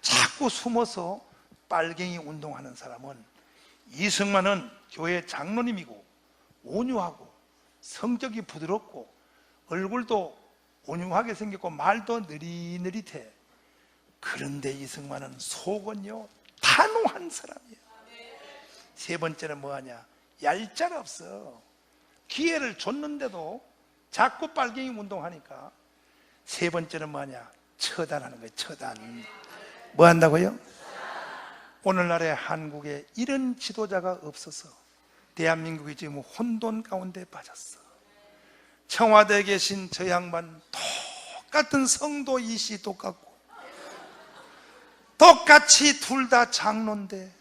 S1: 자꾸 숨어서 빨갱이 운동하는 사람은, 이승만은 교회 장로님이고 온유하고 성격이 부드럽고 얼굴도 온유하게 생겼고 말도 느릿느릿해. 그런데 이승만은 속은요 단호한 사람이에요. 세 번째는 뭐하냐? 얄짤 없어. 기회를 줬는데도 자꾸 빨갱이 운동하니까. 세 번째는 뭐하냐? 처단하는 거예요. 처단. 뭐 한다고요? 오늘날의 한국에 이런 지도자가 없어서 대한민국이 지금 혼돈 가운데 빠졌어. 청와대에 계신 저 양반 똑같은 성도 이씨 똑같고 똑같이 둘 다 장로인데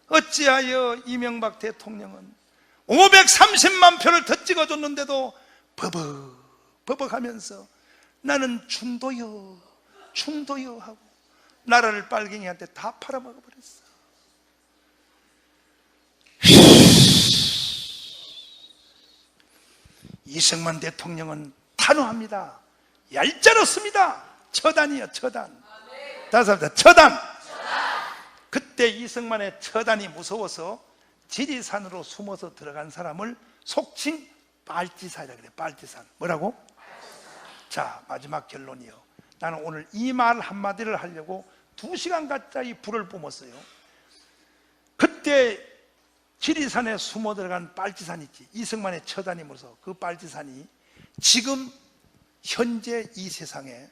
S1: 어찌하여 이명박 대통령은 530만 표를 더 찍어줬는데도 버벅하면서 나는 중도요 하고 나라를 빨갱이한테 다 팔아먹어버렸어. 이승만 대통령은 단호합니다. 얄짤없습니다. 처단이요, 처단. 다섯 번째, 처단. 그때 이승만의 처단이 무서워서 지리산으로 숨어서 들어간 사람을 속칭 빨치산이라 그래요. 빨치산. 뭐라고? 자, 마지막 결론이요. 나는 오늘 이 말 한마디를 하려고 2시간 가까이 불을 뿜었어요. 그때 지리산에 숨어 들어간 빨치산 있지. 이승만의 처단이 무서워. 그 빨치산이 지금 현재 이 세상에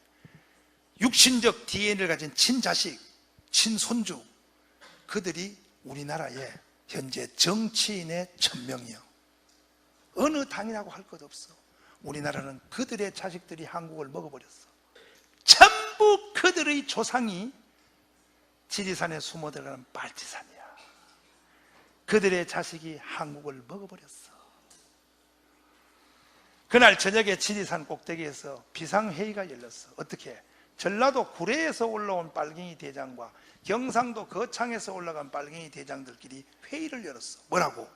S1: 육신적 DNA를 가진 친자식, 친손주, 그들이 우리나라에 현재 정치인의 1000명이요. 어느 당이라고 할 것 없어. 우리나라는 그들의 자식들이 한국을 먹어버렸어. 전부 그들의 조상이 지리산에 숨어 들어가는 빨치산이야. 그들의 자식이 한국을 먹어버렸어. 그날 저녁에 지리산 꼭대기에서 비상회의가 열렸어. 어떻게? 전라도 구례에서 올라온 빨갱이 대장과 경상도 거창에서 올라간 빨갱이 대장들끼리 회의를 열었어. 뭐라고?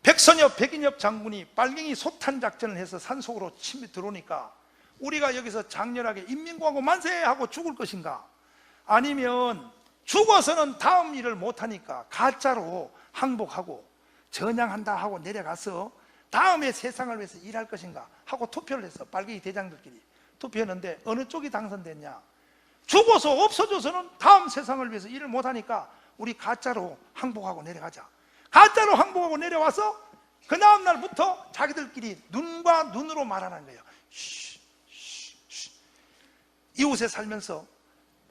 S1: 백선엽, 백인엽 장군이 빨갱이 소탄 작전을 해서 산속으로 침이 들어오니까 우리가 여기서 장렬하게 인민공화국 만세하고 죽을 것인가? 아니면 죽어서는 다음 일을 못하니까 가짜로 항복하고 전향한다 하고 내려가서 다음에 세상을 위해서 일할 것인가 하고 투표를 했어. 빨갱이 대장들끼리 투표했는데 어느 쪽이 당선됐냐? 죽어서 없어져서는 다음 세상을 위해서 일을 못하니까 우리 가짜로 항복하고 내려가자. 가짜로 항복하고 내려와서 그 다음 날부터 자기들끼리 눈과 눈으로 말하는 거예요. 이웃에 살면서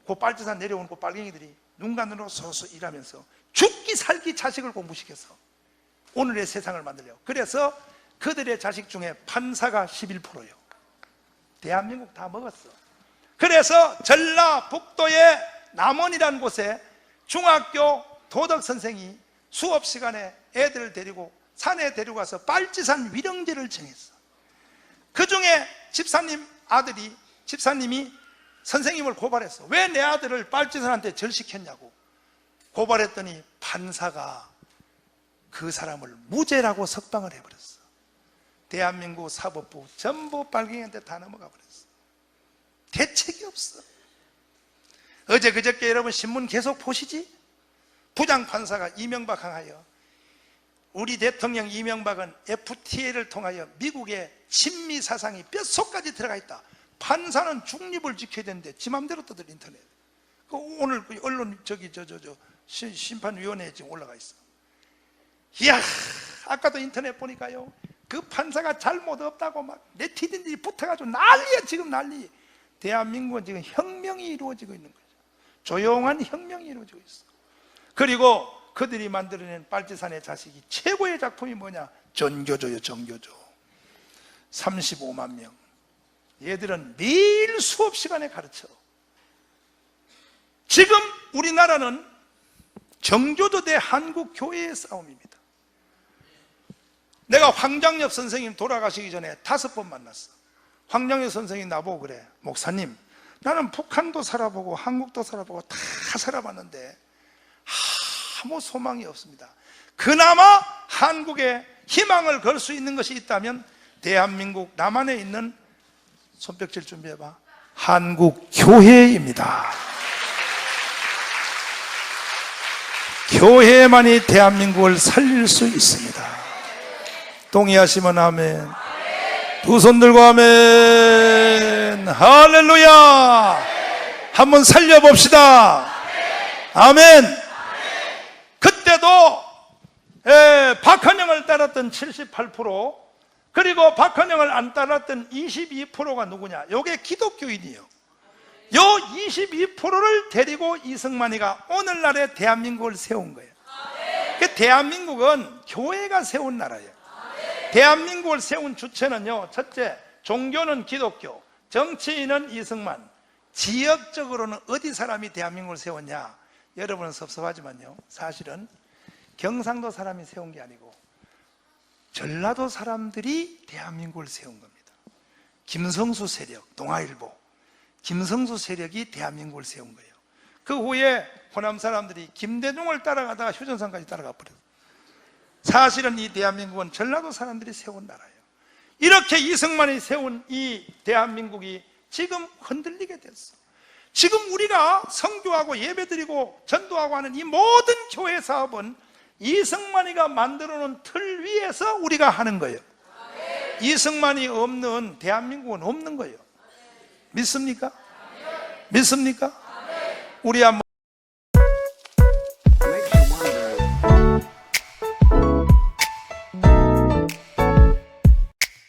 S1: 그 빨치산 내려온 그 빨갱이들이 눈과 눈으로 서서 일하면서 죽기 살기 자식을 공부시켰어. 오늘의 세상을 만들려고. 그래서 그들의 자식 중에 판사가 11%예요. 대한민국 다 먹었어. 그래서 전라북도의 남원이라는 곳에 중학교 도덕선생이 수업 시간에 애들을 데리고 산에 데리고 가서 빨치산 위령제를 정했어. 그 중에 집사님이 선생님을 고발했어. 왜 내 아들을 빨치산한테 절시켰냐고 고발했더니 판사가 그 사람을 무죄라고 석방을 해버렸어. 대한민국 사법부 전부 빨갱이한테 다 넘어가 버렸어. 대책이 없어. 어제 그저께 여러분 신문 계속 보시지? 부장판사가 이명박 향하여 우리 대통령 이명박은 FTA를 통하여 미국의 친미 사상이 뼛속까지 들어가 있다. 판사는 중립을 지켜야 되는데 지 맘대로 떠들 인터넷. 오늘 언론 심판위원회에 지금 올라가 있어. 이야, 아까도 인터넷 보니까요, 그 판사가 잘못 없다고 막 네티즌들이 붙어가지고 난리야. 지금 난리. 대한민국은 지금 혁명이 이루어지고 있는 거죠. 조용한 혁명이 이루어지고 있어. 그리고 그들이 만들어낸 빨치산의 자식이 최고의 작품이 뭐냐? 전교조요, 전교조. 35만 명. 얘들은 매일 수업 시간에 가르쳐. 지금 우리나라는 정교조 대 한국교회의 싸움입니다. 내가 황장엽 선생님 돌아가시기 전에 5번 만났어. 황장엽 선생님이 나보고 그래. 목사님, 나는 북한도 살아보고 한국도 살아보고 다 살아봤는데 아무 소망이 없습니다. 그나마 한국에 희망을 걸 수 있는 것이 있다면 대한민국 남한에 있는, 손뼉질 준비해봐, 한국교회입니다. 교회만이 대한민국을 살릴 수 있습니다. 동의하시면 아멘. 두 손 들고 아멘. 할렐루야. 한번 살려봅시다. 아멘. 그때도 박헌영을 따랐던 78%, 그리고 박헌영을 안 따랐던 22%가 누구냐? 요게 기독교인이요. 요 22%를 데리고 이승만이가 오늘날의 대한민국을 세운 거예요. 대한민국은 교회가 세운 나라예요. 대한민국을 세운 주체는요, 첫째, 종교는 기독교, 정치인은 이승만. 지역적으로는 어디 사람이 대한민국을 세웠냐? 여러분은 섭섭하지만요, 사실은 경상도 사람이 세운 게 아니고 전라도 사람들이 대한민국을 세운 겁니다. 김성수 세력, 동아일보, 김성수 세력이 대한민국을 세운 거예요. 그 후에 호남 사람들이 김대중을 따라가다가 휴전선까지 따라가 버렸어요. 사실은 이 대한민국은 전라도 사람들이 세운 나라예요. 이렇게 이승만이 세운 이 대한민국이 지금 흔들리게 됐어. 지금 우리가 성교하고 예배드리고 전도하고 하는 이 모든 교회 사업은 이승만이가 만들어놓은 틀 위에서 우리가 하는 거예요. 이승만이 없는 대한민국은 없는 거예요. 믿습니까? 믿습니까? 우리 한번